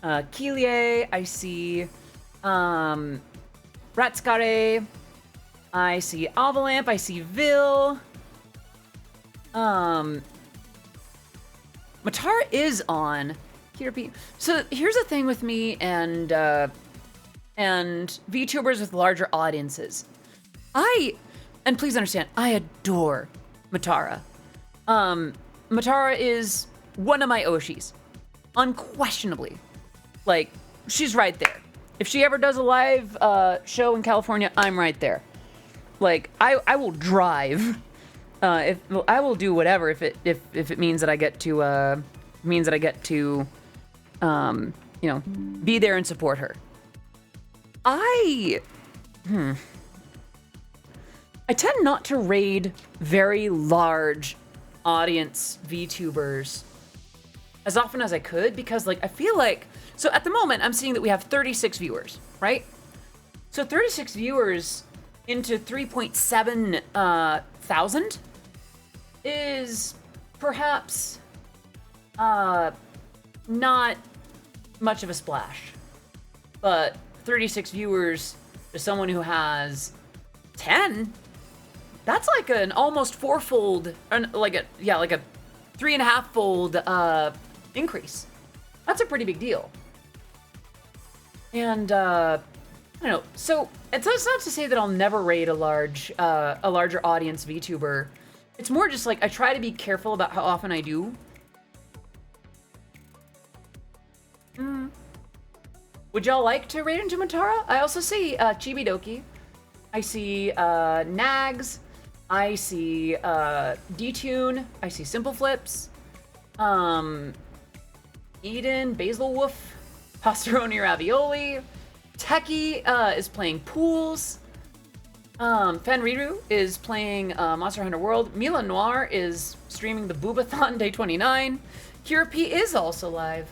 Kilie, I see Ratskare, I see Avalamp, I see Vil. Matara is on. Kirby. So here's the thing with me and VTubers with larger audiences. And please understand, I adore Matara. Matara is one of my Oshis. Unquestionably. Like, she's right there. If she ever does a live show in California, I'm right there. Like, I will drive. I will do whatever if it means that I get to be there and support her. I tend not to raid very large audience VTubers as often as I could because, like, I feel like, so at the moment I'm seeing that we have 36 viewers, right? So 36 viewers into 3.7 thousand is perhaps not much of a splash, but 36 viewers to someone who has 10, that's like an almost fourfold, like a 3.5-fold increase. That's a pretty big deal. And I don't know. So it's not to say that I'll never raid a larger audience VTuber. It's more just like I try to be careful about how often I do. Would y'all like to raid into Matara? I also see Chibidoki. I see Nags. I see D-Tune. I see Simple Flips. Eden, Basil Wolf, Pastaroni Ravioli. Techie is playing Pools. Fenriru is playing Monster Hunter World. Mila Noir is streaming the Boobathon Day 29. Kira P is also live.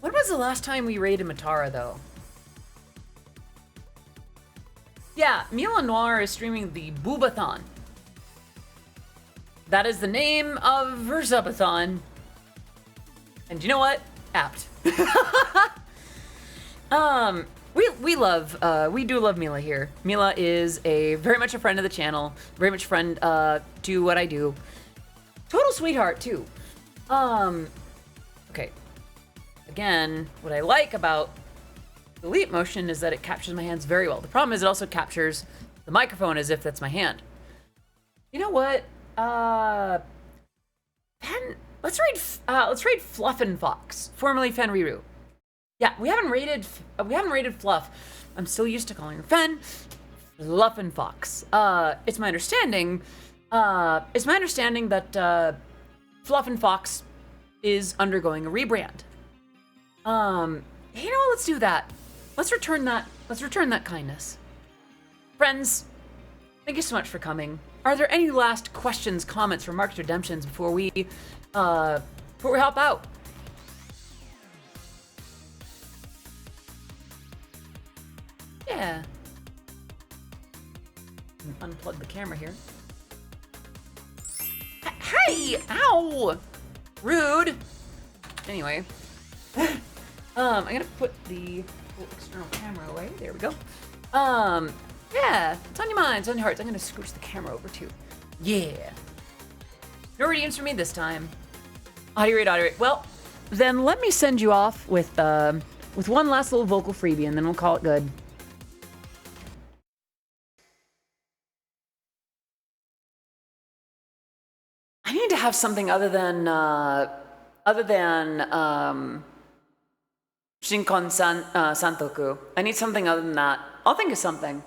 When was the last time we raided Matara, though? Yeah, Mila Noir is streaming the Boobathon. That is the name of her subathon. And you know what? Apt. We do love Mila here. Mila is very much a friend of the channel, very much friend to what I do. Total sweetheart too. Okay. Again, what I like about the leap motion is that it captures my hands very well. The problem is it also captures the microphone as if that's my hand. You know what? Let's raid Fluffin' Fox, formerly Fenriru. Yeah, we haven't raided Fluff. I'm still used to calling her Fen. Fluffin' Fox. It's my understanding that Fluffin' Fox is undergoing a rebrand. You know what? Let's do that. Let's return that kindness. Friends, thank you so much for coming. Are there any last questions, comments, remarks, redemptions before we help out? Yeah. Unplug the camera here. Hey! Ow! Rude. Anyway. I'm gonna put the external camera away. There we go. Yeah, it's on your minds, it's on your hearts. I'm gonna scooch the camera over too. Yeah. No redeems for me this time. Audio rate. Well, then let me send you off with one last little vocal freebie, and then we'll call it good. I need to have something other than Shinkon Santoku. I need something other than that. I'll think of something.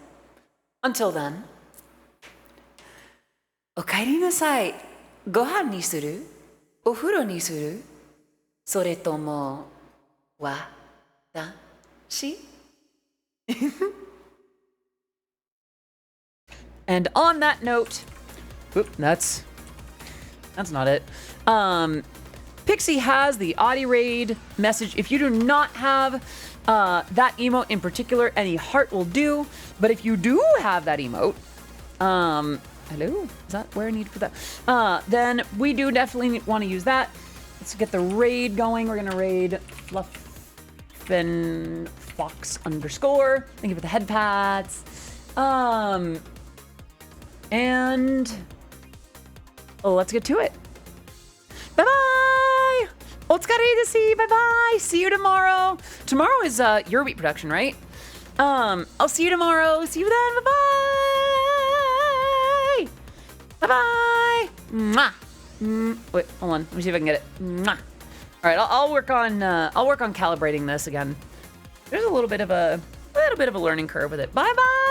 Until then. おかえりなさい。ご飯にする？お風呂にする？それとも、Watashi. And on that note, that's not it. Pixie has the Audi Raid message. If you do not have that emote in particular, any heart will do. But if you do have that emote, hello? Is that where I need to put that? Then we do definitely want to use that. Let's get the raid going. We're gonna raid Fluffin Fox _ Thank you for the head pats. And let's get to it. Bye-bye! Otsukare desu! Bye-bye! See you tomorrow. Tomorrow is your beat production, right? I'll see you tomorrow. See you then. Bye-bye! Bye-bye! Mwah! Wait, hold on. Let me see if I can get it. Mwah! All right, I'll work on calibrating this again. There's a little bit of a learning curve with it. Bye-bye!